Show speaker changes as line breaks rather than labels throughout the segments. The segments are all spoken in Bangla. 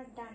আমার ডান।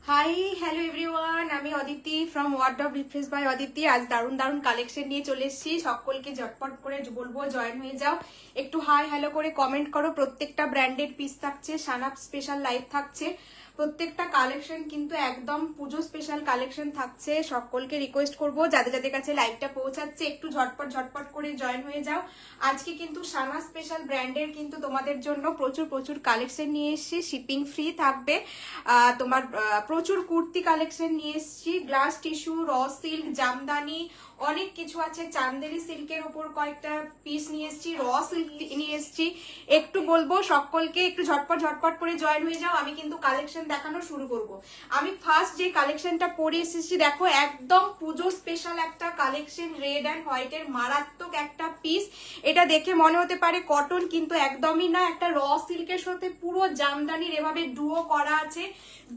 হাই হ্যালো এভরিওয়ান, আমি Aditi from wardrobe refresh by Aditi. আজ দারুণ দারুণ কালেকশন নিয়ে চলে এসেছি। সকলকে ঝটপট করে বলবো জয়েন হয়ে যাও, একটু হাই হ্যালো করে কমেন্ট করো। প্রত্যেকটা ব্র্যান্ডেড পিস থাকছে, সানাপ স্পেশাল লাইভ থাকছে, প্রত্যেকটা কালেকশন কিন্তু একদম পুজো স্পেশাল কালেকশন থাকছে। সকলকে রিকোয়েস্ট করব যাদের যাদের কাছে লাইভটা পৌঁছাচ্ছে একটু ঝটপট ঝটপট করে জয়েন হয়ে যাও। আজকে কিন্তু সানা স্পেশাল ব্র্যান্ডের কিন্তু তোমাদের জন্য প্রচুর প্রচুর কালেকশন নিয়ে এসেছি, শিপিং ফ্রি থাকবে। তোমার প্রচুর কুর্তি কালেকশন নিয়ে এসেছি, glass tissue, raw silk, Jamdani, অনেক কিছু আছে। চান্দেরি সিল্কের উপর কয়েকটা পিস নিয়ে এসেছি, র সিল্ক নিয়ে এসেছি। একটু বলবো সকলকে একটু ঝটপট ঝটপট করে জয়েন হয়ে যাও। আমি কিন্তু কালেকশন দেখানো শুরু করব। আমি ফার্স্ট যে কালেকশনটা পরে এসেছি দেখো, একদম পুজো স্পেশাল একটা কালেকশন, রেড অ্যান্ড হোয়াইটের মারাত্মক একটা পিস। এটা দেখে মনে হতে পারে কটন, কিন্তু একদমই না। একটা র সিল্কের সাথে পুরো জামদানির এভাবে ডুও করা আছে।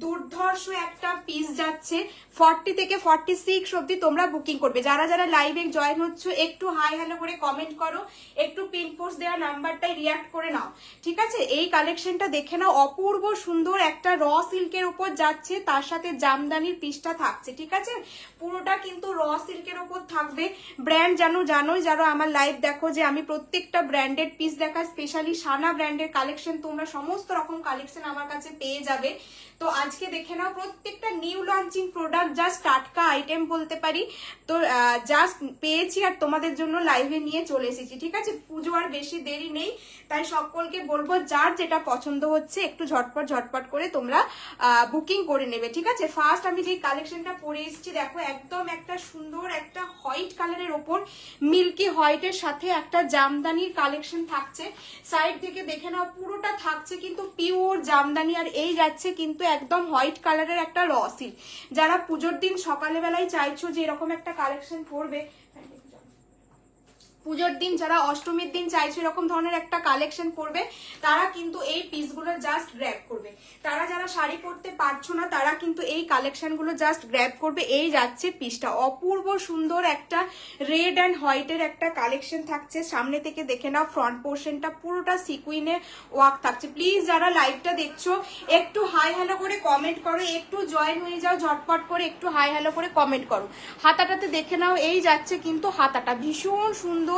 দুর্ধর্ষ একটা পিস যাচ্ছে। 40 থেকে 46 অব্দি তোমরা বুকিং করবে। যারা যারা লাইভে জয়েন হচ্ছ একটু হাই হ্যালো করে কমেন্ট করো, একটু পিন পোস্ট দেওয়া নাম্বারটাই রিয়াক্ট করে নাও, ঠিক আছে? এই কালেকশনটা দেখে নাও, অপূর্ব সুন্দর একটা র সিল্কের উপর যাচ্ছে, তার সাথে জামদানির পিসটা থাকছে, ঠিক আছে? পুরোটা কিন্তু র সিল্কের উপর থাকবে। ব্র্যান্ড জানোই, যারা আমার লাইভ দেখো, যে আমি প্রত্যেকটা ব্র্যান্ডেড পিস দেখা, স্পেশালি সানা ব্র্যান্ডের কালেকশন তোমরা সমস্ত রকম কালেকশন আমার কাছে পেয়ে যাবে। তো আজকে দেখে নাও প্রত্যেকটা নিউ লঞ্চিং প্রোডাক্ট, জাস্ট টাটকা আইটেম বলতে পারি। তো জাস্ট পেয়েছি আর তোমাদের জন্য লাইভে নিয়ে চলে এসেছি, ঠিক আছে? পুজো আর বেশি দেরি নেই, তাই সকলকে বলবো যার যেটা পছন্দ হচ্ছে একটু ঝটপট ঝটপট করে তোমরা বুকিং করে নেবে, ঠিক আছে? ফার্স্ট আমি যে কালেকশনটা পরে এসেছি দেখো, একদম একটা সুন্দর একটা হোয়াইট কালারের ওপর মিল্কি হোয়াইটের সাথে একটা জামদানির কালেকশন থাকছে। সাইড থেকে দেখে নাও পুরোটা থাকছে কিন্তু পিওর জামদানি, আর এই যাচ্ছে কিন্তু একদম হোয়াইট কালারের একটা র সিল্ক। যারা পুজোর দিন সকালে বেলায় চাইছো যে এরকম একটা কালেকশন পরবে, পুজোর দিন যারা অষ্টমীর দিন চাইছো এরকম ধরনের একটা কালেকশন পরবে, তারা কিন্তু এই পিসগুলো জাস্ট গ্র্যাব করবে। তারা যারা শাড়ি পরতে পারছো না তারা কিন্তু এই কালেকশনগুলো জাস্ট গ্র্যাব করবে। এই যাচ্ছে পিসটা, অপূর্ব সুন্দর একটা রেড অ্যান্ড হোয়াইটের একটা কালেকশন থাকছে। সামনে থেকে দেখে নাও, ফ্রন্ট পোর্শনটা পুরোটা সিকুইনে ওয়ার্ক থাকছে। প্লিজ যারা লাইভটা দেখছো একটু হাই হ্যালো করে কমেন্ট করো, একটু জয়েন হয়ে যাও ঝটপট করে, একটু হাই হ্যালো করে কমেন্ট করো। হাতাটাতে দেখে নাও, এই যাচ্ছে কিন্তু হাতাটা ভীষণ সুন্দর।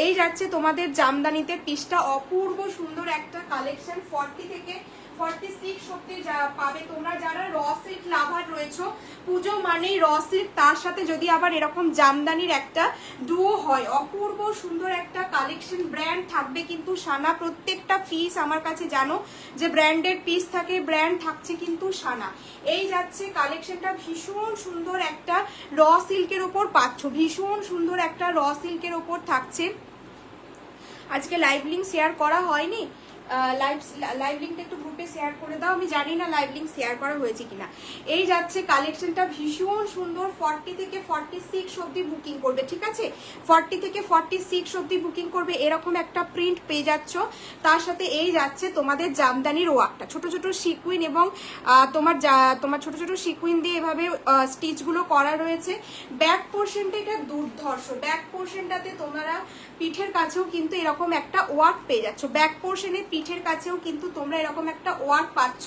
এই যাচ্ছে তোমাদের জামদানিতে পিসটা, অপূর্ব সুন্দর একটা কালেকশন। 40 থেকে 46 অব্দি পাবে তোমরা যারা র সিল্ক লাভার রয়েছো। পুজো মানেই র সিল্ক, তার সাথে যদি আবার এরকম জামদানির একটা ডুও হয়, অপূর্ব সুন্দর একটা কালেকশন। ব্র্যান্ড থাকবে কিন্তু সানা, প্রত্যেকটা পিস আমার কাছে জানো যে ব্র্যান্ডেড পিস থাকে, ব্র্যান্ড থাকছে কিন্তু সানা। এই যাচ্ছে কালেকশনটা, ভীষণ সুন্দর একটা র সিল্কের ওপর পাচ্ছ, ভীষণ সুন্দর একটা র সিল্কের ওপর থাকছে। আজকে লাইভ লিঙ্ক শেয়ার করা হয়নি, লাইভ লিঙ্কটা একটু গ্রুপে শেয়ার করে দাও। আমি জানি না লাইভ লিঙ্ক শেয়ার করা হয়েছে কিনা। এই যাচ্ছে কালেকশনটা, ভীষণ সুন্দর। 40 থেকে 46 অব্দি বুকিং করবে, ঠিক আছে? 40 থেকে 46 অব্দি বুকিং করবে, এরকম একটা প্রিন্ট পেয়ে যাচ্ছ। তার সাথে এই যাচ্ছে তোমাদের জামদানির ওয়ার্কটা, ছোট ছোট সিকুইন এবং তোমার ছোট ছোট সিকুইন দিয়ে এভাবে স্টিচগুলো করা রয়েছে। ব্যাক পোর্শনটা এটা দুর্ধর্ষ, ব্যাক পোর্শনটাতে তোমরা পিঠের কাছেও কিন্তু এরকম একটা ওয়ার্ক পেয়ে যাচ্ছ। ব্যাক পোর্শনে পিঠের কাছেও কিন্তু তোমরা এরকম একটা ওয়ার্ক পাচ্ছ।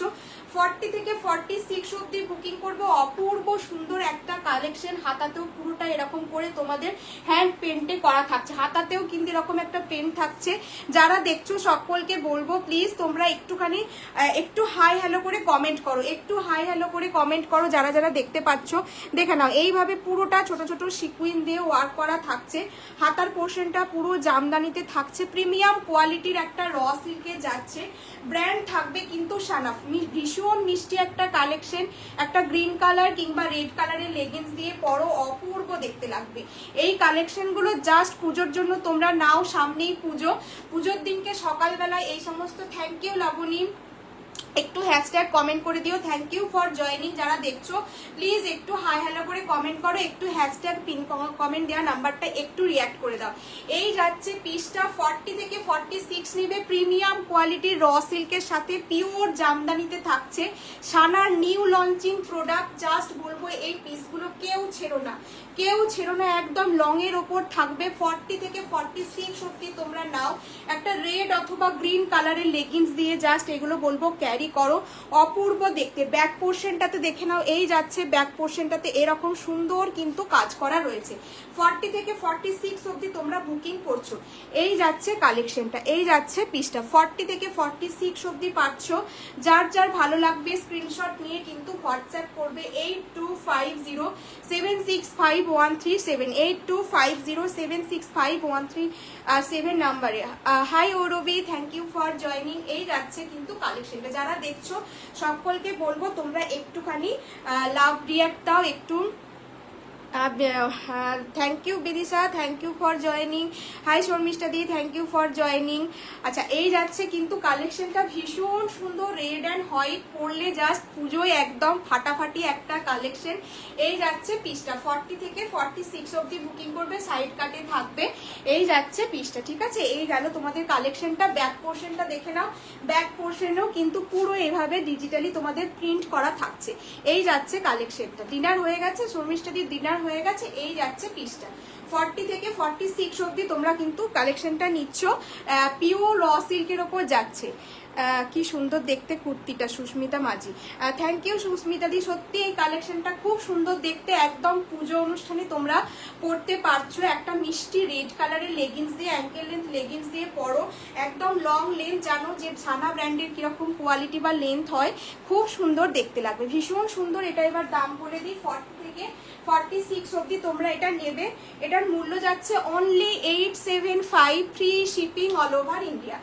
40 থেকে 46 অব্দি বুকিং করবো, অপূর্ব সুন্দর একটা কালেকশন। হাতাতেও পুরোটা এরকম করে তোমাদের হ্যান্ড পেন্টে করা থাকছে, হাতাতেও কিন্তু এরকম একটা পেন্ট থাকছে। যারা দেখছো সকলকে বলবো প্লিজ তোমরা একটুখানি একটু হাই হ্যালো করে কমেন্ট করো, একটু হাই হ্যালো করে কমেন্ট করো যারা যারা দেখতে পাচ্ছ। দেখে নাও, এইভাবে পুরোটা ছোট ছোট সিকুইন দিয়ে ওয়ার্ক করা থাকছে। হাতার পোর্শনটা পুরো জামদানিতে থাকছে, প্রিমিয়াম কোয়ালিটির একটা র সিল্কে যাচ্ছে। ব্র্যান্ড থাকবে কিন্তু সানাফ, ভীষণ মিষ্টি একটা কালেকশন, একটা গ্রিন কালার কিংবা রেড কালারের লেগিংস দিয়ে পরো, অপূর্ব দেখতে লাগবে। এই কালেকশনগুলো জাস্ট পুজোর জন্য তোমরা নাও, সামনেই পুজো, পুজোর দিনকে সকালবেলায় এই সমস্ত। থ্যাংক ইউ লাবণী, একটু হ্যাশট্যাগ কমেন্ট করে দিও। Thank you for joining. যারা দেখছো প্লিজ একটু হাই হ্যালো করে কমেন্ট করো, একটু হ্যাশট্যাগ পিন কমেন্ট দেওয়া নাম্বারটা একটু রিয়াক্ট করে দাও। এই যাচ্ছে পিসটা 40 থেকে 46 নেবে, প্রিমিয়াম কোয়ালিটির র সিল্কের সাথে পিওর জামদানিতে থাকছে। সানার নিউ লঞ্চিং প্রোডাক্ট, জাস্ট বলবো এই পিসগুলো কেউ ছেড়ো না, কেউ ছেড়ো না, একদম লং এর ওপর থাকবে। 40 থেকে 46 অব্দি তোমরা নাও। একটা রেড অথবা গ্রিন কালারের লেগিংস দিয়ে জাস্ট এগুলো বলবো ক্যারি করো, অপূর্ব দেখতে। ব্যাক পোর্শনটাতে দেখে নাও, এই যাচ্ছে ব্যাক পোর্শনটাতে এরকম সুন্দর কিন্তু কাজ করা রয়েছে। 40 থেকে 46 অব্দি তোমরা বুকিং করছো। এই যাচ্ছে কালেকশনটা, এই যাচ্ছে পিসটা। 40 থেকে 46 অব্দি পাচ্ছ। যার যার ভালো লাগবে স্ক্রিনশট নিয়ে কিন্তু হোয়াটসঅ্যাপ করবে 8250765137, 8250765137 নাম্বারে। Hi Orbi, thank you for joining. এই যাচ্ছে কিন্তু কালেকশনটা। যারা দেখছো সকলকে বলবো তোমরা একটুখানি লাভ রিয়াক্ট দাও একটু। Thank you Bidisha, thank you for joining. Hi Sharmistha দি, থ্যাংক ইউ ফর জয়নিং। আচ্ছা, এই যাচ্ছে কিন্তু কালেকশনটা ভীষণ সুন্দর, রেড অ্যান্ড হোয়াইট পরলে জাস্ট পুজোয় একদম ফাটাফাটি একটা কালেকশন। এই যাচ্ছে পিসটা। 40 থেকে 46 অব্দি বুকিং করবে, সাইড কাটে থাকবে। এই যাচ্ছে পিসটা, ঠিক আছে। এই গেল তোমাদের কালেকশনটা। ব্যাক পোর্শনটা দেখে নাও, ব্যাক পোর্শনেও কিন্তু পুরো এভাবে ডিজিটালি তোমাদের প্রিন্ট করা থাকছে। এই যাচ্ছে কালেকশনটা। ডিনার হয়ে গেছে শর্মিষ্ঠা দি, ডিনার হয়ে গেছে। এই যাচ্ছে পিসটা। 40 থেকে 46 অব্দি তোমরা কিন্তু কালেকশনটা নিচ্ছ। পিওর র সিল্কের ওপর যাচ্ছে। কি সুন্দর দেখতে কুর্তিটা, সুস্মিতা মাঝি। থ্যাংক ইউ সুস্মিতা দি। সত্যি এই কালেকশনটা খুব সুন্দর দেখতে, একদম পুজো অনুষ্ঠানে তোমরা পরতে পারছো। একটা মিষ্টি রেড কালারের লেগিংস দিয়ে, অ্যাঙ্কেল লেন্থ লেগিংস দিয়ে পরো, একদম লং লেন্থ। জানো যে সানা ব্র্যান্ডের কিরকম কোয়ালিটি বা লেন্থ হয়, খুব সুন্দর দেখতে লাগবে, ভীষণ সুন্দর। এটা এবার দাম বলে দিই, 40 থেকে 46 অব্দি তোমরা এটা নেবে। এটার মূল্য যাচ্ছে only 875, free shipping all over India.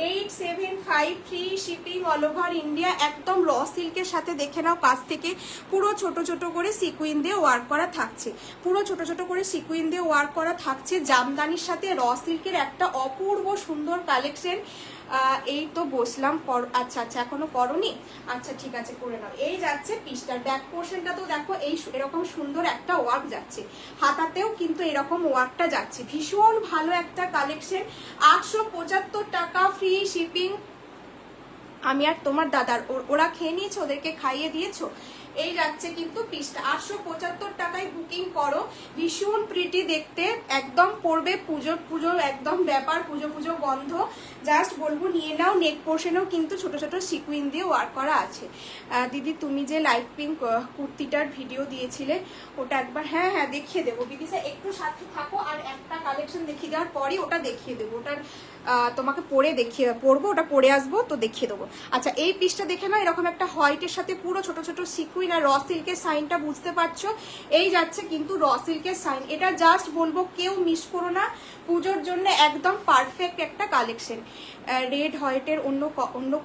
875 free shipping all over India. একদম র সিল্কের সাথে দেখে নাও কাছ থেকে, পুরো ছোট ছোট করে সিকুইন দিয়ে ওয়ার্ক করা থাকছে, পুরো ছোট ছোট করে সিকুইন দিয়ে ওয়ার্ক করা থাকছে। জামদানির সাথে র সিল্কের একটা অপূর্ব সুন্দর কালেকশন। এই তো বসলাম। আচ্ছা আচ্ছা, এখনো করনি? আচ্ছা ঠিক আছে, করে নাও। এই যাচ্ছে পিসটার ব্যাক পোর্শনটা তো দেখো, এই এরকম সুন্দর একটা ওয়ার্ক যাচ্ছে, হাতাতেও কিন্তু এরকম ওয়ার্কটা যাচ্ছে। ভীষণ ভালো একটা কালেকশন। 875 টাকা ফ্রি শিপিং। আমি আর তোমার দাদার, ওরা খেয়ে নিয়েছো, ওদেরকে খাইয়ে দিয়েছো। এই যাচ্ছে কিন্তু পিসটা। 875 টাকায় বুকিং করো। ভীষণ প্রিটি দেখতে, একদম পড়বে পুজোর একদম ব্যাপার, পুজো গন্ধ। জাস্ট বলবো নিয়ে নাও। নেক পোর্শনেও কিন্তু ছোট ছোট সিকুইন দিয়ে ওয়ার্ক করা আছে। দিদি তুমি যে লাইট পিঙ্ক কুর্তিটার ভিডিও দিয়েছিলে ওটা একবার, হ্যাঁ হ্যাঁ দেখিয়ে দেবো দিদিসা, একটু সাথে থাকো। আর একটা কালেকশন দেখিয়ে দেওয়ার পরই ওটা দেখিয়ে দেবো। ওটার তোমাকে পরবো, ওটা পরে আসবো তো দেখিয়ে দেবো। আচ্ছা, এই পিসটা দেখে নাও, এরকম একটা হোয়াইটের সাথে পুরো ছোট ছোট সিকুইন আর র সিল্কের সাইনটা বুঝতে পারছো। এই যাচ্ছে কিন্তু র সিল্কের সাইন। এটা জাস্ট বলবো কেউ মিস করো না, পুজোর জন্য একদম পারফেক্ট একটা কালেকশন। রেড হোয়াইটের অন্য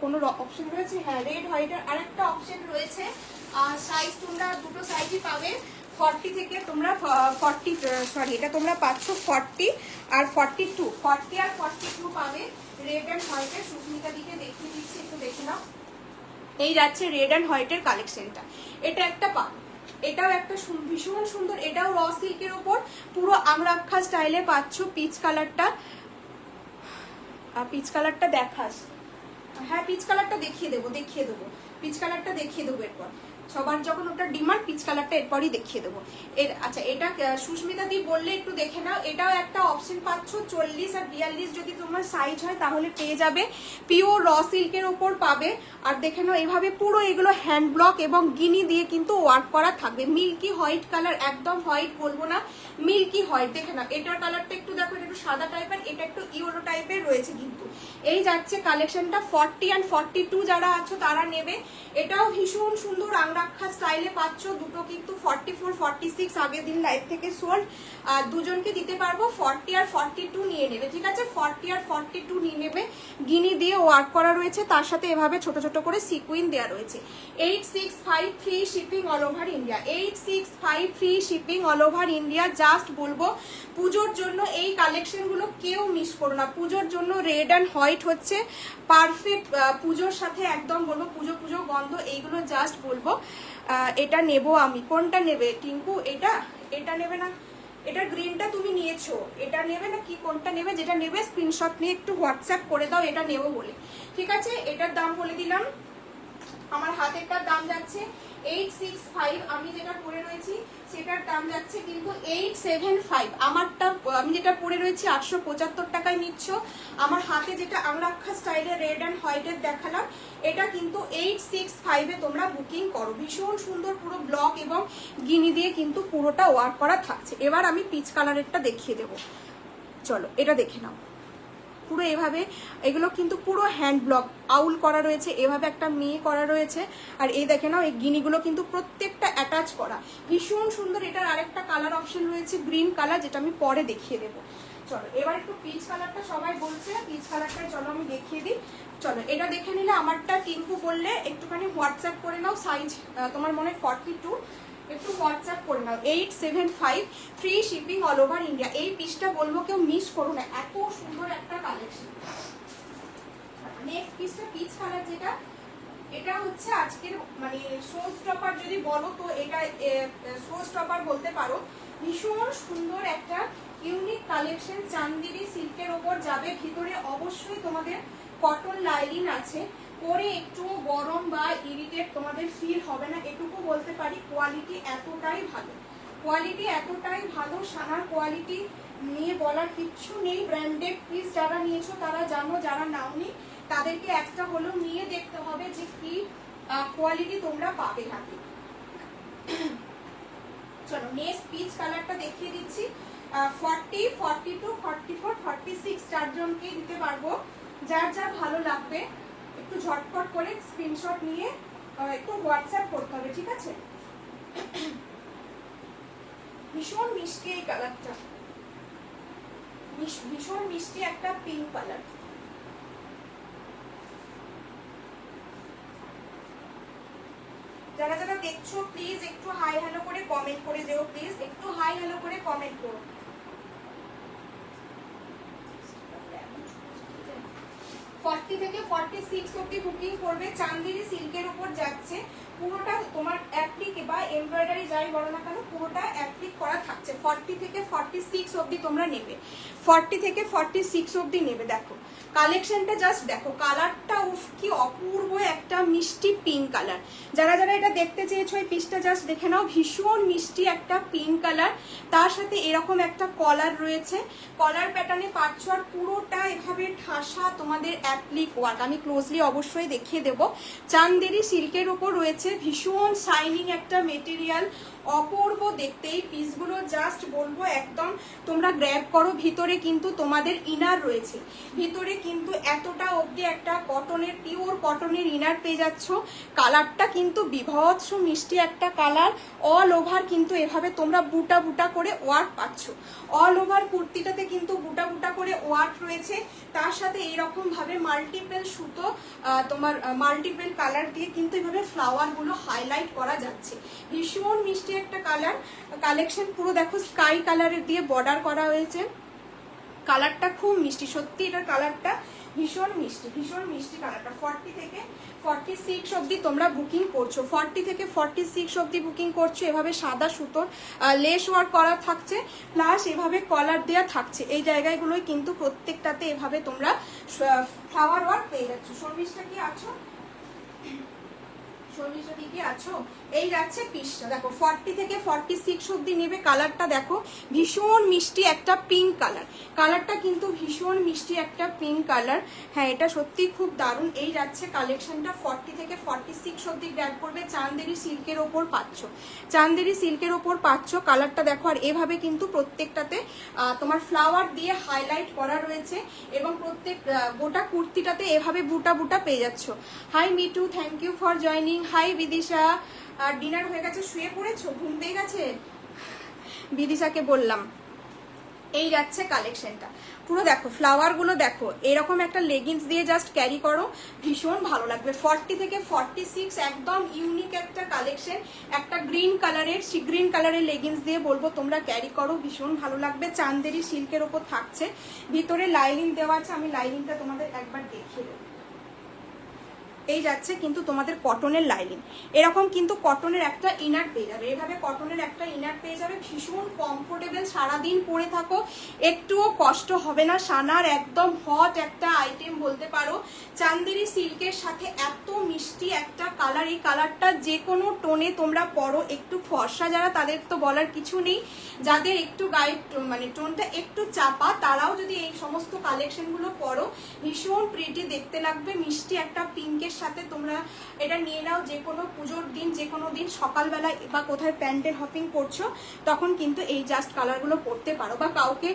কোনো অপশন রয়েছে? হ্যাঁ, রেড হোয়াইটের আরেকটা অপশন রয়েছে। সাইজ তোমরা দুটো সাইজই পাবে। 40 থেকে তোমরা 40, সরি এটা তোমরা পাচ্ছ 40 আর 42, 40 আর 42 পাবে। রেড অ্যান্ড হোয়াইটের। সুস্মিতা দিকে দেখিয়ে দিচ্ছি, একটু দেখে নাও। এই যাচ্ছে রেড অ্যান্ড হোয়াইটের কালেকশনটা। এটা একটা পাবে, এটাও একটা ভীষণ সুন্দর, এটাও র সিল্কের ওপর পুরো আমরাক্ষা স্টাইলে পাচ্ছ। পিচ কালারটা দেখাস? হ্যাঁ, পিচ কালারটা দেখিয়ে দেবো পিচ কালারটা দেখিয়ে দেবো এরপর। সবার যখন ওটা ডিমান্ড, পিচ কালারটা এরপরই দেখিয়ে দেবো। আচ্ছা, এটা সুস্মিতা দি বললে একটু দেখে নাও। এটাও একটা অপশন পাচ্ছ, 40 আর 42 যদি তোমার সাইজ হয় তাহলে পেয়ে যাবে। পিওর র সিল্কের ওপর পাবে। আর দেখে নাও এভাবে পুরো এগুলো হ্যান্ড ব্লক এবং গিনি দিয়ে কিন্তু ওয়ার্ক করা থাকবে। মিল্কি হোয়াইট কালার, একদম হোয়াইট বলবো না, মিল্কি হোয়াইট। দেখে নাও এটার কালারটা একটু দেখো, এটা একটু সাদা টাইপের, এটা একটু ইয়েলো টাইপের রয়েছে কিন্তু। এই যাচ্ছে কালেকশনটা। 40 and 42 যারা আছো তারা নেবে। এটাও ভীষণ সুন্দর আংরাক্ষা স্টাইলে পাচ্ছ, দুটো কিন্তু 44 46 আগের দিন লাইভ থেকে সোল্ড। আর দুজনকে দিতে পারবো 40 আর 42 নিয়ে নেবে, ঠিক আছে? 40 আর 42 নিয়ে নেবে। গিনি দিয়ে ওয়ার্ক করা রয়েছে, তার সাথে এভাবে ছোট ছোট করে সিকুইন দেওয়া রয়েছে। 8653 shipping all over India, 8653 shipping all over India. Just বলবো পুজোর জন্য এই কালেকশনগুলো কেউ মিস করো না। পুজোর জন্য রেড অ্যান্ড হোয়াইট হচ্ছে পারফেক্ট, পুজোর সাথে একদম বলবো পুজো পুজো গন্ধ। এইগুলো জাস্ট বলবো এটা নেব আমি। কোনটা নেবে টিঙ্কু? এটা নেবে না? এটা গ্রিনটা তুমি নিয়েছো, এটা নেবে না কি কোনটা নেবে? যেটা নেবে স্ক্রিনশট নিয়ে একটু হোয়াটসঅ্যাপ করে দাও এটা নেবো বলে, ঠিক আছে? এটার দাম বলে দিলাম, আমার হাতেরটার দাম যাচ্ছে 865। আমি যেটা পরে রয়েছি সেটার দাম যাচ্ছে কিন্তু 875। আমারটা আমি যেটা পরে রয়েছি 875 টাকায় নিচ্ছ। আমার হাতে যেটা আংরাক্ষা স্টাইলের রেড অ্যান্ড হোয়াইটের দেখালাম এটা কিন্তু 865-এ তোমরা বুকিং করো। ভীষণ সুন্দর পুরো ব্লক এবং গিনি দিয়ে কিন্তু পুরোটা ওয়ার্ক করা থাকছে। এবার আমি পিচ কালারেরটা দেখিয়ে দেবো, চলো এটা দেখে নাও। পুরো এভাবে, এগুলো কিন্তু পুরো হ্যান্ড ব্লক আউল করা রয়েছে, এভাবে একটা মেয়ে করা রয়েছে। আর এই দেখে নাও এই গিনিগুলো কিন্তু প্রত্যেকটা অ্যাটাচ করা, ভীষণ সুন্দর। এটার আরেকটা কালার অপশন রয়েছে গ্রিন কালার, যেটা আমি পরে দেখিয়ে দেবো। চলো এবার একটু পিচ কালারটা সবাই বলছে, পিচ কালারটা চলো আমি দেখিয়ে দিই। চলো এটা দেখে নিলে, আমারটা টিঙ্কু বললে একটুখানি হোয়াটসঅ্যাপ করে নাও, সাইজ তোমার মনে হয় 42, একটু হোয়াটসঅ্যাপ করে নাও। 875 free shipping all over India. এই পিসটা বলবো কেউ মিস করো না, এত সুন্দর একটা কালেকশন। নেক্সট পিসটা পিচ কালার, যেটা এটা হচ্ছে আজকের মানে শো স্টপার যদি বলো তো এটা শো স্টপার বলতে পারো। ভীষণ সুন্দর একটা ইউনিক কালেকশন, চান্দেরি সিল্কের ওপর যাবে। ভিতরে অবশ্যই তোমাদের কটন লাইনিং আছে, পরে একটু গরম বা ইরিটেট তোমাদের ফিল হবে না, এটুকু বলতে পারি। কোয়ালিটি এতটাই ভালো, কোয়ালিটি এতটাই ভালো, সানার কোয়ালিটি নিয়ে বলার কিচ্ছু নেই। ব্র্যান্ডেড পিস যারা নিয়েছো তারা জানো, যারা নাওনি তাদেরকে একটা হলেও নিয়ে দেখতে হবে যে কি কোয়ালিটি তোমরা পাবে হাতে। চলো নেক্সট পিচ কালারটা দেখিয়ে দিচ্ছি। 40, 42, 44, 46 চারজনকে দিতে পারবো। যার যা ভালো লাগবে একটু ঝটপট করে স্ক্রিনশট নিয়ে একটু হোয়াটসঅ্যাপ করতে হবে, ঠিক আছে? ভীষণ মিষ্টি এই কালারটা, ভীষণ মিষ্টি একটা পিঙ্ক কালার। যারা যারা দেখছো প্লিজ একটু হাই হ্যালো করে কমেন্ট করে যেও, প্লিজ একটু হাই হ্যালো করে কমেন্ট করো। 40 থেকে 46 অবধি বুকিং করবে। চান্দেরি সিল্কের উপর যাচ্ছে, পুরোটা তোমার অ্যাপ্লিক বা এমব্রয়ডারি যাই বলো না কেন পুরোটা অ্যাপ্লিক করা থাকছে। 40 থেকে 46 অবধি তোমরা নেবে, 40 থেকে 46 অবধি নেবে। দেখো কালেকশনটা জাস্ট দেখো, কালারটা উফ কি অপূর্ব একটা মিষ্টি পিঙ্ক কালার। যারা যারা এটা দেখতে চেয়েছো এই পিসটা জাস্ট দেখে নাও, ভীষণ মিষ্টি একটা পিঙ্ক কালার। তার সাথে এরকম একটা কলার রয়েছে, কলার প্যাটার্নে পাচ্ছ। আর পুরোটা এভাবে ঠাসা তোমাদের অ্যাপ্লিক ওয়ার্ক, আমি ক্লোজলি অবশ্যই দেখিয়ে দেবো। চান্দেরি সিল্কের উপর রয়েছে, ভীষণ শাইনিং একটা মেটেরিয়াল, অপূর্ব দেখতে। এই পিসগুলো জাস্ট বলবো একদম তোমরা গ্র্যাব করো। ভিতরে কিন্তু তোমাদের ইনার রয়েছে, ভিতরে কিন্তু এতটা অবধি একটা কটনের, পিওর কটনের ইনার পেয়ে যাচ্ছ। কালারটা কিন্তু বিভৎস মিষ্টি একটা কালার। অল ওভার কিন্তু এভাবে তোমরা বুটা বুটা করে ওয়ার্ক পাচ্ছ। অল ওভার কুর্তিটাতে কিন্তু বুটা বুটা করে ওয়ার্ক রয়েছে। তার সাথে এইরকম ভাবে মাল্টিপল সুতো, তোমার মাল্টিপল কালার দিয়ে কিন্তু এভাবে ফ্লাওয়ারগুলো হাইলাইট করা যাচ্ছে। ভীষণ মিষ্টি একটা কালার কালেকশন। পুরো দেখো স্কাই কালারের দিয়ে বর্ডার করা হয়েছে। কালারটা খুব মিষ্টি, সত্যি এটার কালারটা ভীষণ মিষ্টি, ভীষণ মিষ্টি কালারটা। 40 থেকে 46 অবধি তোমরা বুকিং করছো, 40 থেকে 46 অবধি বুকিং করছো। এভাবে সাদা সুতোর লেস ওয়ার্ক করা থাকছে, প্লাস এভাবে কলার দেওয়া থাকছে। এই জায়গাগুলোই কিন্তু প্রত্যেকটাতে এভাবে তোমরা ফ্লাওয়ার ওয়ার্ক পেয়ে যাচ্ছ। শর্মিষ্ঠা কি আছো? শর্মিষ্ঠা দিদি আছো? এই যাচ্ছে পিসটা, দেখো 40 থেকে 46 অবধি নেবে। কালারটা দেখো ভীষণ মিষ্টি একটা পিঙ্ক কালার, কালারটা কিন্তু ভীষণ মিষ্টি একটা পিঙ্ক কালার। হ্যাঁ এটা সত্যি খুব দারুণ। এই যাচ্ছে কালেকশনটা 40 থেকে 46 অবধি গ্র্যাব করবে। চান্দেরি সিল্কের ওপর পাচ্ছ, চান্দেরি সিল্কের ওপর পাচ্ছ। কালারটা দেখো, আর এভাবে কিন্তু প্রত্যেকটাতে তোমার ফ্লাওয়ার দিয়ে হাইলাইট করা রয়েছে এবং প্রত্যেক গোটা কুর্তিটাতে এভাবে বুটা বুটা পেয়ে যাচ্ছ। Hi Mitu, thank you for joining. Hi Bidisha, আর ডিনার হয়ে গেছে, শুয়ে পড়েছো, ঘুম পেয়ে গেছে? বিদিশাকে বললাম। এই যাচ্ছে কালেকশনটা পুরো দেখো, ফ্লাওয়ারগুলো দেখো, এরকম একটা লেগিংস দিয়ে জাস্ট ক্যারি করো, ভীষণ ভালো লাগবে। 40 থেকে 46 একদম ইউনিক একটা কালেকশন, একটা গ্রিন কালারের, সি গ্রিন কালারের লেগিংস দিয়ে বলবো তোমরা ক্যারি করো, ভীষণ ভালো লাগবে। চান্দেরি সিল্কের ওপর থাকছে, ভিতরে লাইনিং দেওয়া আছে, আমি লাইনিংটা তোমাদের একবার দেখিয়ে দেবো। এই যাচ্ছে কিন্তু তোমাদের কটনের লাইনিং, এরকম কিন্তু কটনের একটা ইনার পেয়ে যাবে, এভাবে কটনের একটা ইনার পেয়ে যাবে, ভীষণ কমফোর্টেবল, সারাদিন পরে থাকো, একটুও কষ্ট হবে না। সানার একদম হট একটা আইটেম বলতে পারো। চান্দেরি সিল্কের সাথে এত মিষ্টি একটা কালার, এই কালারটা যে কোনো টোনে তোমরা পরো, একটু ফর্সা যারা তাদের তো বলার কিছু নেই, যাদের একটু গায়ের মানে টোনটা একটু চাপা তারাও যদি এই সমস্ত কালেকশনগুলো পরো ভীষণ প্রিটি দেখতে লাগবে। মিষ্টি একটা পিঙ্কের সাথে তোমরা এটা নিয়ে নাও, যে কোনো পুজোর দিন, যে কোনো দিন সকালবেলা বা কোথায় প্যান্ডেল হপিং করছো তখন কিন্তু এই জাস্ট কালারগুলো পরতে পারো, বা কাউকে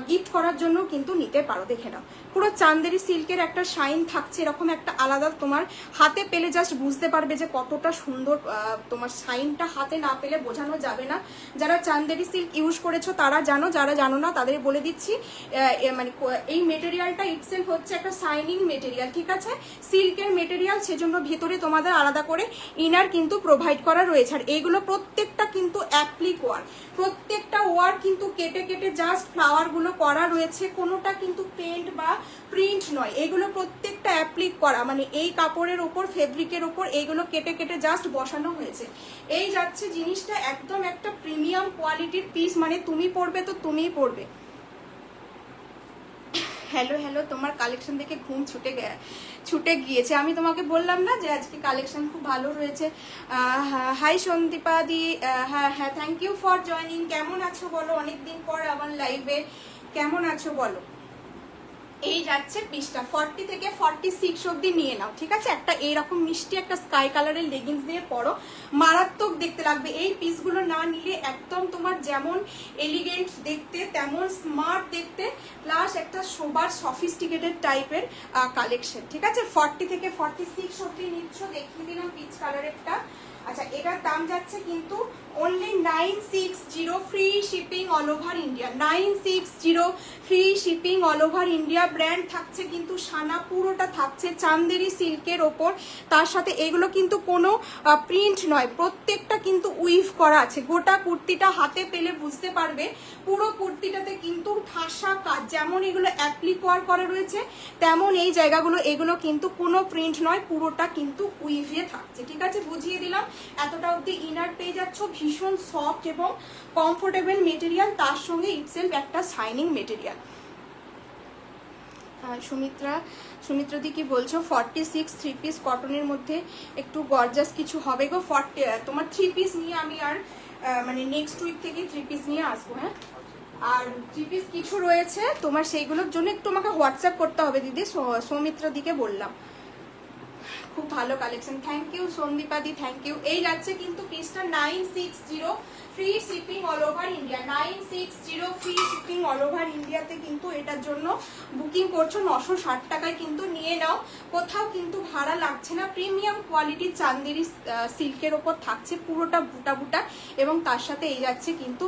গিফট করার জন্য কিন্তু নিতে পারো। দেখে নাও পুরো চান্দেরি সিল্কের একটা শাইন থাকছে, এরকম একটা আলাদা, তোমার হাতে পেলে জাস্ট বুঝতে পারবে যে কতটা সুন্দর, তোমার শাইনটা হাতে না পেলে বোঝানো যাবে না। যারা চান্দেরি সিল্ক ইউজ করেছো তারা জানো, যারা জানো না তাদের বলে দিচ্ছি, মানে এই মেটেরিয়ালটা ইটসেলফ হচ্ছে একটা শাইনিং মেটেরিয়াল, ঠিক আছে, সিল্কের মেটেরিয়াল, সেজন্য ভেতরে তোমাদের আলাদা করে ইনার কিন্তু প্রোভাইড করা রয়েছে। আর এইগুলো প্রত্যেকটা কিন্তু অ্যাপ্লিক ওয়ার, প্রত্যেকটা ওয়ার কিন্তু কেটে কেটে জাস্ট ফ্লাওয়ারগুলো করা রয়েছে, কোনোটা কিন্তু পেন্ট বা প্রিন্ট নয়, এগুলো প্রত্যেকটা অ্যাপ্লিক করা, মানে এই কাপড়ের ওপর, ফেব্রিকের ওপর এইগুলো কেটে কেটে জাস্ট বসানো হয়েছে। এই যাচ্ছে জিনিসটা একদম একটা প্রিমিয়াম কোয়ালিটির পিস, মানে তুমি পরবে তো তুমিই পরবে। হ্যালো হ্যালো, তোমার কালেকশন দেখে ঘুম ছুটে গিয়েছে। আমি তোমাকে বললাম না যে আজকে কালেকশন খুব ভালো রয়েছে। হাই সন্দীপা দি, হ্যাঁ হ্যাঁ, থ্যাংক ইউ ফর জয়নিং। কেমন আছো বলো, অনেকদিন পর আমার লাইভে, কেমন আছো বলো। এই যাচ্ছে পিসটা 40 থেকে 46 অবধি নিয়ে নাও, ঠিক আছে। একটা এইরকম মিষ্টি একটা স্কাই কালারের লেগিংস দিয়ে পরো, মারাত্মক দেখতে লাগবে। এই পিসগুলো না নিলে একদম তোমার যেমন এলিগেন্ট দেখতে তেমন স্মার্ট দেখতে, প্লাস একটা সোবার সফিস্টিকেটেড টাইপের কালেকশন, ঠিক আছে। 40 থেকে 46 অবধি নিচ্ছ, দেখিয়ে দিলাম পিচ কালারেরটা। আচ্ছা, এটার দাম যাচ্ছে কিন্তু only 960, free shipping all over India. 960 free shipping all over India. Brand থাকছে কিন্তু সানা, পুরোটা থাকছে চান্দেরি সিল্কের ওপর। তার সাথে এগুলো কিন্তু কোনো প্রিন্ট নয়, প্রত্যেকটা কিন্তু উইভ করা আছে। গোটা কুর্তিটা হাতে পেলে বুঝতে পারবে, পুরো কুর্তিটাতে কিন্তু ঠাসা কাজ, যেমন এগুলো অ্যাপ্লিক ওয়ার করা রয়েছে তেমন এই জায়গাগুলো, এগুলো কিন্তু কোনো প্রিন্ট নয়, পুরোটা কিন্তু উইভে থাকছে, ঠিক আছে। বুঝিয়ে দিলাম। এতটা অবধি ইনার পেয়ে যাচ্ছ, ভীষণ সফট এবং কমফোর্টেবল মেটেরিয়াল, তার সঙ্গে ইটসেলফ একটা শাইনিং মেটেরিয়াল। সুমিত্রা দি কি বলছো? 46 থ্রি পিস কটনের মধ্যে একটু গর্জাস কিছু হবে গো। তোমার থ্রি পিস নিয়ে আমি আর মানে নেক্সট উইক থেকে থ্রি পিস নিয়ে আসবো, হ্যাঁ। আর থ্রি পিস কিছু রয়েছে তোমার, সেইগুলোর জন্য একটু আমাকে হোয়াটসঅ্যাপ করতে হবে দিদি, সৌমিত্রা দিকে বললাম। খুব ভালো কালেকশন, থ্যাংক ইউ সন্দীপা দি, থ্যাংক ইউ। এই যাচ্ছে কিন্তু পিসটা 960, free shipping all over India. 960 free shipping all over ইন্ডিয়াতে কিন্তু এটার জন্য বুকিং করছো 960 টাকায়, কিন্তু নিয়ে নাও, কোথাও কিন্তু ভাড়া লাগছে না। প্রিমিয়াম কোয়ালিটির চান্দেরি সিল্কের ওপর থাকছে, পুরোটা বুটা বুটা, এবং তার সাথে এই যাচ্ছে কিন্তু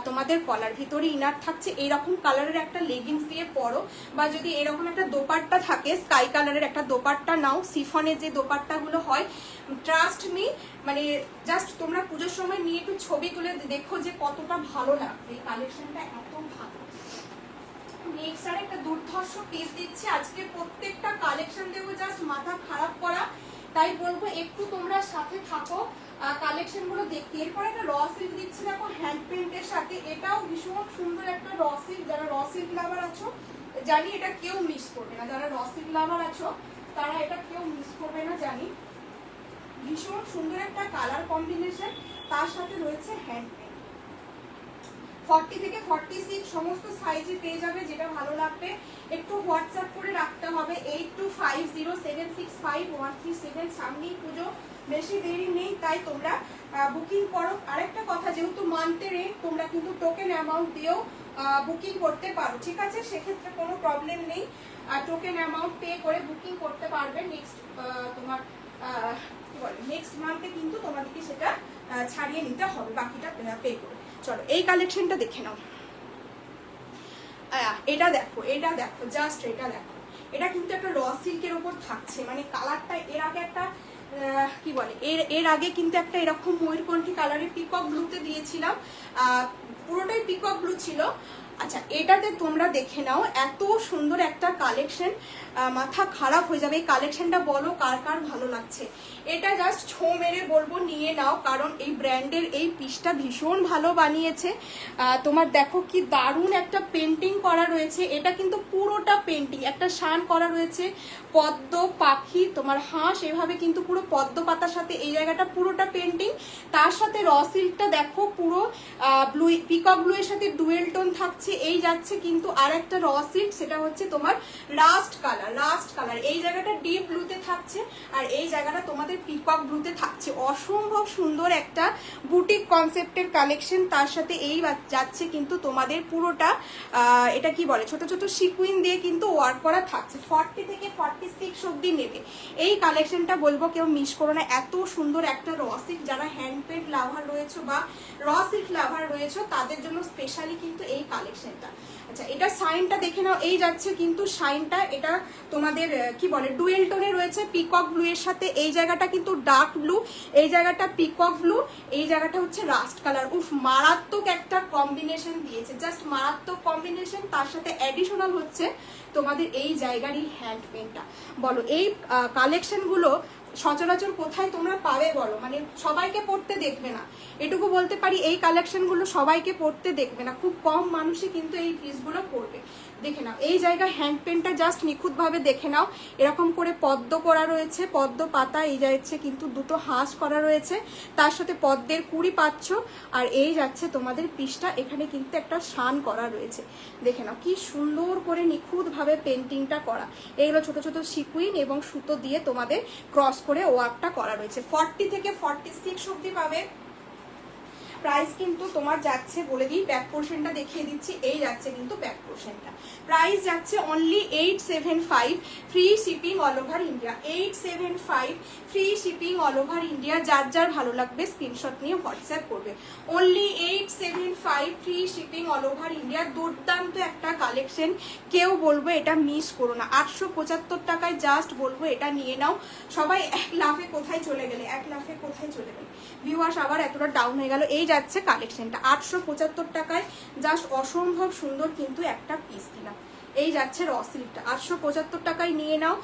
তোমাদের কলার, ভিতরে ইনার থাকছে। এইরকম কালারের একটা লেগিংস দিয়ে পরো, বা যদি এরকম একটা দোপাট্টা থাকে, স্কাই কালারের একটা দোপাট্টা নাও, সিফনের যে দোপাট্টাগুলো হয়, ট্রাস্ট মি, মানে জাস্ট তোমরা পুজোর সময় নিয়ে একটু ছবি তুলে দেখো যে কতটা ভালো লাগবে। এই কালেকশনটা এত ভালো। নেক্সট আর একটা দুর্ধর্ষ পিস দিচ্ছি আজকে, প্রত্যেকটা কালেকশন দেবো জাস্ট মাথা খারাপ করা, তাই বলবো একটু তোমরা সাথে থাকো কালেকশন গুলো দেখতে। এরপর একটা র সিল্ক দিচ্ছি দেখো, হ্যান্ড প্রিন্টের সাথে, এটাও ভীষণ সুন্দর একটা র সিল্ক। যারা র সিল্ক লাভার আছো জানি এটা কেউ মিস করবে না, যারা র সিল্ক লাভার আছো তারা এটা কেউ মিস করবে না জানি। ভীষণ সুন্দর একটা কালার কম্বিনেশন। তার সাথে রয়েছে হ্যান্ড পেন। 40 থেকে 46 সমস্ত সাইজে পেয়ে যাবে, যেটা ভালো লাগবে একটু হোয়াটসঅ্যাপ করে রাখতে হবে 8250765137। সামনেই পুজো, বেশি দেরি নেই, তাই তোমরা বুকিং করো। আরেকটা কথা, যেহেতু মান্থে রেট, তোমরা কিন্তু টোকেন অ্যামাউন্ট দিয়েও বুকিং করতে পারো, ঠিক আছে? সেক্ষেত্রে কোনো প্রবলেম নেই, টোকেন অ্যামাউন্ট পে করে বুকিং করতে পারবে। নেক্সট তোমার কি বলে নেক্সট মান্থে কিন্তু তোমাদেরকে সেটা ছাড়িয়ে নিতে হবে বাকিটা পে করে। চলো এই কালেকশনটা দেখে নাও। এটা দেখো, এটা দেখো, জাস্ট এটা দেখো। এটা কিন্তু একটা র সিল্কের ওপর থাকছে, মানে কালারটা এর আগে একটা কি বলে এর আগে কিন্তু একটা এরকম ময়ূরকণ্ঠী কালারের পিকক ব্লুতে দিয়েছিলাম, পুরোটাই পিকক ব্লু ছিল। আচ্ছা, এটাতে তোমরা দেখে নাও, এত সুন্দর একটা কালেকশন, মাথা খারাপ হয়ে যাবে। এই কালেকশনটা বলো কার কার ভালো লাগছে। এটা জাস্ট ছো মেরে বলবো নিয়ে নাও, কারণ এই ব্র্যান্ডের এই পিসটা ভীষণ ভালো বানিয়েছে। তোমার দেখো কি দারুণ একটা পেন্টিং করা রয়েছে, এটা কিন্তু পুরোটা পেন্টিং, একটা শান করা রয়েছে, পদ্ম পাখি, তোমার হাঁস, এভাবে কিন্তু পুরো পদ্ম পাতার সাথে এই জায়গাটা পুরোটা পেন্টিং। তার সাথে র সিল্কটা দেখো পুরো ব্লু, পিকক ব্লু এর সাথে ডুয়েল টোন থাকছে। এই যাচ্ছে কিন্তু আর একটা র সিল্ক, সেটা হচ্ছে তোমার লাস্ট কালার, এই জায়গাটা ডিপ ব্লুতে থাকছে, আর এই জায়গাটা তোমাদের পিকক ব্লুতে থাকছে। অসম্ভব সুন্দর একটা বুটিক কনসেপ্টের কালেকশন। তার সাথে এই যাচ্ছে কিন্তু তোমাদের পুরোটা এটা কি বলে ছোট ছোট সিকুইন দিয়ে কিন্তু ওয়ার্ক করা থাকছে। 40 থেকে 46 অব্দি নেবে এই কালেকশনটা, বলবো কেউ মিস করো না। এত সুন্দর একটা র সিল্ক, যারা হ্যান্ড পেড লাভার রয়েছে বা র সিল্ক লাভার রয়েছে তাদের জন্য স্পেশালি কিন্তু এই কালেকশনটা। আচ্ছা, এটা শাইনটা দেখে নাও, এই যাচ্ছে কিন্তু শাইনটা, এটা তোমাদের কি বলে ডুয়েল টোনে রয়েছে পিকক ব্লু এর সাথে। এই জায়গাটা কিন্তু ডার্ক ব্লু, এই জায়গাটা পিকক ব্লু, এই জায়গাটা হচ্ছে রাস্ট কালার। উফ, মারাত্মক একটা কম্বিনেশন দিয়েছে, জাস্ট মারাত্মক কম্বিনেশন। তার সাথে অ্যাডিশনাল হচ্ছে তোমাদের এই জায়গারই হ্যান্ড পেনটা। বলো এই কালেকশনগুলো সচরাচর কোথায় তোমরা পাবে বলো? মানে সবাইকে পড়তে দেখবে না, এটুকু বলতে পারি। এই কালেকশনগুলো সবাইকে পড়তে দেখবে না, খুব কম মানুষই কিন্তু এই পিসগুলো পড়বে। দেখে নাও এই জায়গায় হ্যান্ড পেনটা জাস্ট নিখুঁতভাবে দেখে নাও, এরকম করে পদ্ম করা রয়েছে, পদ্ম পাতা, এই যাচ্ছে কিন্তু দুটো হাঁস করা রয়েছে, তার সাথে পদ্মের কুড়ি পাচ্ছ। আর এই যাচ্ছে তোমাদের পিসটা, এখানে কিন্তু একটা শান করা রয়েছে। দেখে নাও কি সুন্দর করে নিখুঁতভাবে পেন্টিংটা করা। এইগুলো ছোট ছোট সিকুইন এবং সুতো দিয়ে তোমাদের ক্রস করে ওয়ার্কটা করা রয়েছে। 40 থেকে 46 অব্দি পাবে। প্রাইস কিন্তু তোমার যাচ্ছে, বলে দিই, ব্যাক পোর্শনটা দেখিয়ে দিচ্ছি, এই যাচ্ছে কিন্তু ব্যাক পোর্শনটা। প্রাইস যাচ্ছে only 875, free shipping all over India. 875 free shipping all over India. যার যার ভালো লাগবে স্ক্রিনশট নিয়ে হোয়াটসঅ্যাপ করবে। Only 875 free shipping all over India. দুর্দান্ত একটা কালেকশন, কেউ বলবো এটা মিস করো না। 875 টাকায় জাস্ট বলবো এটা নিয়ে নাও। সবাই এক লাফে কোথায় চলে গেলে, এক লাফে কোথায় চলে গেলে, ভিউয়ার্স আবার এতটা ডাউন হয়ে গেল। এই যাচ্ছে কালেকশনটা 875 টাকায়, জাস্ট অসম্ভব সুন্দর কিন্তু একটা পিস দিলাম। এই যাচ্ছে র সিল্কটা 875 টাকায় নিয়ে নাও।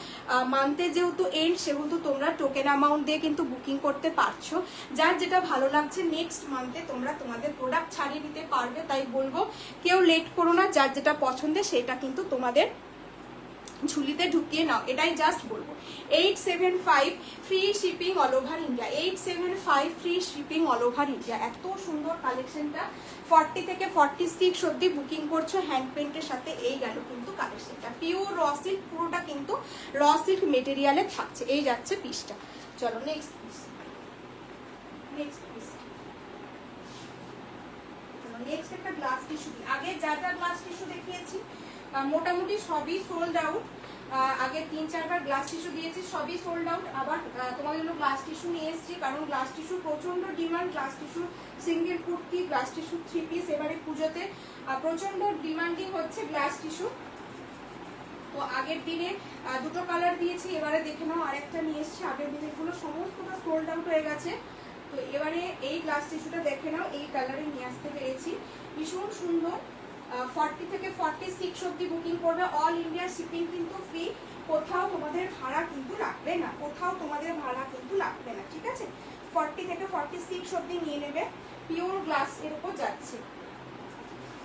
মান্থে যেহেতু এন্ড, সেহেতু তোমরা টোকেন অ্যামাউন্ট দিয়ে কিন্তু বুকিং করতে পারছো। যার যেটা ভালো লাগছে নেক্সট মান্থে তোমরা তোমাদের প্রোডাক্ট ছাড়িয়ে দিতে পারবে। তাই বলবো কেউ লেট করো না, যার যেটা পছন্দের সেটা কিন্তু তোমাদের ঝুলিতে ঢুকিয়ে নাও, এটাই জাস্ট বলবো। 875 free shipping all over India. 875 free shipping all over India. এত সুন্দর কালেকশনটা। 40 থেকে 46 অব্দি বুকিং করছো হ্যান্ড পেন্টের সাথে। এই গেল কিন্তু কালেকশনটা, পিওর র সিল্ক, পুরোটা কিন্তু র সিল্ক মেটেরিয়ালে থাকছে। এই যাচ্ছে পিসটা। চলো next piece, next piece. Next একটা গ্লাস টিস্যু। আগে যা যা গ্লাস টিস্যু দেখিয়েছি মোটামুটি সবই সোল্ড আউট। আগে 3-4 বার গ্লাস টিস্যু দিয়েছি, সবই সোল্ড আউট। আবার তোমাদের জন্য গ্লাস টিস্যু নিয়ে এসেছি, কারণ গ্লাস টিস্যু প্রচন্ড demand. Glass tissue single kurti, glass tissue 3 piece এবারে পুজোতে প্রচন্ড ডিমান্ডিং হচ্ছে গ্লাস টিস্যু। তো আগের দিনে দুটো কালার দিয়েছি, এবারে দেখে নাও আরেকটা নিয়ে এসেছি। আগের দিনেরগুলো সমস্তটা সোল্ড আউট হয়ে গেছে, তো এবারে এই গ্লাস টিস্যুটা দেখে নাও, এই কালারে নিয়ে আসতে পেরেছি, ভীষণ সুন্দর। 40 থেকে 46 অব্দি বুকিং করবে। অল ইন্ডিয়া শিপিং কিন্তু ফ্রি, কোথাও তোমাদের ভাড়া কিন্তু লাগবে না, কোথাও তোমাদের ভাড়া কিন্তু লাগবে না, ঠিক আছে? 40 থেকে 46 অব্দি নিয়ে নেবে। পিওর গ্লাস এর উপর যাচ্ছে।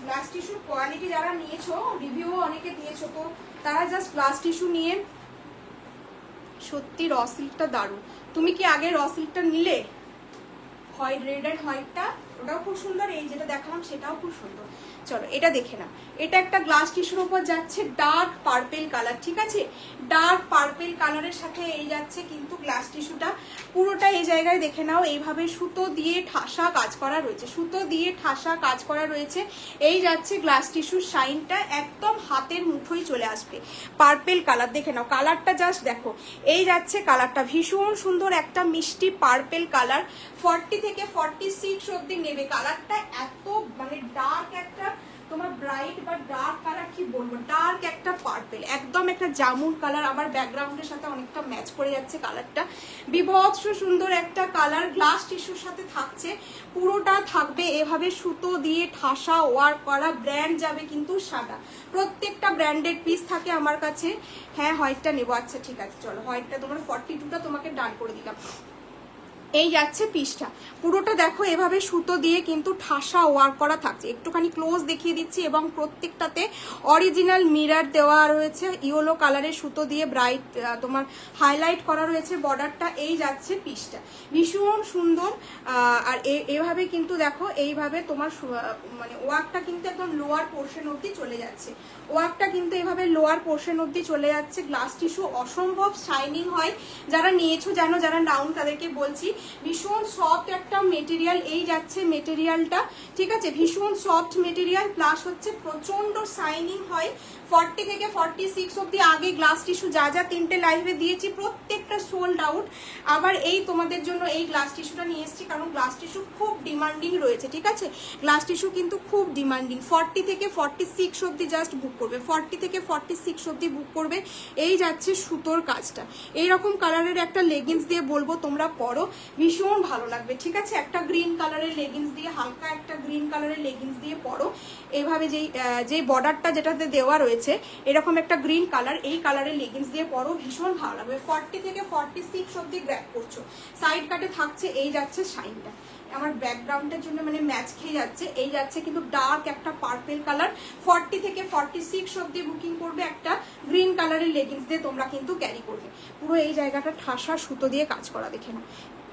গ্লাস টিস্যুর কোয়ালিটি যারা নিয়েছো, রিভিউ অনেকে দিয়েছো, তো তারা জাস্ট গ্লাস টিস্যু নিয়ে, সত্যি র সিল্কটা দারুণ। তুমি কি আগে র সিল্কটা নিলে? হোয়াইট, রেড অ্যান্ড হোয়াইটটা ওটাও খুব সুন্দর, এই যেটা দেখালাম সেটাও খুব সুন্দর। চলো এটা দেখে না, এটা একটা গ্লাস টিস্যুর উপর যাচ্ছে ডার্ক পার্পেল কালার, ঠিক আছে, ডার্ক পার্পেল কালারের সাথে এই যাচ্ছে কিন্তু গ্লাস টিস্যুটা পুরোটা এই জায়গায় দেখে নাও এইভাবে সুতো দিয়ে ঠাসা কাজ করা রয়েছে, সুতো দিয়ে ঠাসা কাজ করা রয়েছে। এই যাচ্ছে গ্লাস টিস্যুর শাইনটা একদম হাতের মুঠোয় চলে আসবে। পার্পেল কালার দেখে নাও, কালারটা জাস্ট দেখো, এই যাচ্ছে কালারটা ভীষণ সুন্দর একটা মিষ্টি পার্পেল কালার। 40 থেকে 46 অব্দি নেবে। কালারটা এত মানে ডার্ক একটা তোমার ব্রাইট বা ডার্ক কালার, কি বলবো, ডার্ক একটা পার্পেল, একদম একটা জামুন কালার, আবার ব্যাকগ্রাউন্ডের সাথে অনেকটা ম্যাচ করে যাচ্ছে কালারটা। বিভৎস সুন্দর একটা কালার গ্লাস টিস্যুর সাথে থাকছে, পুরোটা থাকবে এভাবে সুতো দিয়ে ঠাসা ওয়ার্ক করা। ব্র্যান্ড যাবে কিন্তু সাদা, প্রত্যেকটা ব্র্যান্ডেড পিস থাকে আমার কাছে। হ্যাঁ হোয়াইটটা নেবো, আচ্ছা ঠিক আছে চলো হোয়াইটটা তোমার 42টা তোমাকে ডান করে দিলাম। এই যাচ্ছে পিসটা, পুরোটা দেখো এভাবে সুতো দিয়ে কিন্তু ঠাসা ওয়ার্ক করা থাকছে। একটুখানি ক্লোজ দেখিয়ে দিচ্ছি, এবং প্রত্যেকটাতে অরিজিনাল মিরর দেওয়া রয়েছে, ইয়েলো কালারের সুতো দিয়ে ব্রাইট তোমার হাইলাইট করা রয়েছে বর্ডারটা। এই যাচ্ছে পিসটা ভীষণ সুন্দর। আর এভাবে কিন্তু দেখো এইভাবে তোমার মানে ওয়ার্কটা কিন্তু একদম লোয়ার পোর্শন অবধি চলে যাচ্ছে, ওয়ার্কটা কিন্তু এভাবে লোয়ার পোর্শন অবধি চলে যাচ্ছে। গ্লাস টিস্যু অসম্ভব শাইনিং হয়, যারা নিয়েছো জানো, যারা নাউন তাদেরকে বলছি। ভীষণ সফট একটা মেটেরিয়াল, এই যাচ্ছে মেটেরিয়ালটা, ঠিক আছে, ভীষণ সফট মেটেরিয়াল, প্লাস হচ্ছে প্রচন্ড শাইনিং হয়। 40 থেকে 46 অব্দি আগে গ্লাস টিস্যু যা যা 3টে লাইভে দিয়েছি প্রত্যেকটা সোল্ড আউট। আবার এই তোমাদের জন্য এই গ্লাস টিস্যুটা নিয়ে এসেছি, কারণ গ্লাস টিস্যু খুব ডিমান্ডিং রয়েছে, ঠিক আছে, গ্লাস টিস্যু কিন্তু খুব ডিমান্ডিং। 40 থেকে 46 অব্দি জাস্ট বুক করবে, 40 থেকে 46 অব্দি বুক করবে। এই যাচ্ছে সুতোর কাজটা, এইরকম কালারের একটা লেগিংস দিয়ে বলবো তোমরা পরো, ভীষণ ভালো লাগবে, ঠিক আছে। একটা গ্রিন কালারের লেগিংস দিয়ে, হালকা একটা গ্রিন কালারের লেগিংস দিয়ে পরো, এইভাবে যে বর্ডারটা যেটাতে দেওয়া রয়েছে এরকম একটা গ্রিন কালার, এই কালারের লেগিংস দিয়ে পরো, ভীষণ ভালো লাগবে। 40 থেকে 46 অব্দি গ্র্যাব করছো। সাইড কাটে থাকছে এই যাচ্ছে শাইনটা, আমার ব্যাকগ্রাউন্ডের জন্য মানে ম্যাচ খেয়ে যাচ্ছে। এই যাচ্ছে কিন্তু ডার্ক একটা পার্পেল কালার। 40 থেকে 46 অব্দি বুকিং করবে, একটা গ্রিন কালারের লেগিংস দিয়ে তোমরা কিন্তু ক্যারি করবে। পুরো এই জায়গাটা ঠাসা সুতো দিয়ে কাজ করা, দেখে না।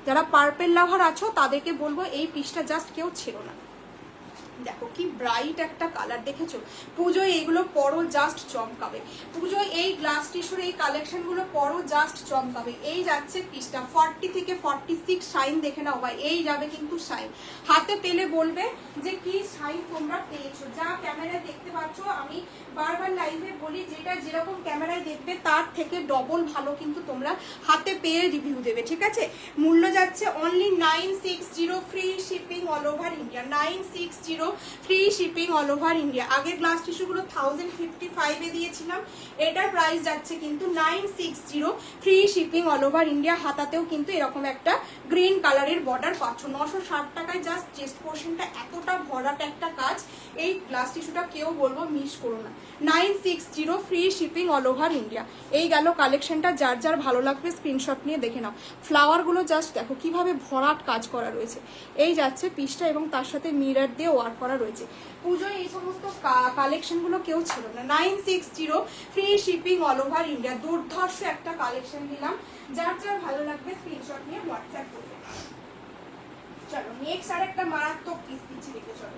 যারা পার্পেল লাভার আছো তাদেরকে বলবো এই পিসটা জাস্ট কেউ ছিল না। দেখো কি ব্রাইট একটা কালার, দেখেছো, পুজোয় এইগুলো পরো জাস্ট চমকাবে। পুজোয় এই গ্লাস টিস্যুর এই কালেকশনগুলো পরো জাস্ট চমকাবে। এই যাচ্ছে পিসটা 40 থেকে 46 শাইন দেখে নাও ভাই, এই যাবে কিন্তু শাইন। হাতে পেলে বলবে যে কি শাইন তোমরা পেয়েছো। যা ক্যামেরায় দেখতে পাচ্ছ, আমি বারবার লাইভে বলি যেটা যেরকম ক্যামেরায় দেখবে তার থেকে ডবল ভালো কিন্তু তোমরা হাতে পেয়ে রিভিউ দেবে, ঠিক আছে। মূল্য যাচ্ছে only 960, free shipping all over India. 960 free shipping all over India. আগের গ্লাস টিস্যুগুলো 1055 এ দিয়েছিলাম, এটার প্রাইস যাচ্ছে কিন্তু 960 free shipping all over India. হাতাতেও কিন্তু এরকম একটা গ্রিন কালারের বর্ডার পাচ্ছ। 960 টাকায় জাস্ট চেস্ট পোর্শনটা এতটা ভরাট একটা কাজ, এই গ্লাস টিস্যুটা কেউ বলবো মিস করো না। 960 free shipping all over India. এই গেল কালেকশনটা, যার যার ভালো লাগবে স্ক্রিনশট নিয়ে দেখে নাও। ফ্লাওয়ারগুলো জাস্ট দেখো কিভাবে ভরাট কাজ করা রয়েছে। এই যাচ্ছে পিসটা, এবং তার সাথে মিরর দিয়ে ওয়ার্ক করা রয়েছে। পুজোয় এই সমস্ত কালেকশনগুলো কেউ ছিল না। 960 free shipping all over India. দুর্ধর্ষ একটা কালেকশন দিলাম, যার যার ভালো লাগবে স্ক্রিনশট নিয়ে হোয়াটসঅ্যাপ করবে। চলো নেক্সট আর একটা মারাত্মক পিস দিচ্ছি, দেখে চলো।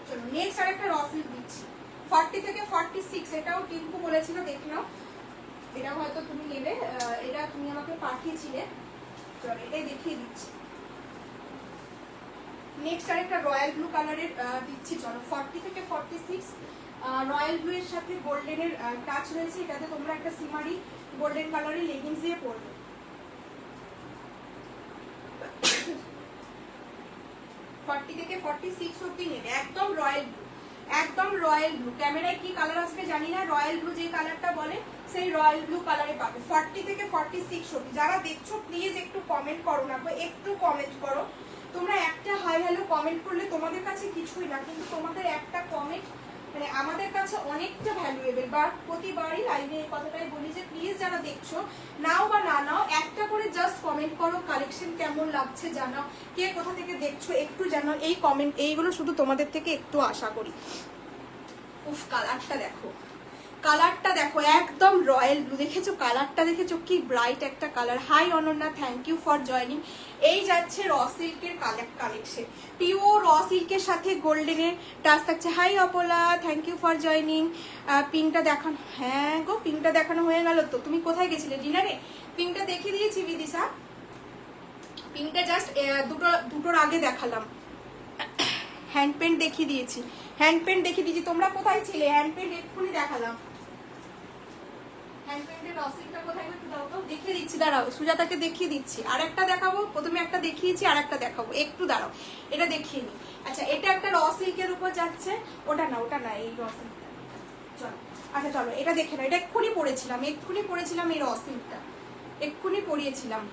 চলো নেক্সট আর একটা র সিল্ক দিচ্ছি 40 থেকে 46। এটাও টিঙ্কু বলেছিল, দেখে নাও, এটা হয়তো তুমি নেবে, এটা তুমি আমাকে পাঠিয়েছিলে। চলো এটাই দেখিয়ে দিচ্ছি। নেক্সট আর একটা রয়্যাল ব্লু কালারের দিচ্ছি, চলো 40 থেকে 46। রয়্যাল ব্লু এর সাথে গোল্ডেনের টাচ রয়েছে, এটাতে তোমরা একটা সিমারি গোল্ডেন কালারের লেগিংস দিয়ে পরবে। 40 থেকে 46 অব্দি নেবে, একদম রয়্যাল ব্লু, একদম রয়্যাল ব্লু। ক্যামেরায় কি কালার আসবে জানি না, রয়্যাল ব্লু যে কালারটা বলে সেই রয়্যাল ব্লু কালারে পাবে। 40 থেকে 46 অব্দি। যারা দেখছো প্লিজ একটু কমেন্ট করো না, একটু কমেন্ট করো। তোমরা একটা হাই হ্যালো কমেন্ট করলে তোমাদের কাছে কিছুই না, কিন্তু তোমাদের একটা কমেন্ট মানে আমাদের কাছে অনেকটা ভ্যালুয়েবল। বা প্রতিবারই লাইভে এই কথাটাই বলি যে প্লিজ যারা দেখছো, নাও বা না নাও, একটা করে জাস্ট কমেন্ট করো, কালেকশন কেমন লাগছে জানাও, কে কোথা থেকে দেখছো একটু জানাও। এই কমেন্ট এইগুলো শুধু তোমাদের থেকে একটু আশা করি। উফ কালারটা দেখো, কালারটা দেখো একদম রয়্যাল ব্লু, দেখেছো কালারটা, দেখেছো কি ব্রাইট একটা colour. Hi Ananya, thank you for joining. এই যাচ্ছে র সিল্কের কালেকশন, পিওর র সিল্কের সাথে গোল্ডেনের টাচ থাকছে। Hi Apala, thank you for joining. পিঙ্কটা দেখানো, হ্যাঁ গো পিঙ্কটা দেখানো হয়ে গেল তো। তুমি কোথায় গেছিলে ডিনারে? পিঙ্কটা দেখিয়ে দিয়েছি বিদিশা, পিঙ্কটা জাস্ট দুটোর আগে দেখালাম। হ্যান্ড পেন্ট দেখিয়ে দিয়েছি, হ্যান্ড পেন্ট দেখিয়ে দিয়েছি। তোমরা কোথায় ছিলে? হ্যান্ড পেন্ট এক্ষুনি দেখালাম। হ্যান্ড পেন্টের রসিলটা কোথায় একটু দাও তো, দেখিয়ে দিচ্ছি, দাঁড়াও সুজাতাকে দেখিয়ে দিচ্ছি। আর একটা দেখাবো, প্রথমে একটা দেখিয়েছি আর একটা দেখাবো, একটু দাঁড়াও এটা দেখিয়ে নি। আচ্ছা এটা একটা র সিল্কের উপর যাচ্ছে, ওটা না এই র সিল্কটা। চলো আচ্ছা চলো এটা দেখে নাও, এটা এক্ষুনি পড়েছিলাম এই র সিল্কটা এক্ষুনি পরিয়েছিলাম।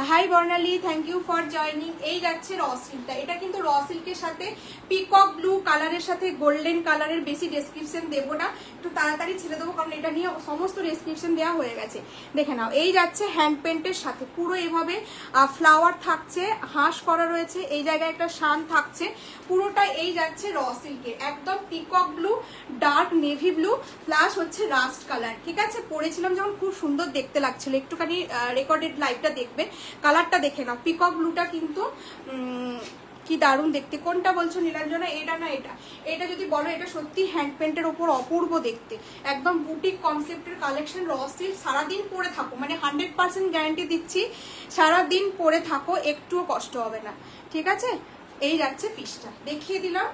Hi Barnali, thank you for joining. এই যাচ্ছে র সিল্কটা, এটা কিন্তু র সিল্কের সাথে পিকক ব্লু কালারের সাথে গোল্ডেন কালারের, বেশি ডেসক্রিপশন দেবো না, একটু তাড়াতাড়ি ছেড়ে দেবো কারণ এটা নিয়ে সমস্ত ডেসক্রিপশন দেওয়া হয়ে গেছে। দেখে নাও এই যাচ্ছে হ্যান্ড পেন্টের সাথে, পুরো এভাবে ফ্লাওয়ার থাকছে, হাঁস করা রয়েছে, এই জায়গায় একটা শান থাকছে, পুরোটা এই যাচ্ছে র সিল্কের একদম peacock blue, dark navy blue plus হচ্ছে রাস্ট কালার। ঠিক আছে, পরেছিলাম যখন খুব সুন্দর দেখতে লাগছিল, একটুখানি রেকর্ডেড লাইভটা দেখবে, কালারটা দেখে নাও। পিকক ব্লুটা কিন্তু কি দারুণ দেখতে। কোনটা বলছো নীলাঞ্জনা? এটা না এটা, এটা যদি বলো এটা সত্যি হ্যান্ড পেন্টের ওপর অপূর্ব দেখতে, একদম বুটিক কনসেপ্টের কালেকশন। র সিল্ক সারাদিন পরে থাকো, মানে 100% গ্যারান্টি দিচ্ছি, সারাদিন পরে থাকো একটুও কষ্ট হবে না। ঠিক আছে, এই যাচ্ছে পিসটা দেখিয়ে দিলাম।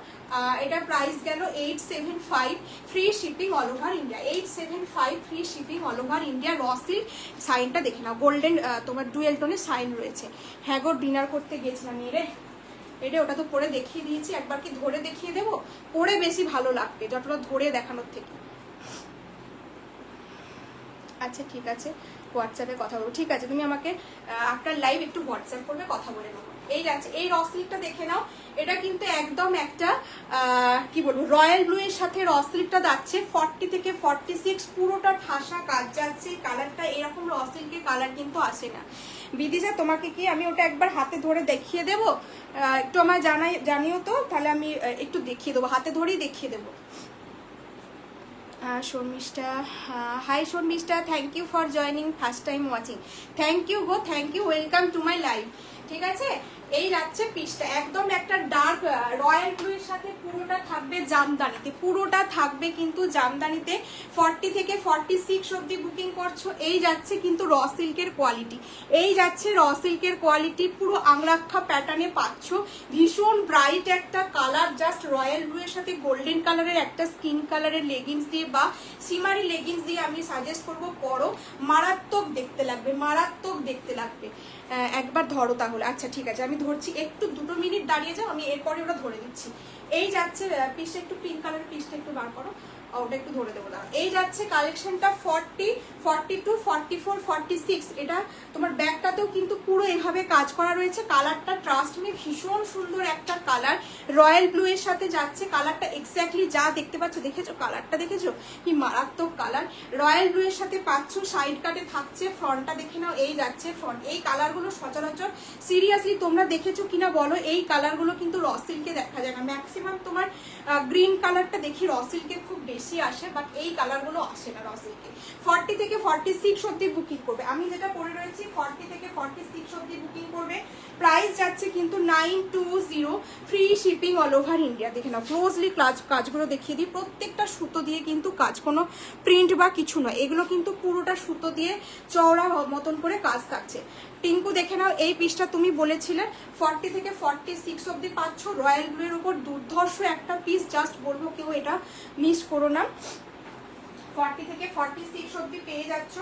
এটা প্রাইস গেল 875, free shipping all over India. 875 free shipping all over India. Raw silk সাইনটা দেখে নাও, গোল্ডেন তোমার ডুয়েল টোনের সাইন রয়েছে। হ্যাঁ গো ডিনার করতে গেছিলাম রে, এটা ওটা তো পরে দেখিয়ে দিয়েছি, একবার কি ধরে দেখিয়ে দেবো? পরে বেশি ভালো লাগবে যতটা ধরে দেখানোর থেকে। আচ্ছা ঠিক আছে, হোয়াটসঅ্যাপে কথা বলবো। ঠিক আছে, তুমি আমাকে আফটার লাইভ একটু হোয়াটসঅ্যাপ করবে, কথা বলে নেবো। এই যাচ্ছে এই র সিল্কটা দেখে নাও, এটা কিন্তু একদম একটা কি বলবো রয়্যাল ব্লু এর সাথে র সিল্কটা যাচ্ছে 40 থেকে 46, পুরোটা ঠাসা কাজ যাচ্ছে। কালারটা এরকম র সিল্কের কালার কিন্তু আসে না। বিদিশা তোমাকে কি আমি ওটা একবার হাতে ধরে দেখিয়ে দেবো? একটু আমায় জানিও তো, তাহলে আমি একটু দেখিয়ে দেবো, হাতে ধরেই দেখিয়ে দেবো। Sharmistha, hi Sharmistha, thank you for joining, first time watching. Thank you গো, thank you, welcome to my live. ঠিক আছে, এই যাচ্ছে পিসটা একদম একটা ডার্ক রয়্যাল ব্লু এর সাথে, পুরোটা থাকবে জামদানিতে, পুরোটা থাকবে কিন্তু জামদানিতে। 40 থেকে 46 অব্দি বুকিং করছো। এই যাচ্ছে কিন্তু র সিল্কের কোয়ালিটি, এই যাচ্ছে র সিল্কের কোয়ালিটি, পুরো আংরাক্ষা প্যাটার্নে পাচ্ছ, ভীষণ ব্রাইট একটা কালার, জাস্ট রয়্যাল ব্লু এর সাথে গোল্ডেন কালারের একটা স্কিন কালারের লেগিংস দিয়ে বা সিমারি লেগিংস দিয়ে আমি সাজেস্ট করবো পরো, মারাত্মক দেখতে লাগবে, মারাত্মক দেখতে লাগবে। একবার ধরো তাহলে। আচ্ছা ঠিক আছে, আমি ধরছি, একটু 2 মিনিট দাঁড়িয়ে যাও, আমি এরপরে ওটা ধরে দিচ্ছি। এই যাচ্ছে পিসটা, একটু পিঙ্ক কালারের পিসটা একটু বার করো, ওটা একটু ধরে দেবো দাঁড়া। এই যাচ্ছে কালেকশনটা 40, 42, 44, 46। এটা তোমার ব্যাগটাতেও কিন্তু পুরো এভাবে কাজ করা রয়েছে। কালারটা ট্রাস্ট মি ভীষণ সুন্দর একটা কালার, রয়্যাল ব্লু এর সাথে যাচ্ছে। কালারটা এক্স্যাক্টলি যা দেখতে পাচ্ছ, দেখেছো কালারটা, দেখেছো কি মারাত্মক কালার, রয়্যাল ব্লু এর সাথে পাচ্ছ। সাইড কাটে থাকছে, ফ্রন্টটা দেখে নাও, এই যাচ্ছে ফ্রন্ট। এই কালারগুলো সচরাচর সিরিয়াসলি তোমরা দেখেছো কিনা বলো, এই কালারগুলো কিন্তু র সিল্কে দেখা যায় না। ম্যাক্সিমাম তোমার গ্রিন কালারটা দেখি র সিল্কে খুব বেশি আসে, বাট এই কালারগুলো আসে না র সিল্কে। 40 থেকে 46 অব্দি বুকিং করবে, আমি যেটা পরে রয়েছি 40 থেকে 46 অব্দি বুকিং করবে। প্রাইস যাচ্ছে কিন্তু 920, free shipping all over India. দেখে নাও ক্লোজলি কাজগুলো দেখিয়ে দিই, প্রত্যেকটা সুতো দিয়ে কিন্তু কাজ, কোনো প্রিন্ট বা কিছু নয়, এগুলো কিন্তু পুরোটা সুতো দিয়ে চওড়া মতন করে কাজ থাকছে। টিঙ্কু দেখে নাও, এই পিসটা তুমি বলেছিলে 40 থেকে 46 অব্দি পাচ্ছ, রয়্যাল ব্লু এর উপর দুর্ধর্ষ একটা পিস, জাস্ট বলবো কেউ এটা মিস করো না। 40 থেকে 46 অব্দি পেয়ে যাচ্ছ,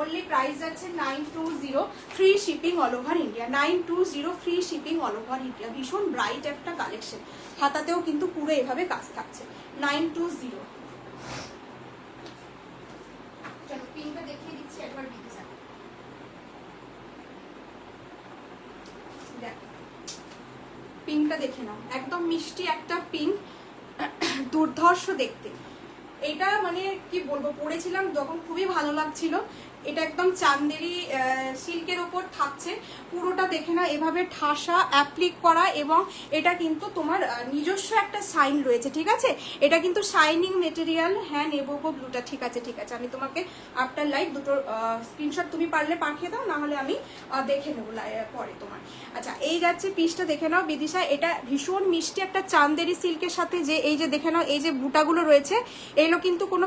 অনলি প্রাইস যাচ্ছে 920, free shipping all over India. 920 free shipping all over India. ভীষণ ব্রাইট একটা কালেকশন, হাতাতেও কিন্তু পুরো এভাবে কাজ থাকছে। 920। চলো পিনটা দেখিয়ে দিচ্ছি একবার, দিতে পিঙ্কটা দেখে নাও, একদম মিষ্টি একটা পিঙ্ক, দুর্ধর্ষ দেখতে। এটা মানে কি বলবো, পরেছিলাম যখন খুবই ভালো লাগছিল। এটা একদম চান্দেরি সিল্কের ওপর থাকছে। পুরোটা দেখে না এভাবে ঠাসা অ্যাপ্লিক করা, এবং এটা কিন্তু তোমার নিজস্ব একটা শাইন রয়েছে, ঠিক আছে? এটা কিন্তু শাইনিং মেটেরিয়াল। হ্যাঁ নেবো গো ব্লুটা, ঠিক আছে ঠিক আছে, আমি তোমাকে আফটার লাইভ দুটো স্ক্রিনশট তুমি পারলে পাঠিয়ে দাও, না হলে আমি দেখে নেবো পরে তোমার। আচ্ছা এই যাচ্ছে পিসটা দেখে নাও বিদিশা, এটা ভীষণ মিষ্টি একটা চান্দেরি সিল্কের সাথে যে এই যে দেখে নাও এই যে বুটাগুলো রয়েছে, এগুলো কিন্তু কোনো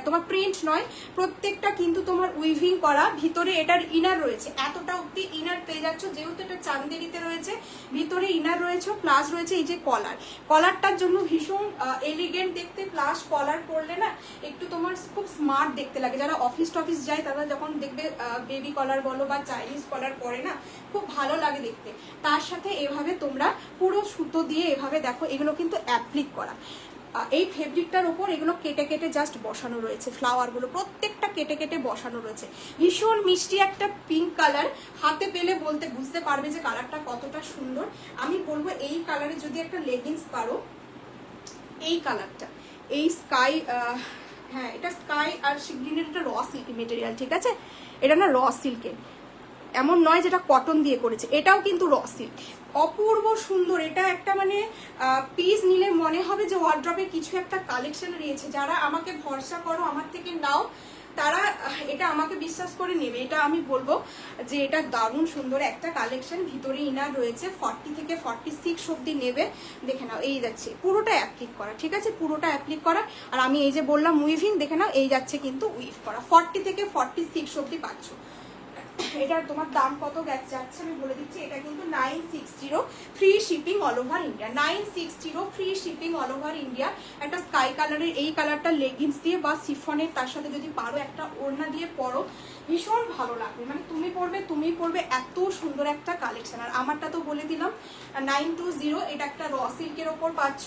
তোমার প্রিন্ট নয়, প্রত্যেকটা কিন্তু তোমার উইভিং করা। ভিতরে এটার ইনার রয়েছে, এতটা অব্দি ইনার পেয়ে যাচ্ছ, যেহেতু এটা চান্দেরিতে রয়েছে ভিতরে ইনার রয়েছে, প্লাস রয়েছে এই যে কলারটার জন্য ভীষণ এলিগেন্ট দেখতে, প্লাস কলার করলে না একটু তোমার খুব স্মার্ট দেখতে লাগে। যারা অফিস টফিস যায় তারা যখন দেখবে বেবি কলার বলো বা চাইনিজ কলার পরে না, খুব ভালো লাগে দেখতে। তার সাথে এভাবে তোমরা পুরো সুতো দিয়ে এভাবে দেখো, এগুলো কিন্তু অ্যাপ্লিক করা। এই ফেব্রিকটার উপর এগুলো কেটে কেটে জাস্ট বসানো রয়েছে, ফ্লাওয়ারগুলো প্রত্যেকটা কেটে কেটে বসানো রয়েছে। ভীষণ মিষ্টি একটা পিঙ্ক কালার, হাতে পেলে বুঝতে পারবে যে কালারটা কতটা সুন্দর। আমি বলবো এই কালারে যদি একটা লেগিংস পারো, এই কালারটা, এই স্কাই, হ্যাঁ এটা স্কাই আর গ্রিনের, এটা র সিল্ক মেটেরিয়াল, ঠিক আছে? এটা না র সিল্কে, এমন নয় যেটা কটন দিয়ে করেছে, এটাও কিন্তু র সিল্ক, অপূর্ব সুন্দর। এটা একটা মানে পিস নিলে মনে হবে যে ওয়ার্ড্রপে কিছু একটা কালেকশন রয়েছে। যারা আমাকে ভরসা করো, আমার থেকে নাও, তারা এটা আমাকে বিশ্বাস করে নেবে। এটা আমি বলবো যে এটা দারুণ সুন্দর একটা কালেকশন। ভিতরে ইনার রয়েছে, 40 থেকে 46 অব্দি নেবে। দেখে নাও এই যাচ্ছে পুরোটা অ্যাপ্লিক করা, ঠিক আছে? পুরোটা অ্যাপ্লিক করা। আর আমি এই যে বললাম উইভিং, দেখে নাও এই যাচ্ছে কিন্তু উইভ করা। 40 থেকে 46 অব্দি পাচ্ছ। এটার তোমার দাম কত যাচ্ছে আমি বলে দিচ্ছি। এটা কিন্তু 960, free shipping all over India. 960 free shipping all over India. একটা স্কাই কালারের এই কালারটা লেগিংস দিয়ে বা সিফনের তার সাথে যদি পারো একটা ওড়না দিয়ে পরো, ভীষণ ভালো লাগবে। মানে তুমি পরবে এত সুন্দর একটা কালেকশন। আর আমারটা তো বলে দিলাম 920, এটা একটা র সিল্কের ওপর পাচ্ছ,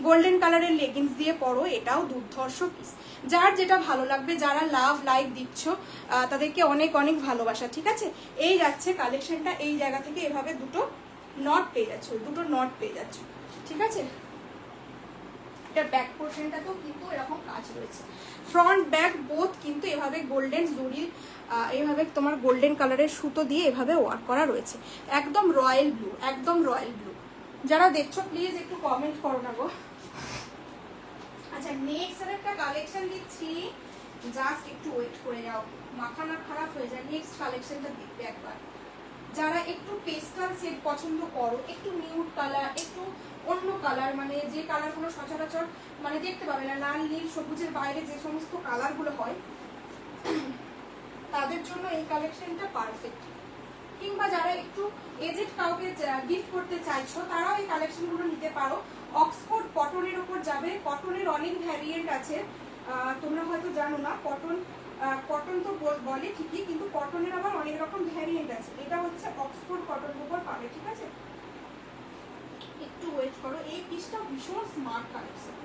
গোল্ডেন কালারের লেগিংস দিয়ে পরো, এটাও দুর্ধর্ষ পিস। যার যেটা ভালো লাগবে, যারা লাভ লাইক দিচ্ছ তাদেরকে অনেক অনেক ভালোবাসা, ঠিক আছে? এই যাচ্ছে কালেকশনটা, এই জায়গা থেকে এভাবে দুটো নট পেয়ে যাচ্ছ, ঠিক আছে? এটা ব্যাক পোর্শনটাতেও কিন্তু এরকম কাজ রয়েছে, ফ্রন্ট ব্যাক বোথ কিন্তু এভাবে গোল্ডেন জরি, এইভাবে তোমার গোল্ডেন কালারের সুতো দিয়ে এভাবে ওয়ার্ক করা রয়েছে। একদম রয়্যাল ব্লু, একদম রয়্যাল ব্লু। যারা দেখছো প্লিজ একটু কমেন্ট করো না গো। আচ্ছা নেক্সট আর একটা কালেকশন দিচ্ছি, জাস্ট একটু ওয়েট করে যাও, মাথা না খারাপ হয়ে যায়। নেক্সট কালেকশনটা দেখবে একবার। যারা একটু পেস্টাল শেড পছন্দ করো, একটু নিউড কালার, একটু অন্য কালার, মানে যে কালারগুলো সচরাচর মানে দেখতে পাবে না, লাল নীল সবুজের বাইরে যে সমস্ত কালারগুলো হয়, তাদের জন্য এই কালেকশনটা পারফেক্ট। কিংবা যারা একটু এজেড কাউকে গিফট করতে চাইছো, তারাও এই কালেকশনগুলো নিতে পারো। অক্সফোর্ড কটনের উপর যাবে, কটনের অনেক ভ্যারিয়েন্ট আছে, তোমরা হয়তো জানো না। কটন তো বলে ঠিকই, কিন্তু কটনের আবার অনেক রকম ভ্যারিয়েন্ট আছে। এটা হচ্ছে অক্সফোর্ড কটনের উপর পাবে, ঠিক আছে? একটু ওয়েট করো। এই পিসটা ভীষণ স্মার্ট কালেকশন।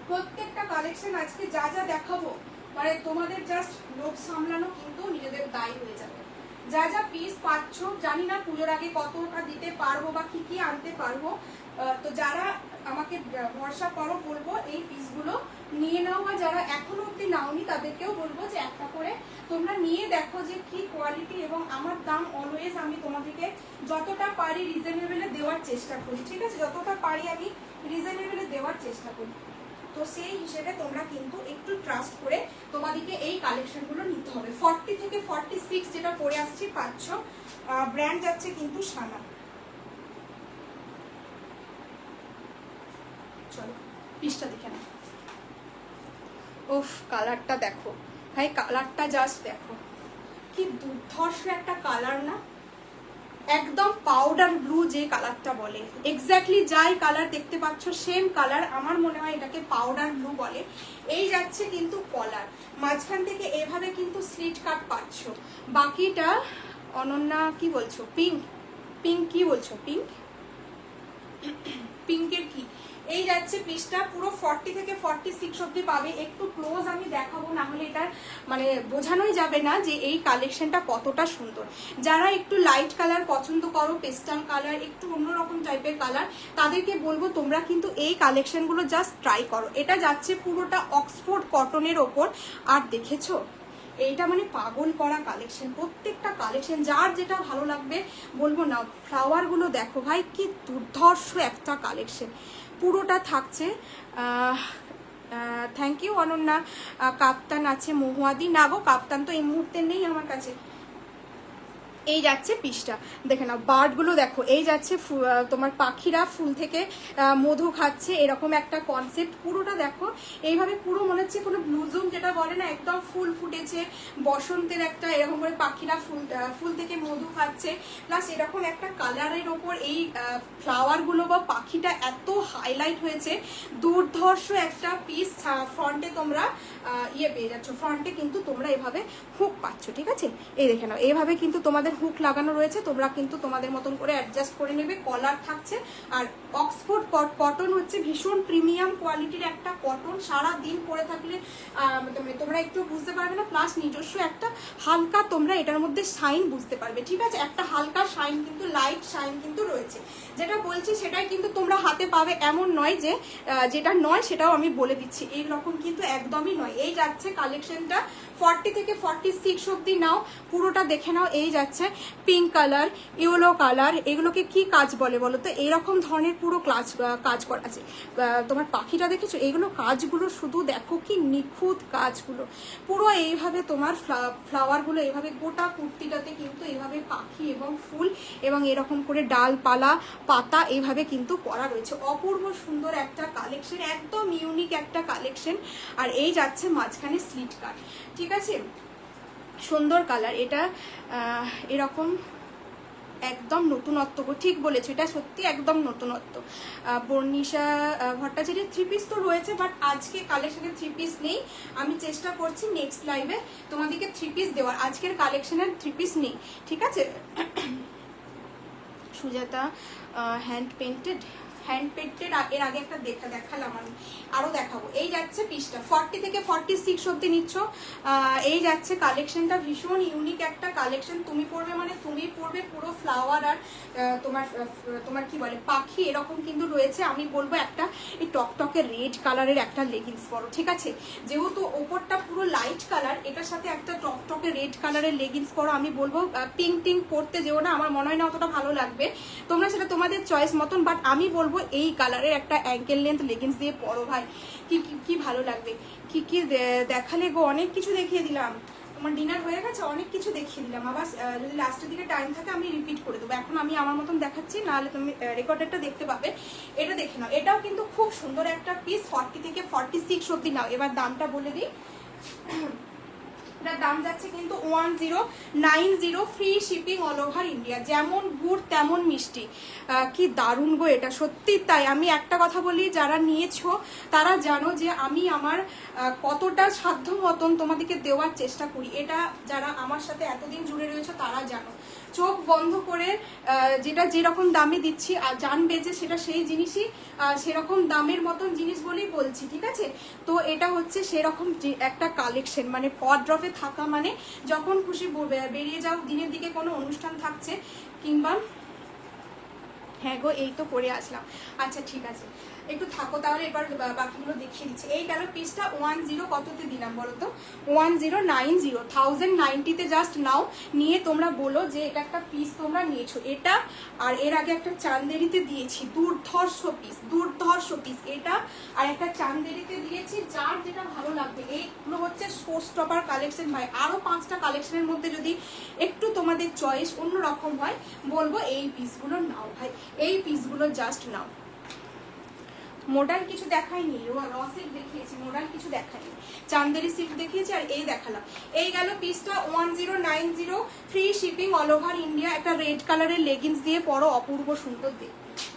প্রত্যেকটা কালেকশন আজকে যা যা দেখাবো, মানে তোমাদের জাস্ট লোক সামলানো কিন্তু নিজেদের দায়ী হয়ে যাবে। যা যা পিস পাচ্ছ, জানি না পুজোর আগে কতটা দিতে পারবো বা কি কি আনতে পারবো, তো যারা আমাকে ভরসা করো বলবো এই পিসগুলো নিয়ে নাও, বা যারা এখনো অব্দি নাওনি তাদেরকেও বলবো যে একটা করে তোমরা নিয়ে দেখো যে কি কোয়ালিটি। এবং আমার দাম অলওয়েজ আমি তোমাদেরকে যতটা পারি রিজনেবলে দেওয়ার চেষ্টা করি, ঠিক আছে? যতটা পারি আমি রিজনেবলে দেওয়ার চেষ্টা করি। তো সেই হিসেবে তোমরা কিন্তু একটু ট্রাস্ট করে তোমাদেরকে এই কালেকশনগুলো নিতে হবে। 40 থেকে 46 যেটা পরে আসছি পাচ্ছ, ব্র্যান্ড যাচ্ছে কিন্তু সানা। চলো পিসটা দেখে নাও। উফ কালারটা দেখো ভাই, কালারটা জাস্ট দেখো, কি দুর্ধর্ষ একটা কালার না? একদম পাউডার ব্লু যে কালারটা বলে, এক্স্যাক্টলি যাই কালার দেখতে পাচ্ছ সেম কালার, আমার মনে হয় এটাকে পাউডার ব্লু বলে। এই যাচ্ছে কিন্তু কলার, মাঝখান থেকে এভাবে কিন্তু স্লিট কাট পাচ্ছ। বাকিটা অনন্যা কি বলছো? পিঙ্ক কি বলছো? পিঙ্কের কি এই যাচ্ছে পিসটা পুরো 40 থেকে 46 অব্দি পাবে। একটু ক্লোজ আমি দেখাবো, না হলে এটার মানে বোঝানোই যাবে না যে এই কালেকশনটা কতটা সুন্দর। যারা একটু লাইট কালার পছন্দ করো, পেস্টাল কালার, একটু অন্যরকম টাইপের কালার, তাদেরকে বলবো তোমরা কিন্তু এই কালেকশনগুলো জাস্ট ট্রাই করো। এটা যাচ্ছে পুরোটা অক্সফোর্ড কটনের ওপর। আর দেখেছো এইটা মানে পাগল করা কালেকশন, প্রত্যেকটা কালেকশন যার যেটা ভালো লাগবে বলবো না। ফ্লাওয়ারগুলো দেখো ভাই, কি দুর্ধর্ষ একটা কালেকশন পুরোটা থাকছে। Thank you Ananya. কাপ্তান আছে, মহুয়াদি না গো, কাপ্তান তো এই মুহূর্তে নেই আমার কাছে। এই যাচ্ছে পিসটা দেখে নাও, বার্ডগুলো দেখো, এই যাচ্ছে তোমার পাখিরা ফুল থেকে মধু খাচ্ছে, এরকম একটা কনসেপ্ট পুরোটা দেখো। এইভাবে পুরো মনে হচ্ছে কোনো ব্লুজুম যেটা বলে না, একদম ফুল ফুটেছে বসন্তের একটা, এরকম করে পাখিরা ফুল থেকে মধু খাচ্ছে, প্লাস এরকম একটা কালারের ওপর এই ফ্লাওয়ারগুলো বা পাখিটা এত হাইলাইট হয়েছে। দুর্ধর্ষ একটা পিস। ফ্রন্টে তোমরা ইয়ে পেয়ে যাচ্ছ, ফ্রন্টে কিন্তু তোমরা এভাবে হুক পাচ্ছ, ঠিক আছে? এই দেখে নাও, এইভাবে কিন্তু তোমাদের হুক লাগানো রয়েছে, তোমরা কিন্তু তোমাদের মতন করে অ্যাডজাস্ট করে নেবে। কলার থাকছে, আর অক্সফোর্ড কটন হচ্ছে ভীষণ প্রিমিয়াম কোয়ালিটির একটা কটন। সারা দিন পরে থাকলে তোমরা একটু বুঝতে পারবে না, প্লাস নিজস্ব একটা হালকা তোমরা এটার মধ্যে শাইন বুঝতে পারবে, ঠিক আছে? একটা হালকা শাইন কিন্তু, লাইট শাইন কিন্তু রয়েছে। যেটা বলছি সেটাই কিন্তু তোমরা হাতে পাবে, এমন নয় যে যেটা নয় সেটাও আমি বলে দিচ্ছি, এই রকম কিন্তু একদমই নয়। এই যাচ্ছে কালেকশনটা 40 থেকে 46 অব্দি নাও, পুরোটা দেখে নাও। এই যাচ্ছে পিঙ্ক কালার, ইয়েলো কালার, এগুলোকে কি কাজ বলে বলো তো? এইরকম ধরনের পুরো কাজ করা আছে। তোমার পাখিটা দেখেছো? এইগুলো কাজগুলো শুধু দেখো কি নিখুঁত কাজগুলো, পুরো এইভাবে তোমার ফ্লাওয়ারগুলো এইভাবে গোটা কুর্তিটাতে কিন্তু এইভাবে পাখি এবং ফুল এবং এরকম করে ডালপালা পাতা এইভাবে কিন্তু করা রয়েছে। অপূর্ব সুন্দর একটা কালেকশন, একদম ইউনিক একটা কালেকশন। আর এই যাচ্ছে মাঝখানে স্লিট কাট, ঠিক আছে? সুন্দর কালার এটা, এরকম একদম নতুনত্ব, ঠিক বলেছো, এটা সত্যি একদম নতুনত্ব। বর্ণিশা ভট্টাচার্যের 3 পিস তো রয়েছে, বাট আজকে কালেকশনের 3 পিস নেই। আমি চেষ্টা করছি নেক্সট লাইভে তোমাদেরকে 3 পিস দেওয়ার, আজকের কালেকশনের 3 পিস নেই, ঠিক আছে? সুজাতা হ্যান্ড পেন্টেড এর আগে একটা দেখালাম, আমি আরো দেখাবো। এই যাচ্ছে পিসটা 40 থেকে 46 অব্দি নিচ্ছ। এই যাচ্ছে কালেকশনটা, ভীষণ ইউনিক একটা কালেকশন। তুমি পরবে মানে তুমি পরবে পুরো ফ্লাওয়ার আর তোমার কি বলে পাখি, এরকম কিন্তু রয়েছে। আমি বলবো একটা এই টকটকে রেড কালারের একটা লেগিংস পরো, ঠিক আছে? যেহেতু ওপরটা পুরো লাইট কালার, এটার সাথে একটা টকটকে রেড কালারের লেগিংস পরো। আমি বলবো পিঙ্ক টিঙ্ক পরতে যেও না, আমার মনে হয় না অতটা ভালো লাগবে, তোমরা সেটা তোমাদের চয়েস মতন। বাট আমি বলবো এই কালারের একটা অ্যাঙ্কেল লেন্থ লেগিংস দিয়ে পরো ভাই, কি ভালো লাগবে। কি দেখালে গো, অনেক কিছু দেখিয়ে দিলাম। তোমার ডিনার হয়ে গেছে, অনেক কিছু দেখিয়ে দিলাম। আবার যদি লাস্টের দিকে টাইম থাকে আমি রিপিট করে দেবো। এখন আমি আমার মতন দেখাচ্ছি, নাহলে তুমি রেকর্ডেরটা দেখতে পাবে। এটা দেখে নাও, এটাও কিন্তু খুব সুন্দর একটা পিস। 40 থেকে 46 অব্দি নাও। এবার দামটা বলে দিই, এটার দাম যাচ্ছে কিন্তু 1090, free shipping all over India. যেমন গুড় তেমন মিষ্টি, কি দারুণ গো এটা, সত্যি তাই। আমি একটা কথা বলি, যারা নিয়েছো তারা জানো যে আমি আমার কতটা সাধ্য মতন তোমাদেরকে দেওয়ার চেষ্টা করি। এটা যারা আমার সাথে এতদিন জুড়ে রয়েছে তারা জানো, চোখ বন্ধ করে যেটা যেরকম দামে দিচ্ছি আর জানবে যে সেটা সেই জিনিসই, সেরকম দামের মতন জিনিস বলেই বলছি, ঠিক আছে? তো এটা হচ্ছে সেরকম যে একটা কালেকশন, মানে পড্রপে থাকা মানে যখন খুশি বেরিয়ে যাও, দিনের দিকে কোনো অনুষ্ঠান থাকছে কিংবা, হ্যাঁ গো এই তো করে আসলাম। আচ্ছা ঠিক আছে, একটু থাকো তাহলে, এবার বাকিগুলো দেখিয়ে দিচ্ছি। এই গেল পিসটা 10 কততে দিলাম বলো তো? 1090, 1090-তে জাস্ট নাও। নিয়ে তোমরা বলো যে এটা একটা পিস তোমরা নিয়েছো। এটা আর এর আগে একটা চান্দেরিতে দিয়েছি, দুর্ধর্ষ পিস এটা, আর একটা চান্দেরিতে দিয়েছি। যার যেটা ভালো লাগবে, এইগুলো হচ্ছে শো স্টপার কালেকশন ভাই। আরো 5টা কালেকশনের মধ্যে যদি একটু তোমাদের চয়েস অন্যরকম হয়, বলবো এই পিসগুলো নাও ভাই, এই পিসগুলো জাস্ট নাও। মডার্ন কিছু দেখাইনি, র সিল্ক দেখিয়েছি, মডার্ন কিছু দেখাইনি, চান্দেরি সিল্ক দেখিয়েছি, আর এই দেখালাম। এই গেল পিসটা 1090, free shipping all over India. একটা রেড কালারের লেগিংস দিয়ে পরো, অপূর্ব সুন্দর দেখ।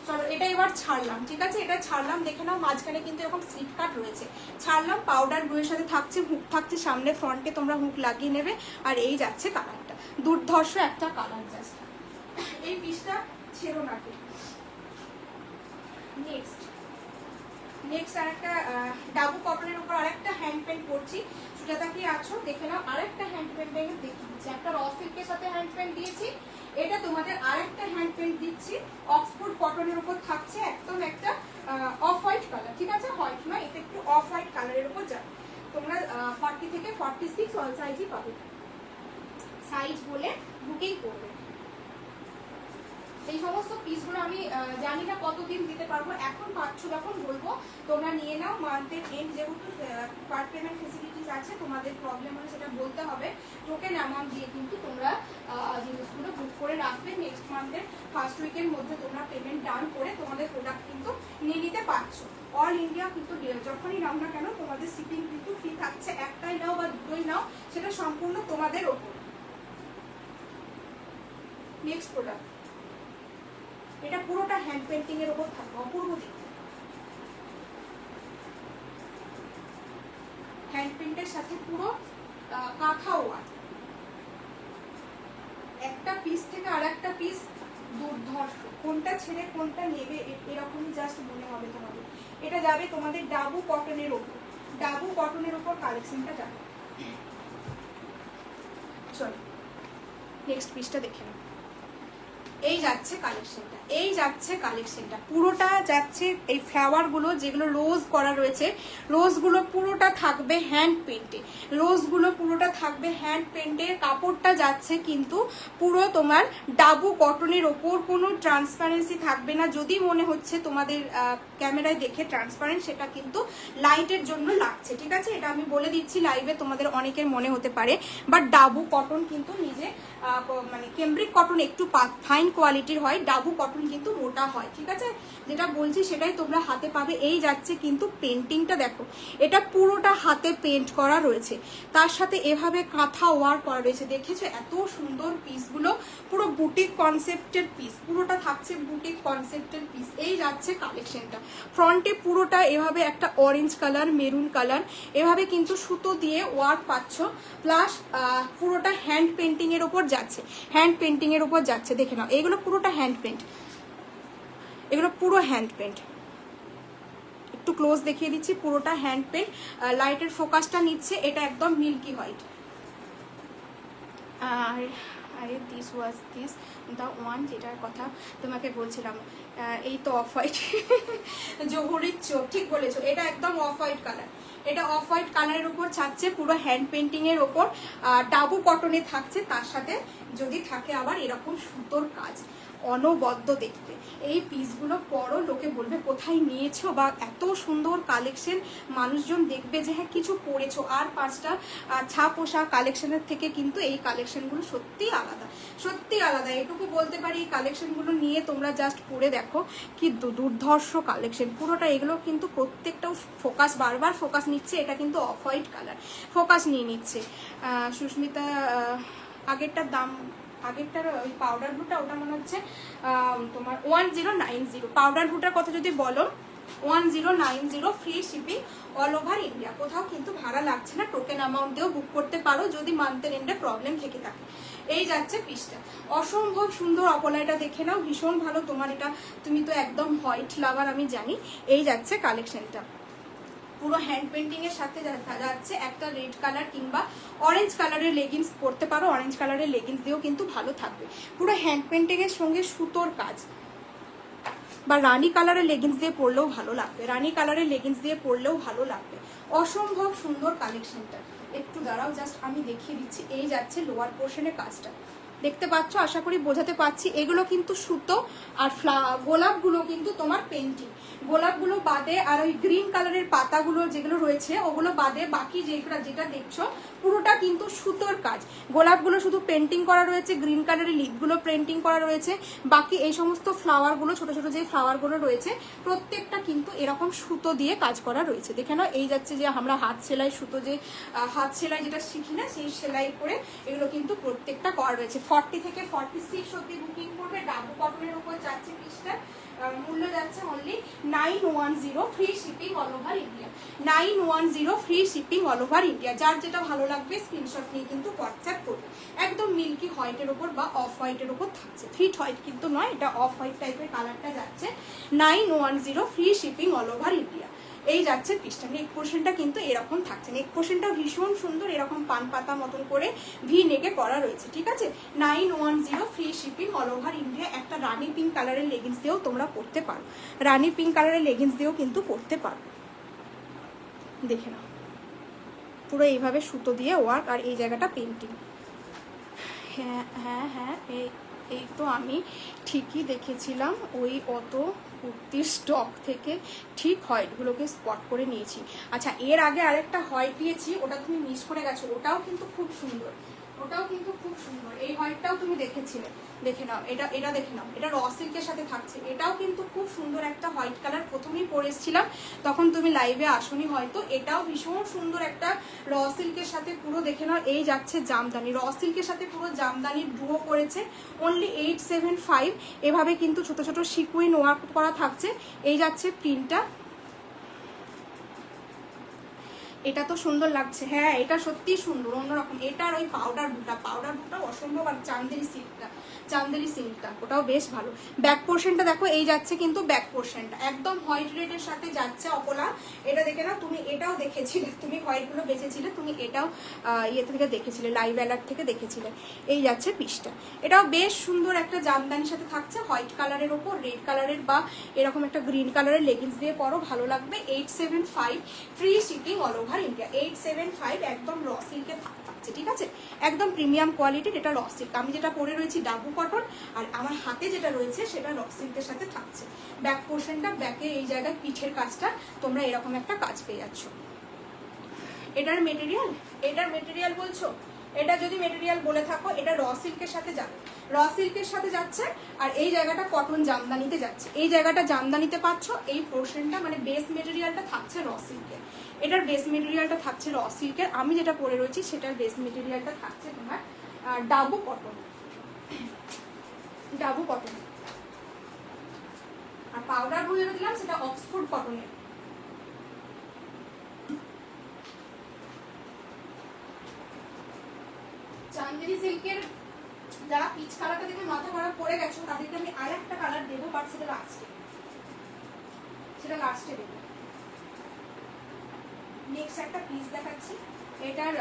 চলো এটা এবার ছাড়লাম, ঠিক আছে? এটা ছাড়লাম, দেখে নাও মাঝখানে কিন্তু এরকম স্লিট কাট রয়েছে। ছাড়লাম, পাউডার ব্লুয়ের সাথে থাকছে, হুক থাকছে সামনে, ফ্রন্টে তোমরা হুক লাগিয়ে নেবে। আর এই যাচ্ছে কালারটা, দুর্ধর্ষ একটা কালার জাস্ট। এই পিসটা ছেড়ো না। নেক্সট নেক্সট আরেকটা ডাবু কটনের উপর আরেকটা হ্যান্ড পেন্ট করছি। সুজাতা কি আছো দেখে নাও, আরেকটা হ্যান্ড পেন্ট দেখিয়ে দিচ্ছি। একটা র সিল্কের সাথে হ্যান্ড পেন্ট দিয়েছি, এটা তোমাদের আরেকটা হ্যান্ড পেন্ট দিচ্ছি অক্সফোর্ড কটনের উপর থাকছে, একদম একটা অফ হোয়াইট কালার, ঠিক আছে, হোয়াইট নয়, এটা একটু অফ হোয়াইট কালারের উপর যাবে। তোমরা 40 থেকে 46 অল সাইজই পাবে, সাইজ বলে বুকিং করবে। এই সমস্ত পিসগুলো আমি জানি না কতদিন দিতে পারবো, এখন পাচ্ছ যখন বলবো তোমরা নিয়ে নাও। মান্থের এন্ড যেহেতু পার্ট পেমেন্ট ফেসিলিটিস আছে, তোমাদের প্রবলেম হলে সেটা বলতে হবে, টোকেন অ্যামাউন্ট দিয়ে কিন্তু তোমরা জিনিসগুলো বুক করে রাখবে। নেক্সট মান্থের ফার্স্ট উইকের মধ্যে তোমরা পেমেন্ট ডান করে তোমাদের প্রোডাক্ট কিন্তু নিয়ে নিতে পারছো। অল ইন্ডিয়া কিন্তু যখনই নাও না কেন তোমাদের শিপিং কিন্তু ফ্রি থাকছে, একটাই নাও বা দুটোই নাও সেটা সম্পূর্ণ তোমাদের ওপর। নেক্সট প্রোডাক্ট, এটা পুরোটা হ্যান্ড পেন্টিং এর উপর থাকবে, অপূর্ব দেখতে। হ্যান্ড পেন্টের সাথে পুরো কাঁথা ওয়ার্ক, একটা পিস থেকে আরেকটা পিস দুর্ধর্ষ, কোনটা ছেড়ে কোনটা নেবে এরকমই জাস্ট মনে হবে তোমাদের। এটা যাবে তোমাদের ডাবু কটনের উপর, ডাবু কটনের উপর কালেকশনটা যাবে। চলো নেক্সট পিসটা দেখে নাও। এই যাচ্ছে কালেকশনটা, এই যাচ্ছে কালেকশনটা, পুরোটা যাচ্ছে এই ফ্লাওয়ারগুলো যেগুলো রোজ করা রয়েছে, রোজগুলো পুরোটা থাকবে হ্যান্ড পেন্টে, রোজগুলো পুরোটা থাকবে হ্যান্ড পেন্টে। কাপড়টা যাচ্ছে কিন্তু পুরো তোমার ডাবু কটনের ওপর, কোনো ট্রান্সপারেন্সি থাকবে না। যদি মনে হচ্ছে তোমাদের ক্যামেরায় দেখে ট্রান্সপারেন্ট, সেটা কিন্তু লাইটের জন্য লাগছে, ঠিক আছে, এটা আমি বলে দিচ্ছি লাইভে, তোমাদের অনেকের মনে হতে পারে, বাট ডাবু কটন কিন্তু নিজে মানে ক্যামব্রিক কটন একটু ফাইন কোয়ালিটির হয়, ডাবু কটন কিন্তু মোটা হয়, ঠিক আছে, যেটা বলছি সেটাই তোমরা হাতে পাবে। এই যাচ্ছে কিন্তু পেন্টিংটা দেখো, এটা পুরোটা হাতে পেন্ট করা রয়েছে, তার সাথে এভাবে কাঁথা ওয়ার্ক করা রয়েছে, দেখেছো এত সুন্দর পিসগুলো, পুরো বুটিক কনসেপ্টের পিস, পুরোটা থাকছে বুটিক কনসেপ্টের পিস। এই যাচ্ছে কালেকশনটা, ফ্রন্টে পুরোটা এভাবে একটা অরেঞ্জ কালার, মেরুন কালার, এভাবে কিন্তু সুতো দিয়ে ওয়ার্ক পাচ্ছ, প্লাস পুরোটা হ্যান্ড পেন্টিং এর উপর যাচ্ছে, হ্যান্ড পেন্টিং এর উপর যাচ্ছে। দেখে নাও এগুলো পুরোটা হ্যান্ড পেন্ট, এগুলো পুরো হ্যান্ড পেন্ট, একটু ক্লোজ দেখিয়ে দিচ্ছি, পুরোটা হ্যান্ড পেন্ট। লাইটের ফোকাসটা নিচ্ছে, এটা একদম মিল্কি হোয়াইট। আরে this was this the one, যেটার কথা তোমাকে বলছিলাম, এই তো অফ হোয়াইট, জহুরির চোখ, ঠিক বলেছো, এটা একদম অফ হোয়াইট কালার, এটা অফ হোয়াইট কালারের উপর ছাড়ছে, পুরো হ্যান্ড পেন্টিং এর ওপর ডাবু কটনে থাকছে, তার সাথে যদি থাকে আবার এরকম সুতোর কাজ, অনবদ্য দেখতে। এই পিসগুলো পরও লোকে বলবে কোথায় নিয়েছো, বা এত সুন্দর কালেকশন, মানুষজন দেখবে যে হ্যাঁ কিছু পরেছো। আর 5টা পোশাক কালেকশনের থেকে কিন্তু এই কালেকশনগুলো সত্যি আলাদা, সত্যি আলাদা, এটুকু বলতে পারি। এই কালেকশনগুলো নিয়ে তোমরা জাস্ট পরে দেখো কি দুর্ধর্ষ কালেকশন পুরোটা। এগুলো কিন্তু প্রত্যেকটাও ফোকাস, বারবার ফোকাস নিচ্ছে, এটা কিন্তু অফ হোয়াইট কালার ফোকাস নিয়ে নিচ্ছে। সুস্মিতা, আগেরটার দাম, আগেরটার ওই পাউডার ব্লুটা, ওটা মনে হচ্ছে তোমার 1090, পাউডার ব্লুটার কথা যদি বলো 1090, free shipping all over India, কোথাও কিন্তু ভাড়া লাগছে না, টোকেন অ্যামাউন্ট দিয়েও বুক করতে পারো যদি মান্থের এন্ডে প্রবলেম থেকে থাকে। এই যাচ্ছে পিসটা, অসম্ভব সুন্দর, অপলাইটা দেখে নাও, ভীষণ ভালো তোমার এটা, তুমি তো একদম হোয়াইট লাভার আমি জানি। এই যাচ্ছে কালেকশনটা, পুরো হ্যান্ড পেন্টিং এর সাথে যাচ্ছে একটা রেড কালার কিংবা অরেঞ্জ কালারের লেগিংস পরতে পারো, অরেঞ্জ কালারের লেগিংস দিয়েও কিন্তু ভালো থাকবে। পুরো হ্যান্ড পেন্টিং এর সঙ্গে সুতোর কাজ, বা রানী কালারের লেগিংস দিয়ে পরলেও ভালো লাগবে, রানী কালারের লেগিংস দিয়ে পরলেও ভালো লাগবে। অসম্ভব সুন্দর কালেকশনটা, একটু দাঁড়াও জাস্ট আমি দেখিয়ে দিচ্ছি। এই যাচ্ছে লোয়ার পোর্শনের কাজটা, দেখতে পাচ্ছ, আশা করি বোঝাতে পারছি। এগুলো কিন্তু সুতো, আর গোলাপগুলো কিন্তু তোমার পেন্টিং, গোলাপগুলো বাদে আর ওই গ্রিন কালারের পাতাগুলো যেগুলো রয়েছে ওগুলো বাদে বাকি যেটা দেখছো পুরোটা কিন্তু সুতোর কাজ। গোলাপগুলো শুধু পেন্টিং করা রয়েছে, গ্রিন কালারের লিপগুলো পেন্টিং করা রয়েছে, বাকি এই সমস্ত ফ্লাওয়ারগুলো, ছোট ছোট যে ফ্লাওয়ারগুলো রয়েছে প্রত্যেকটা কিন্তু এরকম সুতো দিয়ে কাজ করা রয়েছে। দেখে নাও, এই যাচ্ছে যে আমরা হাত সেলাই সুতো, যে হাত সেলাই যেটা শিখি না, সেই সেলাই করে এগুলো কিন্তু প্রত্যেকটা করা রয়েছে। 40 থেকে 46 অব্দি বুকিং করবে, ডাবু কটনের উপর যাচ্ছে পিসটা, মূল্য যাচ্ছে only 910, free shipping all over India, 910, free shipping all over India. যার যেটা ভালো লাগবে স্ক্রিনশট নিয়ে কিন্তু হোয়াটসঅ্যাপ করবে। একদম মিল্কি হোয়াইটের ওপর বা অফ হোয়াইটের ওপর থাকছে, ফিট হোয়াইট কিন্তু নয়, এটা অফ হোয়াইট টাইপের কালারটা যাচ্ছে, 910, free shipping all over India. এই যাচ্ছে পিসটা। নেক পোর্শনটা কিন্তু এরকম থাকছে, নেক পোর্শনটা ভীষণ সুন্দর, এরকম পান পাতা মতন করে ভি নেকে করা রয়েছে, ঠিক আছে। 910 free shipping all over India. একটা রানি পিঙ্ক কালারের লেগিংস দিয়েও তোমরা পরতে পারো, রানি পিঙ্ক কালারের লেগিংস দিয়েও কিন্তু পরতে পারো। দেখে নাও পুরো এইভাবে সুতো দিয়ে ওয়ার্ক, আর এই জায়গাটা পেন্টিং। হ্যাঁ হ্যাঁ হ্যাঁ, এই তো আমি ঠিকই দেখেছিলাম, ওই অত কুর্তির স্টক থেকে ঠিক হোয়াইটগুলোকে স্পট করে নিয়েছি। আচ্ছা, এর আগে আরেকটা হোয়াইট দিয়েছি, ওটা তুমি মিস করে গেছো, ওটাও কিন্তু খুব সুন্দর, ওটাও কিন্তু খুব সুন্দর। এই হোয়াইটটাও তুমি দেখেছিলে, দেখে নাও, এটা দেখে নাও, এটা র সিল্কের সাথে থাকছে, এটাও কিন্তু খুব সুন্দর একটা হোয়াইট কালার। প্রথমেই পরেছিলাম তখন তুমি লাইভে আসনি হয়তো, এটাও ভীষণ সুন্দর একটা র সিল্কের সাথে পুরো, দেখে নাও। এই যাচ্ছে জামদানি, র সিল্কের সাথে পুরো জামদানির ডুও করেছে, অনলি 875। এভাবে কিন্তু ছোট ছোট সিকুইন ওয়ার্ক করা থাকছে। এই যাচ্ছে প্রিন্টটা, এটা তো সুন্দর লাগছে। হ্যাঁ, এটা সত্যি সুন্দর, অন্যরকম। এটার ওই পাউডার বুটা অসম্ভব, আর চান্দেরি সিল্কটা ওটাও বেশ ভালো। ব্যাক পোর্শনটা দেখো, এই যাচ্ছে কিন্তু ব্যাক পোর্শনটা একদম হোয়াইট রেডের সাথে যাচ্ছে অপলা। এটা দেখে নাও, তুমি এটাও দেখেছিলে, তুমি হোয়াইটগুলো বেঁচেছিলে, তুমি এটাও ইয়ে থেকে দেখেছিলে, লাইভ অ্যালার্ট থেকে দেখেছিলে। এই যাচ্ছে পিসটা, এটাও বেশ সুন্দর একটা জামদানির সাথে থাকছে, হোয়াইট কালারের ওপর রেড কালারের বা এরকম একটা গ্রিন কালারের লেগিংস দিয়ে পরো, ভালো লাগবে। 875 free shipping all over India. 875 একদম র সিল্কে থাকছে, ঠিক আছে, একদম প্রিমিয়াম কোয়ালিটির। এটা র সিল্ক, আমি যেটা পরে রয়েছি ডাবু কটন, আর আমার হাতে যেটা রয়েছে সেটা র সিল্কের সাথে থাকছে। ব্যাক পোর্শনটা, ব্যাকে এই জায়গায় পিঠের কাজটা তোমরা এরকম একটা কাজ পেয়ে যাচ্ছ। এটার মেটেরিয়াল বলছো, এটা যদি মেটেরিয়াল বলে থাকো, এটা র সিল্কের সাথে যাবে, র সিল্কের সাথে যাচ্ছে। আর এই জায়গাটা কটন জামদানিতে যাচ্ছে, এই জায়গাটা জামদানিতে পাচ্ছ। এই পোর্শনটা মানে বেস মেটেরিয়ালটা থাকছে র সিল্কের, এটার বেস মেটেরিয়ালটা থাকছে র সিল্কের। আমি যেটা পরে রয়েছি সেটার বেস মেটেরিয়ালটা থাকছে তোমার ডাবু কটন, আর পাউডার বলে দিলাম সেটা অক্সফোর্ড কটনের। চান্দেরি সিল্কের যারা পিচ কালারটা দেখে মাথা খারাপ পড়ে গেছো, তাদেরকে আমি আর একটা কালার দেবো, বাট সেটা লাস্টে দেবো। নেক্সট একটা পিস দেখাচ্ছি, এটার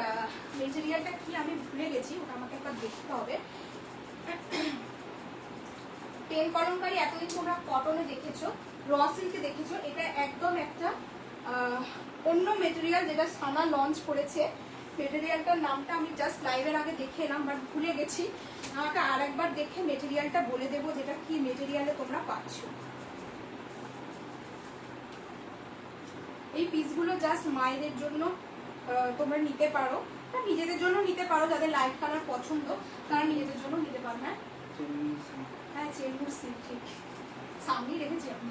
মেটেরিয়ালটা কি আমি ভুলে গেছি, ওটা আমাকে একবার দেখতে হবে। পেন কলমকারী এতদিন তোমরা কটনে দেখেছো, র সিল্কে দেখেছো, এটা একদম একটা অন্য মেটেরিয়াল, যেটা সানা লঞ্চ করেছে। মেটেরিয়ালটার নামটা আমি জাস্ট লাইভের আগে দেখে এলাম, বাট ভুলে গেছি। আমাকে আর একবার দেখে মেটেরিয়ালটা বলে দেবো, যেটা কি মেটেরিয়ালে তোমরা পাচ্ছ। এই পিসগুলো জাস্ট মায়েদের জন্য তোমরা নিতে পারো, নিজেদের জন্য নিতে পারো, যাদের লাইট কালার পছন্দ তারা নিজেদের জন্য নিতে পারো। হ্যাঁ, চেন্নুর সিল্ক, ঠিক সামনেই রেখেছি আমি,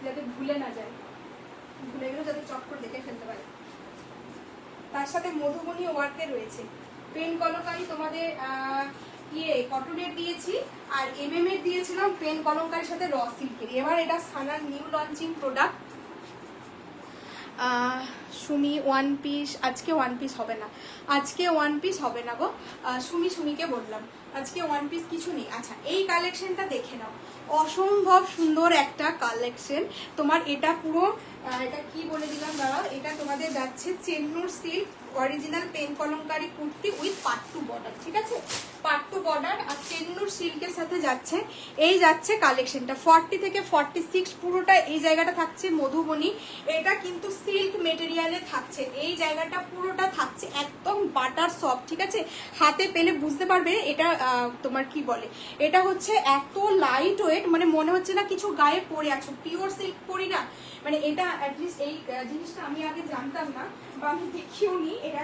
যাতে ভুলে না যায়, ভুলে গেলেও যাতে চট করে দেখে ফেলতে পারে। তার সাথে মধুবনী ওয়ার্কের রয়েছে। পেন কলমকারী তোমাদের কটনের দিয়েছি, আর এমএম এর দিয়েছিলাম পেন কলমকারীর সাথে র সিল্কের। এবার এটা সানার নিউ লঞ্চিং প্রোডাক্ট। সুমি ওয়ান পিস, আজকে ওয়ান পিস হবে না, গো সুমিকে বললাম আজকে ওয়ান পিস কিছু নেই। আচ্ছা, এই কালেকশনটা দেখে নাও, অসম্ভব সুন্দর একটা কালেকশন তোমার। এটা পুরো এটা কি বলে দিলাম দাঁড়াও, এটা তোমাদের যাচ্ছে Chennur silk original pen Kalamkari kurti with pattu border, ঠিক আছে, পাট্টু বর্ডার আর চেন্নুর সিল্কের সাথে যাচ্ছে। এই যাচ্ছে কালেকশনটা 40 থেকে 46, পুরোটা এই জায়গাটা থাকছে মধুবনী। এটা কিন্তু সিল্ক মেটেরিয়ালে থাকছে, এই জায়গাটা পুরোটা থাকছে একদম বাটার সফট, ঠিক আছে। হাতে পেলে বুঝতে পারবে এটা তোমার কি বলে, এটা হচ্ছে এত লাইট ওয়েট, মানে মনে হচ্ছে না কিছু গায়ে পরে আছো। পিওর সিল্ক পরি না, মানে এটা অ্যাটলিস্ট এই জিনিসটা আমি আগে জানতাম না বা আমি দেখিও নি। এটা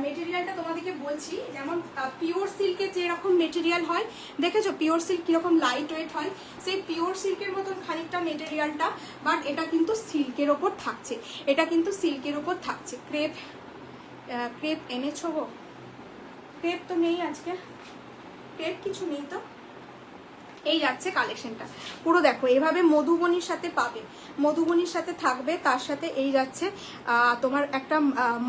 মেটেরিয়ালটা তোমাদেরকে বলছি, যেমন পিওর সিল্কের যেরকম মেটেরিয়াল হয়, দেখেছো পিওর সিল্ক কিরকম লাইট ওয়েট হয়, সেই পিওর সিল্কের মতন খানিকটা মেটেরিয়ালটা, বাট এটা কিন্তু সিল্কের ওপর থাকছে, এটা কিন্তু সিল্কের ওপর থাকছে। ক্রেপ এনেছো গো? ক্রেপ তো নেই আজকে, ক্রেপ কিছু নেই তো। এই যাচ্ছে কালেকশনটা পুরো দেখো এভাবে মধুবনির সাথে পাবে, মধুবনির সাথে থাকবে, তার সাথে এই যাচ্ছে তোমার একটা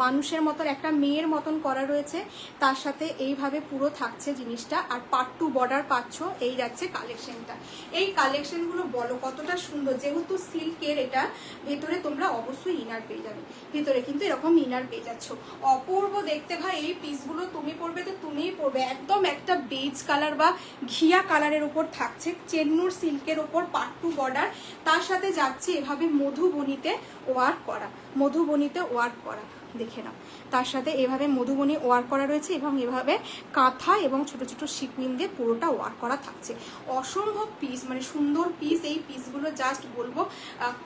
মানুষের মতন একটা মেয়ের মতন করা রয়েছে, তার সাথে এইভাবে পুরো থাকছে জিনিসটা। আর পার্ট টু বর্ডার পাচ্ছ। এই যাচ্ছে কালেকশনটা। এই কালেকশনগুলো বলো কতটা সুন্দর, যেহেতু সিল্কের এটা ভেতরে তোমরা অবশ্যই ইনার পেয়ে যাবে, ভেতরে কিন্তু এরকম ইনার পেয়ে যাচ্ছ। অপূর্ব দেখতে ভাই। এই পিসগুলো তুমি পরবে তো তুমিই পরবে, একদম একটা বেজ কালার বা ঘিয়া কালারের উপর থাকছে, চেন্নুর সিল্কের ওপর পার্ট টু বর্ডার, তার সাথে যাচ্ছে এভাবে মধুবনীতে ওয়ার্ক করা, মধুবনীতে ওয়ার্ক করা, দেখে নাও। তার সাথে এভাবে মধুবনী ওয়ার্ক করা রয়েছে এবং এভাবে কাঁথা এবং ছোট ছোট সিকুইন দিয়ে পুরোটা ওয়ার্ক করা থাকছে। অসম্ভব পিস, মানে সুন্দর পিস। এই পিসগুলো জাস্ট বলবো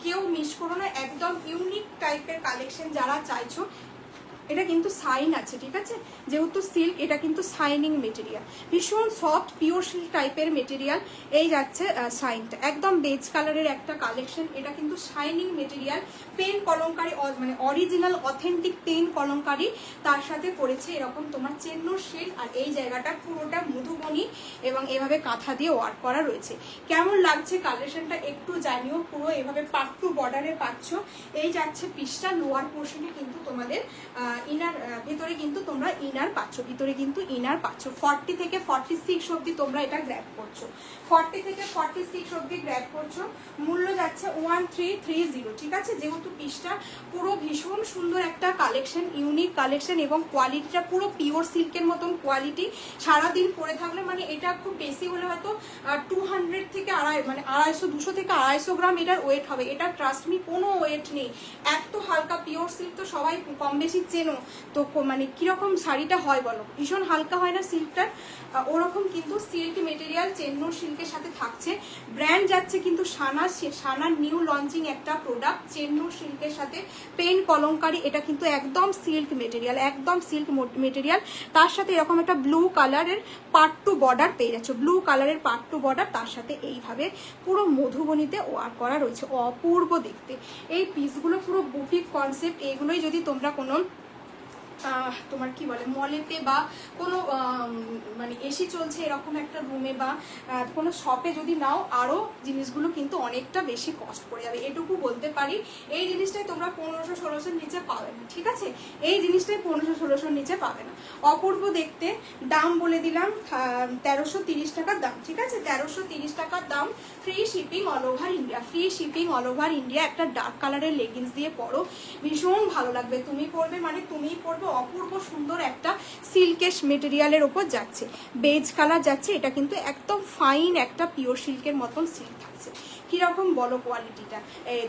কেউ মিস করো না, একদম ইউনিক টাইপের কালেকশন যারা চাইছো। এটা কিন্তু সাইন আছে, ঠিক আছে, যেহেতু সিল্ক এটা কিন্তু সাইনিং মেটেরিয়াল, ভীষণ সফট পিওর সিল্ক টাইপের মেটেরিয়াল। এই যাচ্ছে সাইনটা, একদম বেজ কালারের একটা কালেকশন। এটা কিন্তু শাইনিং মেটেরিয়াল, পেন কলমকারি, মানে অরিজিনাল অথেন্টিক পেন কলমকারি, তার সাথে করেছে এরকম তোমার চেন্নুর সিল্ক। আর এই জায়গাটা পুরোটা মধুবনী এবং এভাবে কাঁথা দিয়ে ওয়ার্ক করা রয়েছে। কেমন লাগছে কালেকশনটা একটু জানিও। পুরো এভাবে পার্ট টু বর্ডারে পাচ্ছ। এই যাচ্ছে পিসটা, লোয়ার পোর্শনে কিন্তু তোমাদের ইনার, ভিতরে কিন্তু তোমরা ইনার পাচ্ছ, ভিতরে কিন্তু ইনার পাচ্ছ। 40 থেকে 46 অবধি তোমরা এটা গ্র্যাব করছো, 40 থেকে 46 অবধি গ্র্যাব করছো। মূল্য যাচ্ছে 1330, ঠিক আছে। যেহেতু পিসটা পুরো ভীষণ সুন্দর একটা কালেকশন, ইউনিক কালেকশন এবং কোয়ালিটিটা পুরো পিওর সিল্কের মতন কোয়ালিটি। সারাদিন পরে থাকলে মানে এটা খুব বেশি হলে হয়তো 200 থেকে মানে 200 থেকে 250 গ্রাম এটার ওয়েট হবে। এটা ট্রাস্ট মি কোনো ওয়েট নেই, এত হালকা পিওর সিল্ক তো সবাই কম বেশি চেনো। তো মানে কিরকম শাড়িটা হয় বলো, ভীষণ হালকা হয় না সিল্কটার, ওরকম কিন্তু সিল্ক মেটেরিয়াল চেন্নুর সিল্কের সাথে থাকছে। ব্র্যান্ড যাচ্ছে কিন্তু সানার নিউ লঞ্চিং একটা প্রোডাক্ট চেন্নুর সিল্কের সাথে পেন কলমকারি। এটা কিন্তু একদম সিল্ক মেটেরিয়াল, একদম সিল্ক মেটেরিয়াল। তার সাথে এরকম একটা ব্লু কালারের পার্ট টু বর্ডার পেয়ে যাচ্ছে, ব্লু কালারের পার্ট টু বর্ডার, তার সাথে এইভাবে পুরো মধুবনীতে ওয়ার্ক করা রয়েছে। অপূর্ব দেখতে এই পিসগুলো, পুরো বুটিক কনসেপ্ট। এইগুলোই যদি তোমরা কোনো তোমার কি বলে মলেতে বা কোনো মানে এসি চলছে এরকম একটা রুমে বা কোনো শপে যদি নাও, আরও জিনিসগুলো কিন্তু অনেকটা বেশি কস্ট পড়ে যাবে, এটুকু বলতে পারি। এই জিনিসটাই তোমরা 1500-1600 নিচে পাবে না, ঠিক আছে। এই জিনিসটাই 1500-1600 নিচে পাবে না। অপূর্ব দেখতে। দাম বলে দিলাম 1330 টাকার দাম, ঠিক আছে, 1330 টাকার দাম। Free shipping all over India, free shipping all over India. একটা ডার্ক কালারের লেগিংস দিয়ে পরো, ভীষণ ভালো লাগবে। তুমি পরবে মানে তুমিই পরবে। অপূর্ব সুন্দর একটা সিল্কের মেটেরিয়ালের ওপর যাচ্ছে, বেজ কালার যাচ্ছে। এটা কিন্তু একদম ফাইন একটা পিওর সিল্কের মতন সিল্ক থাকছে। কিরকম বলো কোয়ালিটিটা,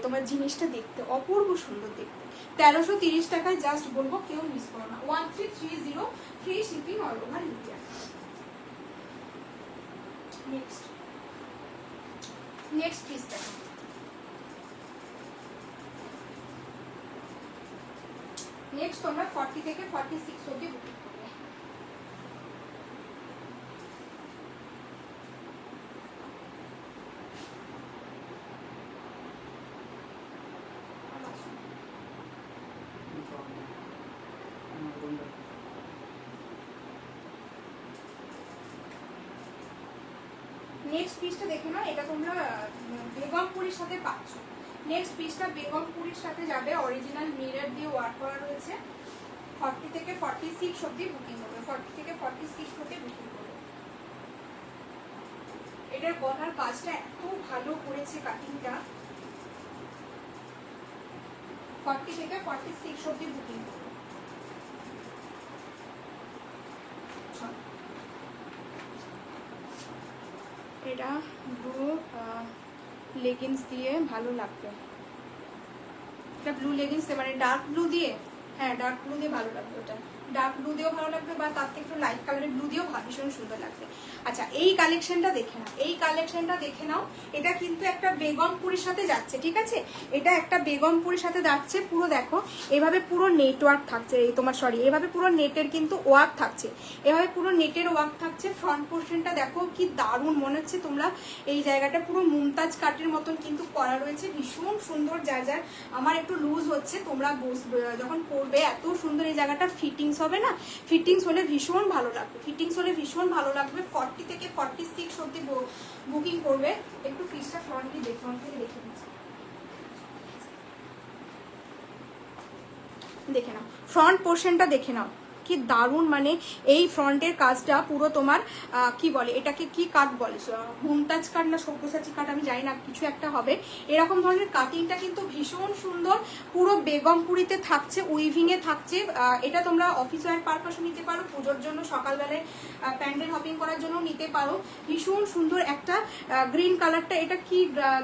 তোমার জিনিসটা দেখতে অপূর্ব সুন্দর দেখতে। 1330 টাকায় জাস্ট বলবো কেউ মিস করো না। 1330, free shipping all over India. Next piece দেখো। নেক্সট তোমরা 40 থেকে 46 অবধি বুকিং করবে। নেক্সট পিসটা দেখে নাও। এটা তোমরা বেগমপুরির সাথে পাচ্ছ। নেক্সট পিসটা বেগমপুরির সাথে যাবে, অরিজিনাল মিরর দিয়ে ওয়ার্ক করা রয়েছে। 40 থেকে 46 অবধি বুকিং করবে, 40 থেকে 46 অবধি বুকিং করবে। এটার গলার কাজটা এত ভালো করেছে, কাটিংটা। 40 থেকে 46 অবধি বুকিং করবে। এটা ব্লু লেগিংস দিয়ে ভালো লাগবে। এটা ব্লু লেগিংস মানে ডার্ক ব্লু দিয়ে, হ্যাঁ ডার্ক ব্লু দিয়ে ভালো লাগবে। ওটা ডার্ক ব্লু দিয়েও ভালো লাগবে বা তার থেকে একটু লাইট কালারের ব্লু দিয়েও ভীষণ সুন্দর লাগবে। আচ্ছা এই কালেকশনটা দেখে নাও, এই কালেকশনটা দেখে নাও। এটা কিন্তু একটা বেগমপুরির সাথে যাচ্ছে, ঠিক আছে। এটা একটা বেগমপুরির সাথে যাচ্ছে। পুরো দেখো এভাবে পুরো নেটওয়ার্ক থাকছে, এই তোমার সরি এভাবে পুরো নেটের কিন্তু ওয়ার্ক থাকছে, এভাবে পুরো নেটের ওয়ার্ক থাকছে। ফ্রন্ট পোর্শনটা দেখো কি দারুণ মনে হচ্ছে। তোমরা এই জায়গাটা পুরো মুমতাজ কাটের মতন কিন্তু করা রয়েছে, ভীষণ সুন্দর। যার আমার একটু লুজ হচ্ছে, তোমরা যখন পরবে এত সুন্দর। এই জায়গাটা ফিটিংস হবে না, ফিটিংস হলে ভীষণ ভালো লাগবে, ফিটিংস হলে ভীষণ ভালো লাগবে। 40 থেকে 46 অবধি বুকিং করবে। একটু পিসটা ফ্রন্টলি দেখুন, থেকে দেখে নিচ্ছি, দেখে নাও ফ্রন্ট পোর্শনটা, দেখে নাও কি দারুণ, মানে এই ফ্রন্টের কাজটা পুরো তোমার কি বলে এটাকে, কি কাট বলে, মুমতাজ কাট না সব্যসাচী কাট আমি জানি না, কিছু একটা হবে এরকম ধরনের কাটিংটা কিন্তু ভীষণ সুন্দর, পুরো বেগমপুরিতে থাকছে, উইভিং এ থাকছে। এটা তোমরা অফিস ওয়্যার পারপাসে নিতে পারো, পুজোর জন্য সকালবেলায় প্যান্ডেল হপিং করার জন্য নিতে পারো। ভীষণ সুন্দর একটা গ্রিন কালারটা, এটা কি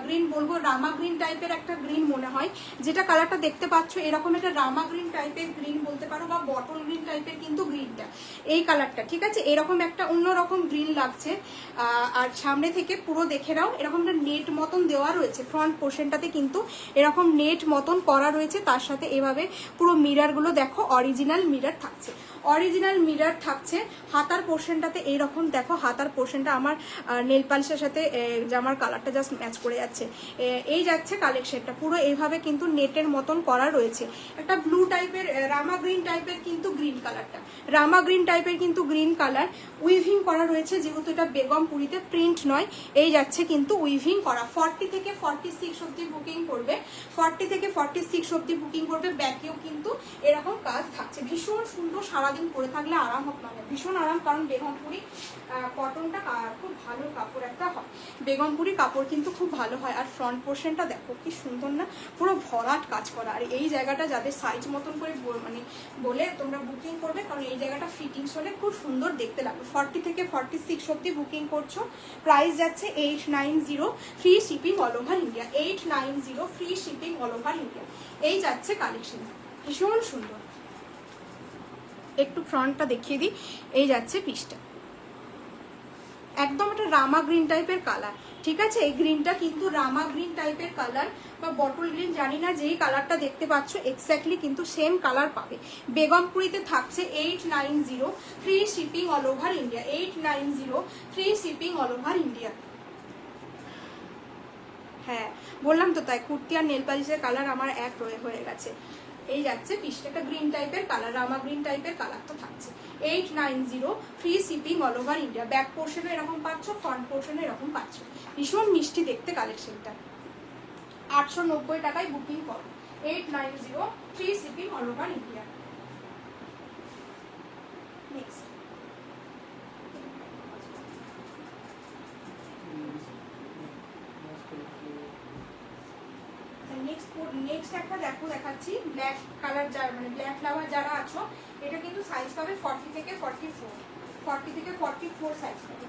গ্রিন বলবো, রামা গ্রিন টাইপের একটা গ্রিন মনে হয়, যেটা কালারটা দেখতে পাচ্ছ এরকম একটা রামা গ্রিন টাইপের গ্রিন বলতে পারো, বা বটল গ্রিন টাইপের কিন্তু গ্রিনটা, এই কালারটা ঠিক আছে, এরকম একটা অন্যরকম গ্রিন লাগছে। আর সামনে থেকে পুরো দেখে নাও, এরকম একটা নেট মতন দেওয়া রয়েছে ফ্রন্ট পোর্শনটাতে, কিন্তু এরকম নেট মতন করা রয়েছে, তার সাথে এভাবে পুরো মিরারগুলো দেখো অরিজিনাল মিরার থাকছে, অরিজিনাল মিরার থাকছে। হাতার পোর্শনটাতে এইরকম দেখো, হাতার পোর্শনটা আমার নেল পালিশের সাথে জামার কালারটা জাস্ট ম্যাচ করে যাচ্ছে, এই যাচ্ছে কালেকশনটা পুরো এইভাবে কিন্তু নেটের মতন করা রয়েছে। একটা ব্লু টাইপের রামা গ্রিন টাইপের কিন্তু গ্রিন কালারটা, রামা গ্রিন টাইপের কিন্তু গ্রিন কালার, উইভিং করা রয়েছে, যেহেতু এটা বেগমপুরিতে প্রিন্ট নয়, এই যাচ্ছে কিন্তু উইভিং করা। 40 থেকে 46 অব্দি বুকিং করবে, 40 থেকে 46 অব্দি বুকিং করবে। ব্যাকেও কিন্তু এরকম কাজ থাকছে, ভীষণ সুন্দর, সারাদিন পরে থাকলে আরাম হোক, মানে ভীষণ আরাম, কারণ বেগমপুরি কটনটা খুব ভালো কাপড় একটা হয়, বেগমপুরি কাপড় কিন্তু খুব ভালো হয়। আর ফ্রন্ট পোর্শনটা দেখো কি সুন্দর না, পুরো ভরাট কাজ করা। আর এই জায়গাটা যাদের সাইজ মতন করে মানে বলে তোমরা বুকিং করবে, কারণ এই জায়গাটা ফিটিংস হলে খুব সুন্দর দেখতে লাগবে। 40 থেকে 46 অব্দি বুকিং করছো, প্রাইস যাচ্ছে 890, free shipping all over India, 890 free shipping all over India. এই যাচ্ছে কালেকশন, ভীষণ সুন্দর। একটু ফ্রন্টটা দেখিয়ে দিই, এই যাচ্ছে পিসটা, একদম একটা রামা গ্রিন টাইপের কালার, ঠিক আছে, এই গ্রিনটা কিন্তু রামা গ্রিন টাইপের কালার বা বটল গ্রিন, জানি না, যেই কালারটা দেখতে পাচ্ছ এক্স্যাক্টলি কিন্তু সেম কালার পাবে। বেগমপুরিতে থাকছে 890, free shipping all over India, 890 free shipping all over India. হ্যাঁ বললাম তো তাই, কুর্তি আর নেল পালিশের কালার আমার এক হয়ে গেছে। এই যাচ্ছে পিসটা, একটা গ্রিন টাইপের কালার, রামা গ্রিন টাইপের কালার তো থাকছে, 890 free shipping all over India. Back পোর্শনে এরকম পাচ্ছ, ফ্রন্ট পোর্শনে এরকম পাচ্ছ, ভীষণ মিষ্টি দেখতে কালেকশনটা। 890 টাকায় বুকিং করো, 890 free shipping all over India. Next next একটা দেখাচ্ছি, ব্ল্যাক কালার যারা মানে ব্ল্যাক ফ্লাওয়ার যারা আছো, এটা কিন্তু সাইজ পাবে 40 থেকে 44, 40 থেকে 44 সাইজ পাবে।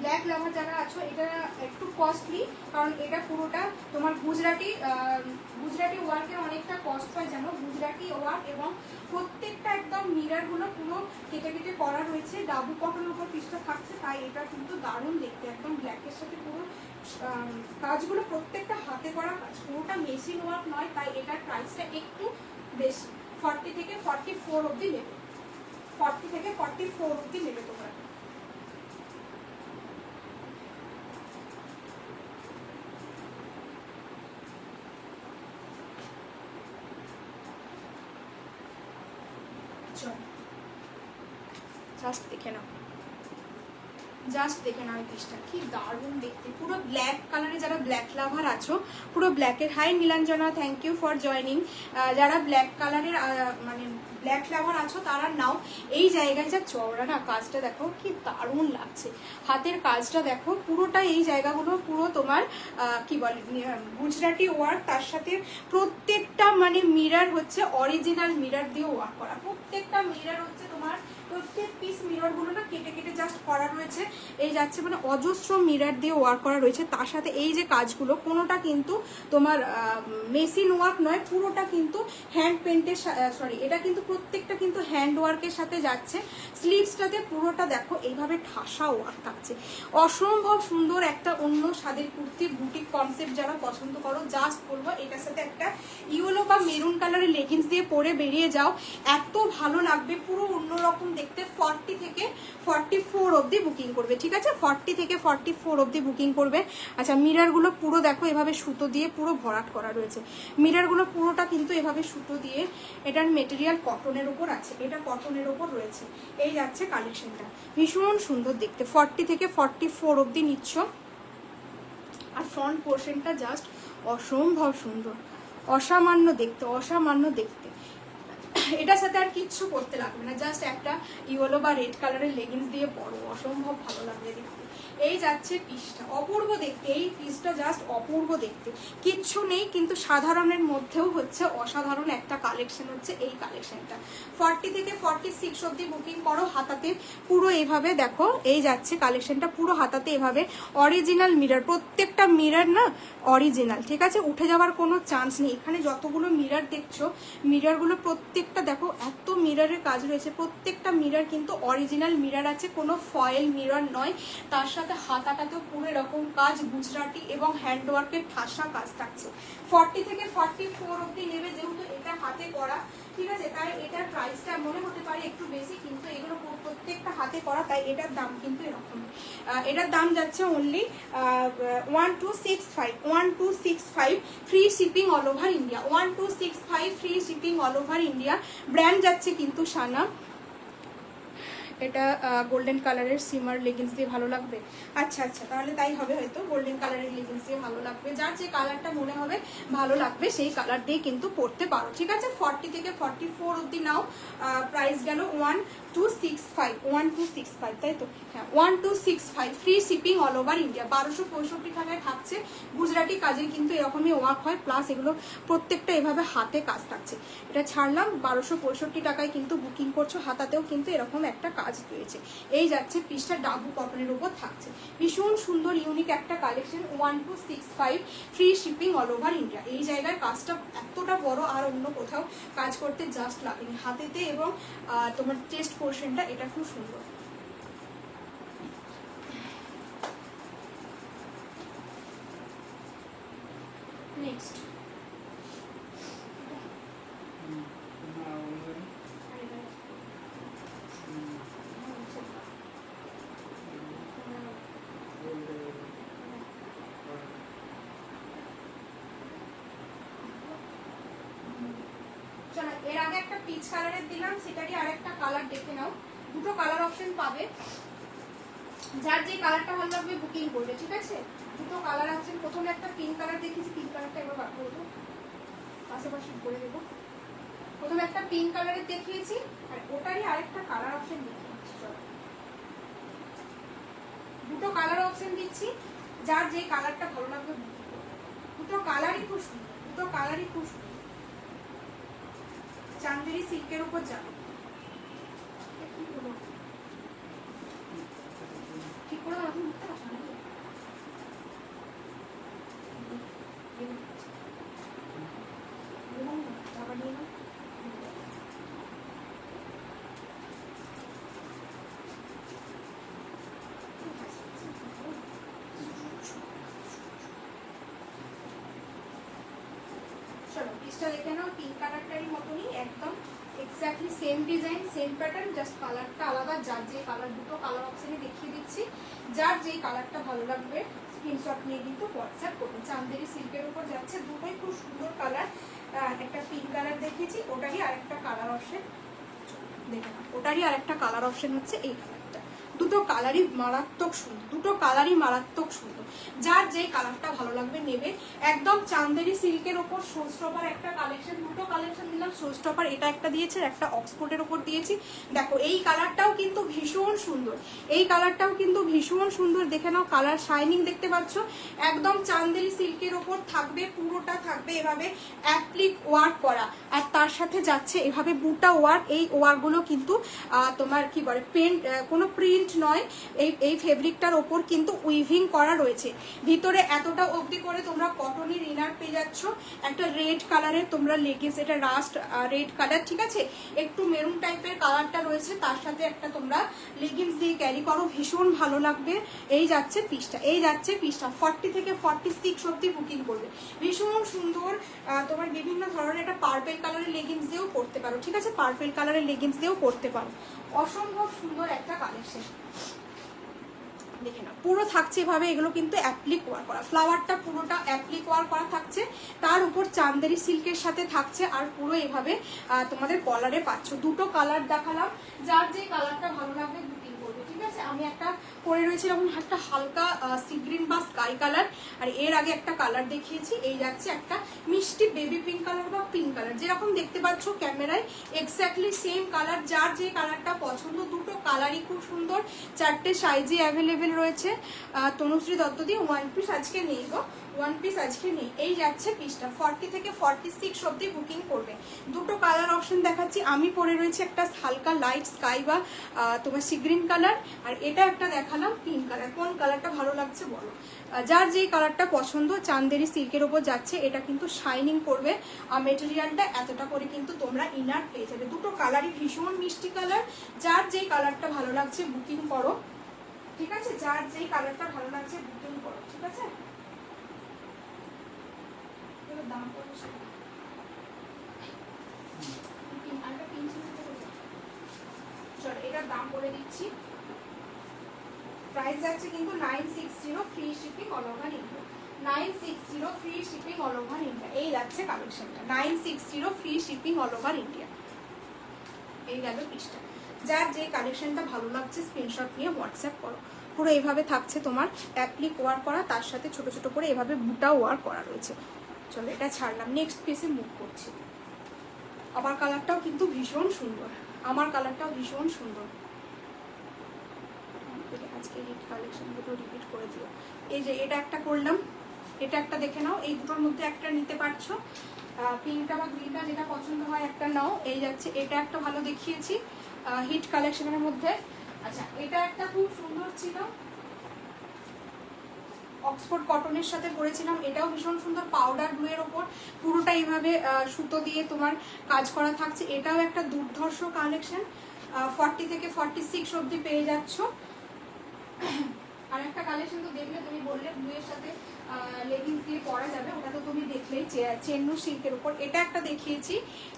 ব্ল্যাক ফ্লাওয়ার যারা আছো, এটা একটু কস্টলি, কারণ এটা পুরোটা তোমার গুজরাটি ওয়ার্কের অনেকটা কস্ট হয় জানো, গুজরাটি ওয়ার্ক, এবং প্রত্যেকটা একদম মিরারগুলো পুরো কেটে কেটে করা রয়েছে, ডাবু কটনের উপর পিসটা থাকছে, তাই এটা কিন্তু দারুণ দেখতে, একদম ব্ল্যাকের সাথে পুরো কাজগুলো প্রত্যেকটা হাতে করা কাজ, পুরোটা মেশিন ওয়ার্ক নয়, তাই এটার প্রাইসটা একটু বেশি। 40 থেকে 44 অব্দি নেবে, 40 থেকে 44 অব্দি নেবে তোমরা। জাস্ট দেখে নাও, জাস্ট দেখে নাও এই পিসটা কি দারুণ দেখতে, পুরো ব্ল্যাক কালারে যারা ব্ল্যাক লাভার আছো, পুরো ব্ল্যাকের, hi Nilanjana, thank you for joining, যারা ব্ল্যাক কালারের মানে ব্ল্যাক ফ্লাওয়ার আছো তারা নাও। এই জায়গায় যা চওড়া না কাজটা দেখো কি দারুণ লাগছে, হাতের কাজটা দেখো পুরোটা, এই জায়গাগুলো পুরো তোমার কি বলে গুজরাটি ওয়ার্ক, তার সাথে প্রত্যেকটা মানে মিরার হচ্ছে অরিজিনাল মিরার দিয়ে ওয়ার্ক করা, প্রত্যেকটা মিরার হচ্ছে তোমার, প্রত্যেক পিস মিররগুলো না কেটে কেটে জাস্ট করা রয়েছে, এই যাচ্ছে মানে অজস্র মিরর দিয়ে ওয়ার্ক করা রয়েছে। তার সাথে এই যে কাজগুলো কোনোটা কিন্তু তোমার মেশিন ওয়ার্ক নয়, পুরোটা কিন্তু হ্যান্ড পেন্টের, সরি এটা কিন্তু প্রত্যেকটা কিন্তু হ্যান্ড ওয়ার্কের সাথে যাচ্ছে। স্লিভসটাতে পুরোটা দেখো এইভাবে ঠাসা ওয়ার্ক থাকছে, অসম্ভব সুন্দর একটা অন্য স্বাদের কুর্তির বুটিক কনসেপ্ট যারা পছন্দ করো, জাস্ট বলবো এটার সাথে একটা ইয়েলো বা মেরুন কালারের লেগিংস দিয়ে পরে বেরিয়ে যাও, এত ভালো লাগবে, পুরো অন্যরকম দেখতে দেখতে 40 থেকে 44 অবধি বুকিং করবে, ঠিক আছে? 40 থেকে 44 অবধি বুকিং করবে। আচ্ছা, মিররগুলো পুরো দেখো এভাবে সুতো দিয়ে পুরো ভরাট করা রয়েছে। মিররগুলো পুরোটা কিন্তু এভাবে সুতো দিয়ে, এটার মেটেরিয়াল কটনের উপর আছে, এটা কটনের উপর রয়েছে। এই যাচ্ছে কালেকশনটা, ভীষণ সুন্দর দেখতে। 40 থেকে 44 অবধি নিচ্ছ। আর ফ্রন্ট পোর্শনটা জাস্ট অসম্ভব সুন্দর, অসামান্য দেখতে, অসামান্য দেখতে। এটার সাথে আর কিচ্ছু করতে লাগবে না, জাস্ট একটা ইয়েলো বা রেড কালারের লেগিংস দিয়ে পরো, অসম্ভব ভালো লাগবে দেখতে। এই যাচ্ছে পিসটা, অপূর্ব দেখতে, এই পিসটা জাস্ট অপূর্ব দেখতে। কিচ্ছু নেই, কিন্তু সাধারণের মধ্যেও হচ্ছে অসাধারণ একটা কালেকশন হচ্ছে এই কালেকশনটা। 40 থেকে 46 অবধি বুকিং করো। হাতাতে পুরো এভাবে দেখো, এই যাচ্ছে কালেকশনটা পুরো হাতাতে এভাবে অরিজিনাল মিরর, প্রত্যেকটা মিরর না অরিজিনাল, ঠিক আছে? উঠে যাওয়ার কোনো চান্স নেই। এখানে যতগুলো মিরর দেখছো, মিররগুলো প্রত্যেকটা দেখো এত মিররের কাজ রয়েছে, প্রত্যেকটা মিরর কিন্তু অরিজিনাল মিরর আছে, কোনো ফয়েল মিরর নয়। তার সাথে হাতাটাতেও পুরো এরকম কাজ, গুজরাটি এবং হ্যান্ডওয়ার্কের ঠাসা কাজ থাকছে। 40 থেকে 44 অবধি নেবে, যেহেতু এটা হাতে করা, ঠিক আছে? তাই এটার প্রাইসটা মনে হতে পারে একটু বেশি, কিন্তু এগুলো প্রত্যেকটা হাতে করা, তাই এটার দাম কিন্তু এরকম। এটার দাম যাচ্ছে only 1265 free shipping all over India. 1265 free shipping all over India. Brand যাচ্ছে কিন্তু সানা। এটা গোল্ডেন কালারের সিমার লেগিংস দিয়ে ভালো লাগবে। আচ্ছা আচ্ছা, তাহলে তাই হবে, হয়তো গোল্ডেন কালারের লেগিংস দিয়ে ভালো লাগবে। যার যে কালারটা মনে হবে ভালো লাগবে সেই কালার দিয়ে কিন্তু পরতে পারো, ঠিক আছে? 40 থেকে 44 অবধি নাও। প্রাইস গেল 1265, তাই তো? হ্যাঁ, 1265 free shipping all over India. 1265 টাকায় থাকছে। গুজরাটি কাজের কিন্তু এরকমই ওয়ার্ক হয়, প্লাস এগুলো প্রত্যেকটা এভাবে হাতে কাজ থাকছে। এটা ছাড়লাম 1265 টাকায় কিন্তু বুকিং করছো। হাতাতেও কিন্তু এরকম একটা কাজ রয়েছে। এই যাচ্ছে পিসটা, ডাবু কটনের উপর থাকছে, ভীষণ সুন্দর ইউনিক একটা collection. 1265 free shipping all over India. এই জায়গার কাজটা এতটা বড় আর অন্য কোথাও কাজ করতে জাস্ট লাগেনি, হাতেতে এবং তোমার চেস্ট পোর্শনটা এটা খুব সুন্দর। নেক্সট চলো, এর আগে একটা পিচ কালারের দিলাম, সেটারই আরেকটা কালার দেখে নাও। দুটো কালার অপশন পাবে, যার যে কালারটা ভালো লাগবে বুকিং করবে, ঠিক আছে? দুটো কালার আছে। প্রথমে একটা পিঙ্ক কালার দেখিয়েছি, পিঙ্ক কালারটা এবার বার করবো, আশেপাশে করে দেবো। প্রথমে একটা পিঙ্ক কালারের দেখিয়েছি, আর ওটারই আরেকটা কালার অপশন দেখিয়ে দিচ্ছি। চলো, দুটো কালার অপশন দিচ্ছি, যার যে কালারটা ভালো লাগবে বুকিং করবে। দুটো কালারই খুব সুন্দর, দুটো কালারই খুব সুন্দর। চান্দেরি সিল্কের উপর যাবে, ঠিক করে দাও। বুঝতে পারছো না? চলো, পিসটা দেখে নাও। পিঙ্ক কালারটারই মতনই একদম exactly same design, same pattern, just কালারটা আলাদা। যার যে কালার, দুটো কালার অপশনে দেখিয়ে দিচ্ছি, যার যেই কালারটা ভালো লাগবে স্ক্রিনশট নিয়ে কিন্তু হোয়াটসঅ্যাপ করুন। চান্দেরি সিল্কের উপর যাচ্ছে, দুটোই খুব সুন্দর কালার। একটা পিঙ্ক কালার দেখিয়েছি, ওটারই আরেকটা কালার অপশন দেখে নাও। ওটারই আরেকটা কালার অপশন হচ্ছে এই কালারটা। দুটো কালারই মারাত্মক সুন্দর, দুটো কালারই মারাত্মক সুন্দর। যার যে কালারটা ভালো লাগবে নেবে। একদম চান্দেরি সিল্কের ওপর শো স্টপার একটা কালেকশন, দুটো কালেকশন দিলাম। শো স্টপার এটা একটা দিয়েছে, একটা অক্সফোর্ডের ওপর দিয়েছি। দেখো, এই কালারটাও কিন্তু ভীষণ সুন্দর, এই কালারটাও কিন্তু ভীষণ সুন্দর। দেখে নাও, কালার শাইনিং দেখতে পাচ্ছ। একদম চান্দেরি সিল্কের ওপর থাকবে, পুরোটা থাকবে এভাবে অ্যাপ্লিক ওয়ার্ক করা, আর তার সাথে যাচ্ছে এভাবে বুটা ওয়ার্ক। এই ওয়ার্কগুলো কিন্তু তোমার কি বলে, পেন্ট, কোনো প্রিন্ট প্রিন্ট নয়, এই ফেব্রিকটার ওপর কিন্তু উইভিং করা রয়েছে। ভিতরে এতটা অবধি করে তোমরা কটনের ইনার পেয়ে যাচ্ছ, একটা রেড কালারের তোমরা লেগিংস, এটা রাস্ট রেড কালার, ঠিক আছে, একটু মেরুন টাইপের কালারটা রয়েছে, তার সাথে একটা তোমরা লেগিংস দিয়ে ক্যারি করো, ভীষণ ভালো লাগবে। এই যাচ্ছে পিসটা, এই যাচ্ছে পিসটা, 40 থেকে 46 অবধি বুকিং করবে, ভীষণ সুন্দর। তোমার বিভিন্ন ধরনের একটা পার্পেল কালারের লেগিংস দিয়েও করতে পারো, ঠিক আছে, পার্পেল কালারের লেগিংস দিয়েও করতে পারো, অসম্ভব সুন্দর একটা কালেকশন। দেখে না, পুরো থাকছে এভাবে, এগুলো কিন্তু অ্যাপ্লিক ওয়ার করা, ফ্লাওয়ারটা পুরোটা অ্যাপ্লিক ওয়ার করা থাকছে, তার উপর চান্দেরি সিল্কের সাথে থাকছে, আর পুরো এভাবে তোমাদের কলারে পাচ্ছ। দুটো কালার দেখালাম, যার যে কালারটা ভালো লাগবে বুকিং করবে, ঠিক আছে। আমি একটা পরে রয়েছে এরকম একটা হালকা সি গ্রিন বা স্কাই কালার, আর এর আগে একটা কালার দেখিয়েছি, এই যাচ্ছে একটা মিষ্টি বেবি পিঙ্ক কালার বা পিঙ্ক কালার, যেরকম দেখতে পাচ্ছ ক্যামেরায় এক্স্যাক্টলি সেম কালার, যার যে কালারটা পছন্দ। দুটো কালারই খুব সুন্দর, 4টে সাইজে অ্যাভেলেবেল রয়েছে। তনুশ্রী দত্ত দিয়ে ওয়ান পিস আজকে নেই গো, ওয়ান পিস আজকে নেই। এই যাচ্ছে পিসটা, 40 থেকে 46 অবধি বুকিং করবে। দুটো কালার অপশন দেখাচ্ছি, আমি পরে রয়েছে একটা হালকা লাইট স্কাই বা তোমার সি গ্রিন কালার, আর এটা একটা দেখালাম পিঙ্ক কালার। কোন কালারটা ভালো লাগছে বলো, যার যেই কালারটা পছন্দ। চান্দেরি সিল্কের ওপর যাচ্ছে, এটা কিন্তু শাইনিং করবে, আর মেটেরিয়ালটা এতটা করে কিন্তু তোমরা ইনার পেয়ে যাবে। দুটো কালারই ভীষণ মিষ্টি কালার, যার যেই কালারটা ভালো লাগছে বুকিং করো, ঠিক আছে, যার যেই কালারটা ভালো লাগছে বুকিং করো, ঠিক আছে। দাম পড়ছে, চলো এটার দাম বলে দিচ্ছি, প্রাইস যাচ্ছে কিন্তু 960, free shipping all over India, 960 free shipping all over India. এই যাচ্ছে কালেকশনটা, 960 free shipping all over India. এই গেল পিসটা, যার যে কালেকশনটা ভালো লাগছে স্ক্রিনশট নিয়ে হোয়াটসঅ্যাপ করো। পুরো এইভাবে থাকছে তোমার অ্যাপ্লিক ওয়ার করা, তার সাথে ছোট ছোট করে এভাবে বুটা ওয়ার করা রয়েছে। চলো এটা ছাড়লাম, নেক্সট পিসে মুভ করছি। আমার কালারটাও কিন্তু ভীষণ সুন্দর, আমার কালারটাও ভীষণ সুন্দর। আজকে রিট কালেকশন দুটো রিপিট করে দিও। এই যে এটা একটা করলাম, এটা একটা দেখে নাও, এই দুটোর মধ্যে একটা নিতে পারছো, পিঙ্কটা বা গ্রিনটা যেটা পছন্দ হয় একটা নাও। এই যাচ্ছে, এটা একটা ভালো দেখিয়েছি হিট কালেকশনের মধ্যে। আচ্ছা, এটা একটা খুব সুন্দর ছিল, অক্সফোর্ড কটনের সাথে পরেছিলাম, এটাও ভীষণ সুন্দর, পাউডার ব্লু এর ওপর পুরোটা এইভাবে সুতো দিয়ে তোমার কাজ করা থাকছে, এটাও একটা দুর্ধর্ষ কালেকশন। 40 থেকে 46 অবধি পেয়ে যাচ্ছ। আর একটা কালেকশন তো দেখলে, তুমি বললে ব্লু এর সাথে লেগিংস দিয়ে পরা যাবে, ওটা তো তুমি দেখলেই, চেন্নু সিল্কের উপর। এটা একটা দেখিয়েছি,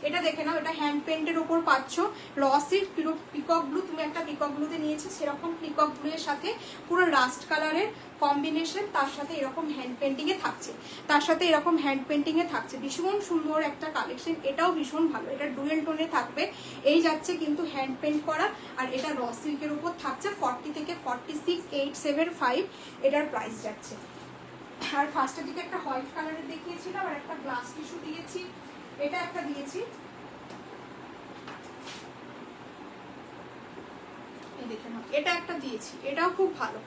এটা দেখে নাও, এটা হ্যান্ড পেন্টের উপর পাচ্ছ, র সিল্ক পিকক ব্লু, তুমি একটা পিকক ব্লুতে নিয়েছি, সেরকম পিকক ব্লু এর সাথে পুরো রাস্ট কালারের কম্বিনেশন, তার সাথে এরকম হ্যান্ড পেন্টিং এ থাকছে, তার সাথে এরকম হ্যান্ড পেন্টিং এ থাকছে, ভীষণ সুন্দর একটা কালেকশন। এটাও ভীষণ ভালো, এটা ডুয়েল টোনে থাকবে। এই যাচ্ছে কিন্তু হ্যান্ড পেন্ট করা, আর এটা র সিল্কের উপর থাকছে, 40 থেকে 46, 875 এটার প্রাইস যাচ্ছে। আর ফার্স্টের দিকে একটা হোয়াইট কালারের দেখিয়েছিলাম, আর একটা গ্লাস টিস্যু দিয়েছি, এটা একটা দিয়েছি, এই দেখে নাও, এটা একটা দিয়েছি, এটাও খুব ভালো।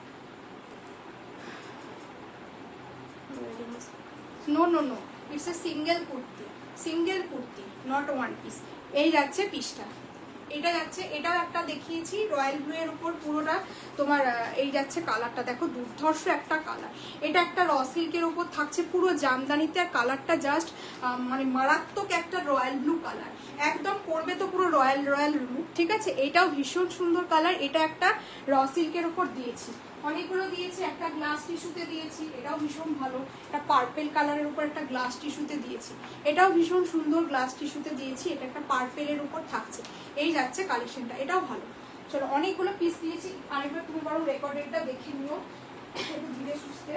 No no no, it's a single kurti, single kurti, not one piece. এই যাচ্ছে পিসটা, এটা যাচ্ছে, এটাও একটা দেখিয়েছি রয়্যাল ব্লু এর উপর পুরোটা তোমার। এই যাচ্ছে কালারটা, দেখো দুর্ধর্ষ একটা কালার, এটা একটা র সিল্কের উপর থাকছে পুরো জামদানিতে, আর কালারটা জাস্ট মানে মারাত্মক একটা রয়্যাল ব্লু কালার, একদম পরবে তো পুরো রয়্যাল রয়্যাল লুক, ঠিক আছে। এটাও ভীষণ সুন্দর কালার, এটা একটা র সিল্কের উপর দিয়েছি, অনেকগুলো দিয়েছি, একটা গ্লাস টিস্যুতে দিয়েছি, এটাও ভীষণ ভালো, একটা পার্পেল কালারের উপর একটা গ্লাস টিস্যুতে দিয়েছি, এটাও ভীষণ সুন্দর গ্লাস টিস্যুতে দিয়েছি, এটা একটা পার্পেলের উপর থাকছে। এই যাচ্ছে কালেকশনটা, এটাও ভালো। চলো অনেকগুলো পিস দিয়েছি, আরেকবার তুমি বরং রেকর্ডেডটা দেখে নিও একটু ধীরে সুস্থে।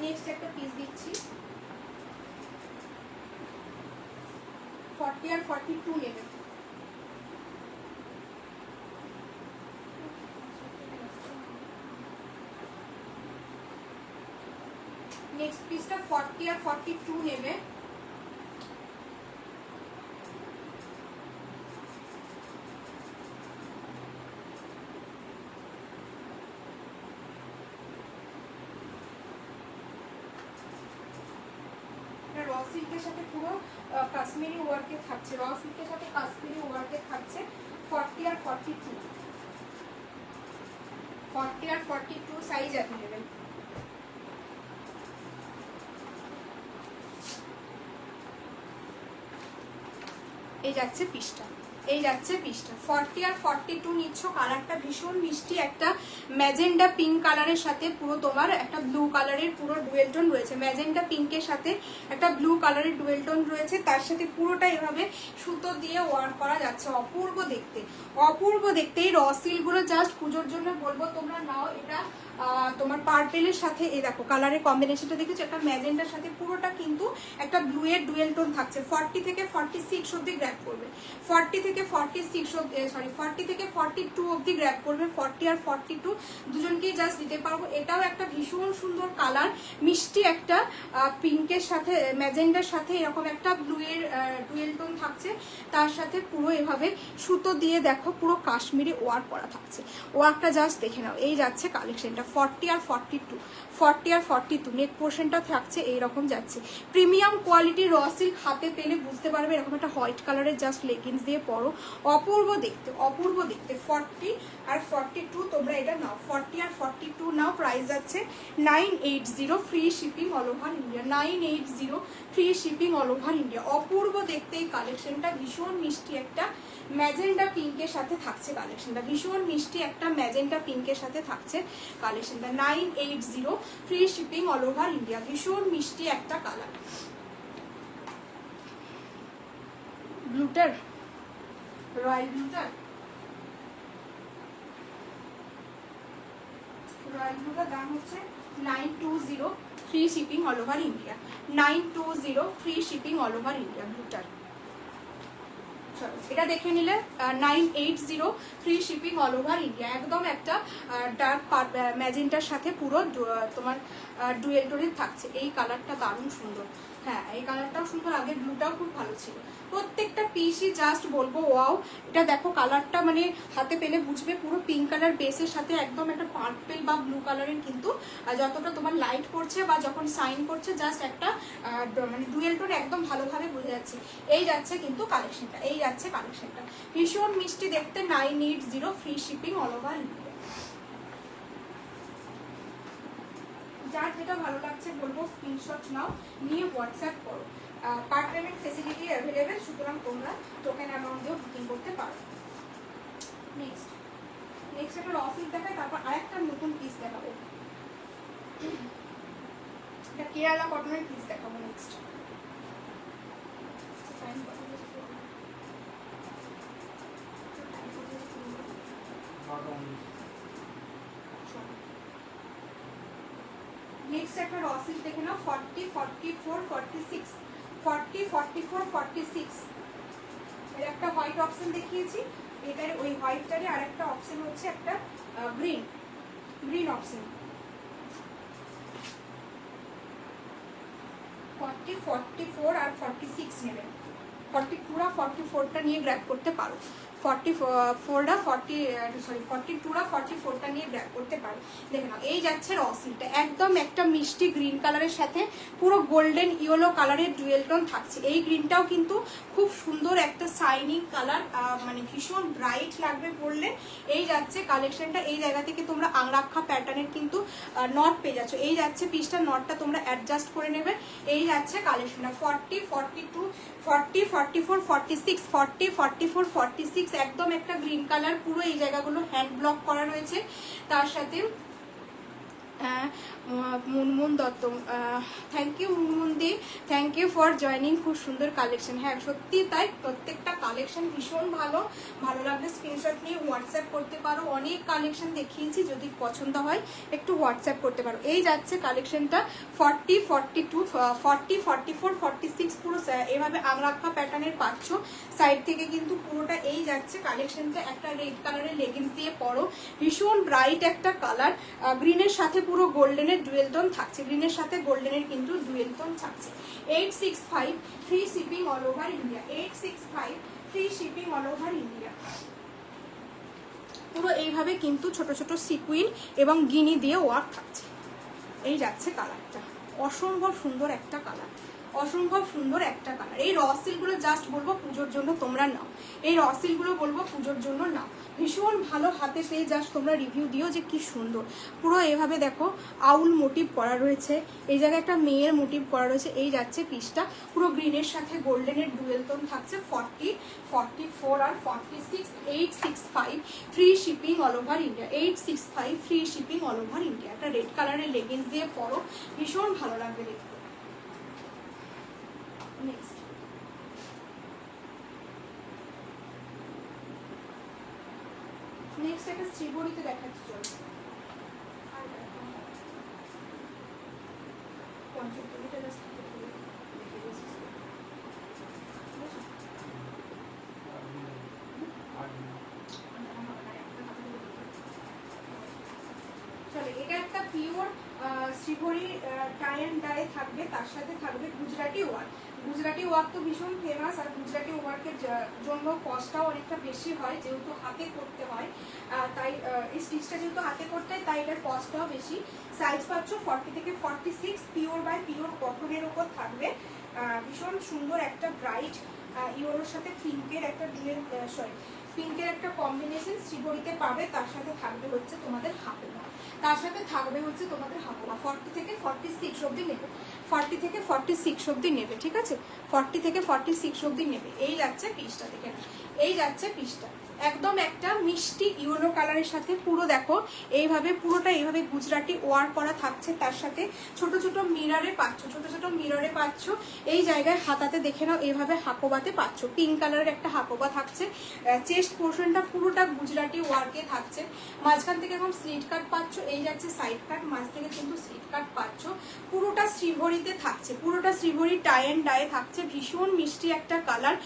নেক্সট একটা পিস দিচ্ছি, 40 আর 42 নেবে। নেক্সট পিসটা 40 আর 42 নেবে। র সিল্কের সাথে পুরো কাশ্মীরি ওয়ার্কে থাকছে, র সিল্কের সাথে কাশ্মীরি ওয়ার্ক সাইজ অ্যাভেলেবেল। এই যাচ্ছে পিসটা, এই যাচ্ছে পিসটা 40 আর 42 নিচ্ছ। কালারটা ভীষণ মিষ্টি, একটা ম্যাজেন্ডা পিঙ্ক কালারের সাথে পুরো তোমার একটা ব্লু কালারের পুরো ডুয়েল টোন রয়েছে। ম্যাজেন্ডা পিঙ্কের সাথে একটা ব্লু কালারের ডুয়েল টোন রয়েছে, তার সাথে পুরোটা এভাবে সুতো দিয়ে ওয়ার্ক করা যাচ্ছে। অপূর্ব দেখতে, অপূর্ব দেখতে। এই র সিল্কগুলো জাস্ট পুজোর জন্য বলবো তোমরা নাও। এটা তোমার পার্পেলের সাথে এই দেখো কালারের কম্বিনেশনটা দেখেছো, একটা ম্যাজেন্ডার সাথে পুরোটা কিন্তু একটা ব্লু এর ডুয়েল টোন থাকছে। 40 থেকে 46 অব্দি গ্র্যাপ করবে, 40 থেকে 46 সরি 40 থেকে 42 অব্দি গ্র্যাপ করবে। 40 আর 42 দুজনকেই জাস্ট দিতে পারবো। এটাও একটা ভীষণ সুন্দর কালার, মিষ্টি একটা পিঙ্কের সাথে ম্যাজেন্ডার সাথে এরকম একটা ব্লু এর ডুয়েল টোন থাকছে, তার সাথে পুরো এভাবে সুতো দিয়ে দেখো পুরো কাশ্মীরি ওয়ার্ক করা থাকছে। ওয়ার্কটা জাস্ট দেখে নাও। এই যাচ্ছে কালেকশনটা 40 আর 42, 40 আর 42 নেক পোর্শনটা থাকছে এইরকম যাচ্ছে। প্রিমিয়াম কোয়ালিটির র সিল্ক, হাতে পেলে বুঝতে পারবে। এরকম একটা হোয়াইট কালারের জাস্ট লেগিংস দিয়ে পরো, অপূর্ব দেখতে, অপূর্ব দেখতে। 40 আর 42 তোমরা এটা নাও, 40 আর 42 নাও। প্রাইস যাচ্ছে 980, free shipping all over India. 980 free shipping all over India. অপূর্ব দেখতে এই কালেকশনটা, ভীষণ মিষ্টি একটা ম্যাজেন্ডা পিঙ্কের সাথে থাকছে কালেকশনটা, ভীষণ মিষ্টি একটা ম্যাজেন্ডা পিঙ্কের সাথে থাকছে কালেকশনটা। 980 free shipping all over India. ভীষণ মিষ্টি একটা কালার। ব্লুটার, রয়্যাল ব্লুটার, রয়্যাল ব্লুটার দাম হচ্ছে 920 free shipping all over India. 920 free shipping all over India ব্লুটার। এটা দেখে নিলে 980 free shipping all over India. একদম একটা ডার্ক ম্যাজেন্টার সাথে পুরো তোমার ডুয়েল টোনের থাকছে। এই কালারটা দারুণ সুন্দর। হ্যাঁ এই কালারটাও সুন্দর, আগে ব্লুটাও খুব ভালো ছিল। প্রত্যেকটা পিসই জাস্ট বলবো ওয়াও। এটা দেখো কালারটা মানে হাতে পেলে বুঝবে, পুরো পিঙ্ক কালার বেসের সাথে একদম একটা পার্পেল বা ব্লু কালারের কিন্তু যতটা তোমার লাইট পড়ছে বা যখন সাইন করছে জাস্ট একটা মানে ডুয়েল টোন একদম ভালোভাবে বোঝা যাচ্ছে। এই যাচ্ছে কিন্তু কালেকশনটা, এই যাচ্ছে কালেকশনটা ভীষণ মিষ্টি দেখতে। 980 free shipping all over India. যার যেটা ভালো লাগছে বলবো স্ক্রিনশট নাও, নিয়ে হোয়াটসঅ্যাপ করো। কার্ড পেমেন্ট ফেসিলিটি অ্যাভেলেবেল, সুতরাং তোমরা টোকেন অ্যামাউন্ট দিয়েও বুকিং করতে পারো। নেক্সট একটা র সিল্ক দেখায়, তারপর আরেকটা নতুন পিস দেখাবো। এটা কেরালা কটনের পিস দেখাবো নেক্সট। নেক্সট একটা র সিল্ক দেখে নাও। 40, 44, 46, 40, 44, 46। এর একটা হোয়াইট অপশন দেখিয়েছি, এটার ওই হোয়াইটটারে আর একটা অপশন হচ্ছে একটা গ্রিন অপশন। 40, 44 আর 46 নেবেন। 42 আর 44টা নিয়ে গ্র্যাব করতে পারো। 42টা 44টা নিয়ে গ্র্যাব করতে পারো। দেখে নাও এই যাচ্ছে র সিল্কটা, একদম একটা মিষ্টি গ্রিন কালারের সাথে পুরো গোল্ডেন ইয়েলো কালারের ডুয়েল টোন থাকছে। এই গ্রিনটাও কিন্তু খুব সুন্দর একটা শাইনিং কালার, মানে ভীষণ ব্রাইট লাগবে পরলে। এই যাচ্ছে কালেকশনটা। এই জায়গা থেকে তোমরা আংরাক্ষা প্যাটার্নের কিন্তু নট পেয়ে যাচ্ছ। এই যাচ্ছে পিসটার নটটা তোমরা অ্যাডজাস্ট করে নেবে। এই যাচ্ছে কালেকশনটা 40, 42, 40, 44, 46, 40, 44, 46। একদম একটা গ্রিন কালার, পুরো এই জায়গাগুলো হ্যান্ড ব্লক করা রয়েছে। তার সাথে মুনমুন দত্ত, থ্যাংক ইউ মুনমুন দি, থ্যাংক ইউ ফর জয়নিং। খুব সুন্দর কালেকশন। হ্যাঁ সত্যি তাই, প্রত্যেকটা কালেকশন ভীষণ ভালো। ভালো লাগলে স্ক্রিনশট নিয়ে হোয়াটসঅ্যাপ করতে পারো। অনেক কালেকশন দেখিয়েছি, যদি পছন্দ হয় একটু হোয়াটসঅ্যাপ করতে পারো। এই যাচ্ছে কালেকশনটা 40, 42, 40, 44, 46 পুরো এভাবে আংরাক্ষা প্যাটার্নের পাচ্ছ। সাইড থেকে কিন্তু পুরোটা এই যাচ্ছে কালেকশনটা। একটা রেড কালারের লেগিংস দিয়ে পরো, ভীষণ ব্রাইট একটা কালার। গ্রিনের সাথে পুরো গোল্ডেনের ডুয়েল টোন থাকছে, গ্রিনের সাথে গোল্ডেনের কিন্তু ডুয়েল টোন থাকছে। 865 free shipping all over India. 865 free shipping all over India. পুরো এইভাবে কিন্তু ছোট ছোট সিকুইন এবং গিনি দিয়ে ওয়ার্ক থাকছে। এই যাচ্ছে কালারটা, অসম্ভব সুন্দর একটা কালার, অসম্ভব সুন্দর একটা কালার। এই র সিল্কগুলো জাস্ট বলবো পুজোর জন্য তোমরা নাও, এই র সিল্কগুলো বলবো পুজোর জন্য নাও, ভীষণ ভালো হাতে পেয়ে জাস্ট তোমরা রিভিউ দিও যে কি সুন্দর। পুরো এভাবে দেখো আউল মোটিভ করা রয়েছে, এই জায়গায় একটা মেয়ের মোটিভ করা রয়েছে। এই যাচ্ছে পিসটা পুরো গ্রিনের সাথে গোল্ডেনের ডুয়েল টোন থাকছে। 40, 44 আর 46, 865 free shipping all over India, 865 free shipping all over India. একটা রেড কালারের লেগিংস দিয়ে পরো, ভীষণ ভালো লাগবে দেখতে। নেক্সট একটা শ্রীবরীতে দেখাচ্ছি, চলো পঞ্চমটা জাস্ট চলো, এটা একটা পিওর শ্রীবরী টাই অ্যান্ড ডাই থাকবে, তার সাথে থাকবে গুজরাটি ওয়ার্ক। গুজরাটি ওয়ার্ক তো ভীষণ ফেমাস, আর গুজরাটি ওয়ার্কের জন্য কস্টটাও অনেকটা বেশি হয়, যেহেতু হাতে করতে হয়, তাই এই স্টিচটা যেহেতু হাতে করতে হয় তাই এটার কস্টটাও বেশি। সাইজ পাচ্ছ 40 থেকে 46, পিওর বাই পিওর কটনের ওপর থাকবে। ভীষণ সুন্দর একটা ব্রাইট ইয়েলোর সাথে পিঙ্কের একটা পিঙ্কের একটা কম্বিনেশন শ্রীবরীতে পাবে। তার সাথে থাকবে হচ্ছে তোমাদের হাফোয়া, 40 থেকে 46 অবধি নেবে, 40 থেকে 46 অবধি নেবে, ঠিক আছে, 40 থেকে 46 অবধি নেবে। এই যাচ্ছে পিসটা, দেখে না, এই যাচ্ছে পিসটা একদম একটা মিষ্টি ইয়েলো কালারের সাথে। পুরো দেখো এইভাবে পুরোটা এইভাবে গুজরাটি ওয়ার করা থাকছে, তার সাথে ছোট ছোট মিররে পাচ্ছ, এই জায়গায় হাতাতে দেখে নাও এইভাবে হাকোবাতে পাচ্ছ, পিঙ্ক কালারের একটা হাকোবা থাকছে। চেস্ট পোর্শনটা পুরোটা গুজরাটি ওয়ার্কে থাকছে, মাঝখান থেকে এরকম স্লিট কাট পাচ্ছ, এই যাচ্ছে সাইড কাট, মাঝ থেকে কিন্তু স্লিট কাট পাচ্ছ। পুরোটা শ্রীবরীতে থাকছে, পুরোটা শ্রীবরী টাই অ্যান্ড ডাই থাকছে, ভীষণ মিষ্টি একটা কালার।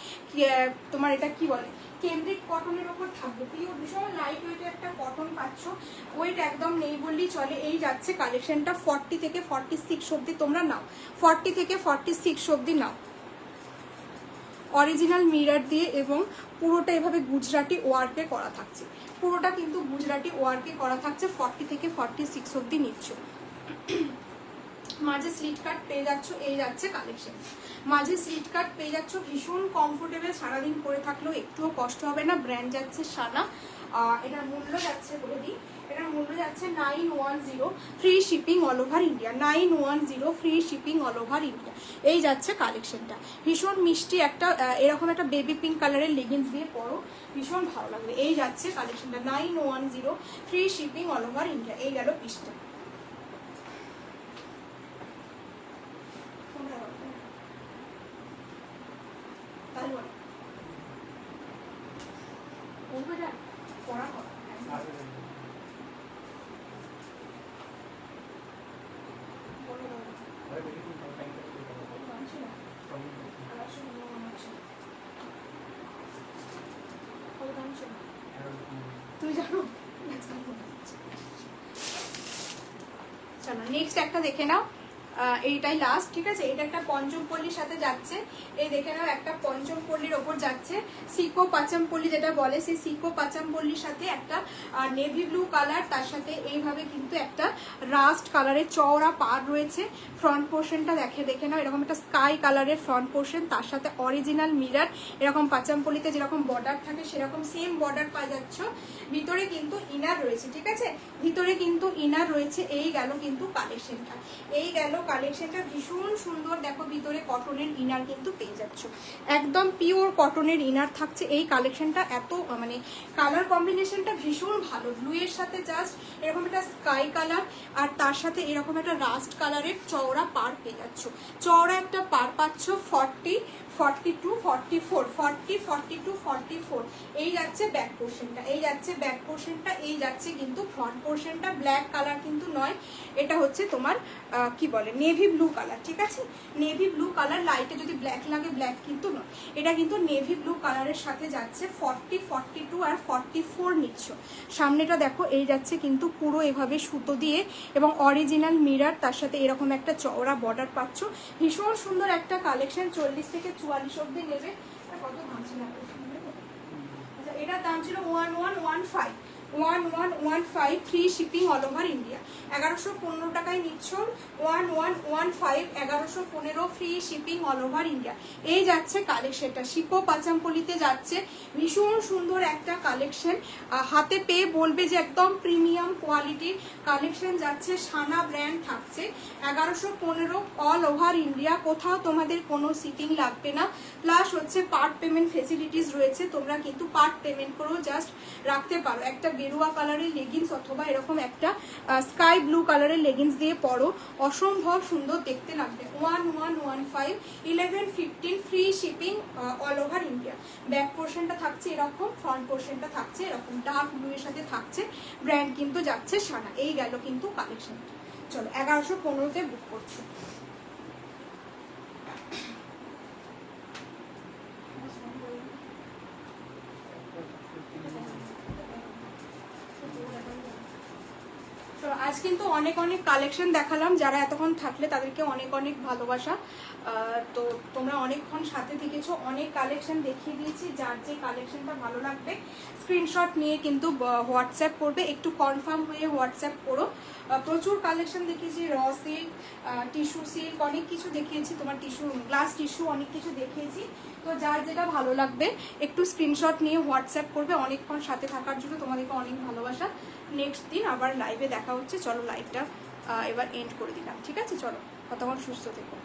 তোমার এটা কি বলে, কেন্দ্রিক কটনের ওপর থাকবে, পিওর ভীষণ লাইট ওয়েটের একটা কটন পাচ্ছ, ওয়েট একদম নেই বললেই চলে। এই যাচ্ছে কালেকশনটা 40 থেকে 46 অবধি তোমরা নাও, 40 থেকে 46 অবধি নাও। অরিজিনাল মিরর দিয়ে এবং পুরোটা এভাবে গুজরাটি ওয়ার্কে করা থাকছে, পুরোটা কিন্তু গুজরাটি ওয়ার্কে করা থাকছে। 40 থেকে 46 অবধি নিচ্ছ। মাঝে স্লিট কাট পেয়ে যাচ্ছ, এই যাচ্ছে কালেকশন, মাঝে স্লিট কাট পেয়ে যাচ্ছ, ভীষণ কমফোর্টেবল, সারাদিন পরে থাকলেও একটুও কষ্ট হবে না। ব্র্যান্ড যাচ্ছে সানা, এটার মূল্য যাচ্ছে বলে দিই, এটার মূল্য যাচ্ছে 910 free shipping all over India, 910 free shipping all over India. এই যাচ্ছে কালেকশনটা, ভীষণ মিষ্টি একটা এরকম একটা বেবি পিঙ্ক কালারের লেগিংস দিয়ে পরো, ভীষণ ভালো লাগবে। এই যাচ্ছে কালেকশনটা 910 free shipping all over India. এই গেল পিসটা। তুই জানো, চলো নেক্সট একটা দেখে নাও, এইটাই লাস্ট, ঠিক আছে। এটা একটা পঞ্চমপল্লির সাথে যাচ্ছে, এই দেখে নাও একটা পঞ্চমপল্লির ওপর যাচ্ছে, সিকো পাচামপল্লি যেটা বলে, সেই সিকো পাচামপল্লির সাথে একটা নেভি ব্লু কালার, তার সাথে এইভাবে কিন্তু একটা রাস্ট কালারের চওড়া পার রয়েছে। ফ্রন্ট পোর্শনটা দেখে নাও, এরকম একটা স্কাই কালারের ফ্রন্ট পোর্শন, তার সাথে অরিজিনাল মিরর, এরকম পাচামপল্লিতে যেরকম বর্ডার থাকে সেরকম সেম বর্ডার পাওয়া যাচ্ছ। ভিতরে কিন্তু ইনার রয়েছে, ঠিক আছে, ভিতরে কিন্তু ইনার রয়েছে। এই গেল কিন্তু কালেকশনটা, এই গেল কালেকশনটা, ভীষণ সুন্দর। দেখো ভিতরে কটনের ইনার কিন্তু পেয়ে যাচ্ছ, একদম পিওর কটনের ইনার থাকছে। এই কালেকশনটা এত মানে কালার কম্বিনেশনটা ভীষণ ভালো, ব্লু এর সাথে জাস্ট এরকম একটা স্কাই কালার, আর তার সাথে এরকম একটা রাস্ট কালারের চওড়া পার পেয়ে যাচ্ছ, চওড়া একটা পার পাচ্ছ। 40, 42, 44, 40, 42, 44। এই যাচ্ছে ব্যাক পোর্শনটা, এই যাচ্ছে ব্যাক পোর্শনটা, এই যাচ্ছে কিন্তু ফ্রন্ট পোর্শনটা। ব্ল্যাক কালার কিন্তু নয়, এটা হচ্ছে তোমার কি বলে নেভি ব্লু কালার, ঠিক আছে, নেভি ব্লু কালার। লাইটে যদি ব্ল্যাক লাগে ব্ল্যাক কিন্তু নয়, এটা কিন্তু নেভি ব্লু কালারের সাথে যাচ্ছে। 40, 42 আর 44 নিচ্ছ। সামনেটা দেখো, এই যাচ্ছে কিন্তু পুরো এভাবে সুতো দিয়ে এবং অরিজিনাল মিরর, তার সাথে এরকম একটা চওড়া বর্ডার পাচ্ছ। ভীষণ সুন্দর একটা কালেকশন, 40 থেকে 44 অবধি নেবে। কত দাম ছিল? আচ্ছা, এটার দাম ছিল 1115, 1115 free shipping all over India. 1115 টাকায় নিচ্ছ 1115, 1115 free shipping all over India. এই যাচ্ছে কালেকশনটা, শিপো পাচামপলিতে যাচ্ছে, ভীষণ সুন্দর একটা কালেকশন। হাতে পেয়ে বলবে যে একদম প্রিমিয়াম কোয়ালিটির কালেকশন যাচ্ছে। সানা ব্র্যান্ড থাকছে, 1115 অল ওভার ইন্ডিয়া। কোথাও তোমাদের কোনো শিপিং লাগবে না, প্লাস হচ্ছে পার্ট পেমেন্ট ফেসিলিটিস রয়েছে। তোমরা কিন্তু পার্ট পেমেন্ট করেও জাস্ট রাখতে পারো। একটা গেরুয়া কালারের লেগিংস অথবা এরকম একটা স্কাই ব্লু কালারের লেগিংস দিয়ে পরো, অসম্ভব সুন্দর দেখতে লাগবে। 1115, 1115 free shipping all over India. Back পোর্শনটা থাকছে এরকম, ফ্রন্ট পোর্শনটা থাকছে এরকম, ডার্ক ব্লু এর সাথে থাকছে। ব্র্যান্ড কিন্তু যাচ্ছে সানা। এই গেল কিন্তু কালেকশনটা। চলো 1115তে বুক করছি। আজ কিন্তু অনেক অনেক কালেকশন দেখালাম। যারা এতক্ষণ থাকলে তাদেরকে অনেক অনেক ভালোবাসা। তো তোমরা অনেকক্ষণ সাথে থেকেছো, অনেক কালেকশন দেখিয়ে দিয়েছি। যার যে কালেকশনটা ভালো লাগবে স্ক্রিনশট নিয়ে কিন্তু হোয়াটসঅ্যাপ করবে, একটু কনফার্ম হয়ে হোয়াটসঅ্যাপ করো। প্রচুর কালেকশন দেখিয়েছি, র সিল্ক, টিস্যু সিল্ক, অনেক কিছু দেখিয়েছি। তোমার টিস্যু, গ্লাস টিস্যু অনেক কিছু দেখিয়েছি। তো যার যেটা ভালো লাগবে একটু স্ক্রিনশট নিয়ে হোয়াটসঅ্যাপ করবে। অনেকক্ষণ সাথে থাকার জন্য তোমাদেরকে অনেক ভালোবাসা। নেক্সট দিন আবার লাইভে দেখা হচ্ছে। চলো লাইভটা এবার এন্ড করে দিলাম, ঠিক আছে? চলো, ততক্ষণ সুস্থ থেকো।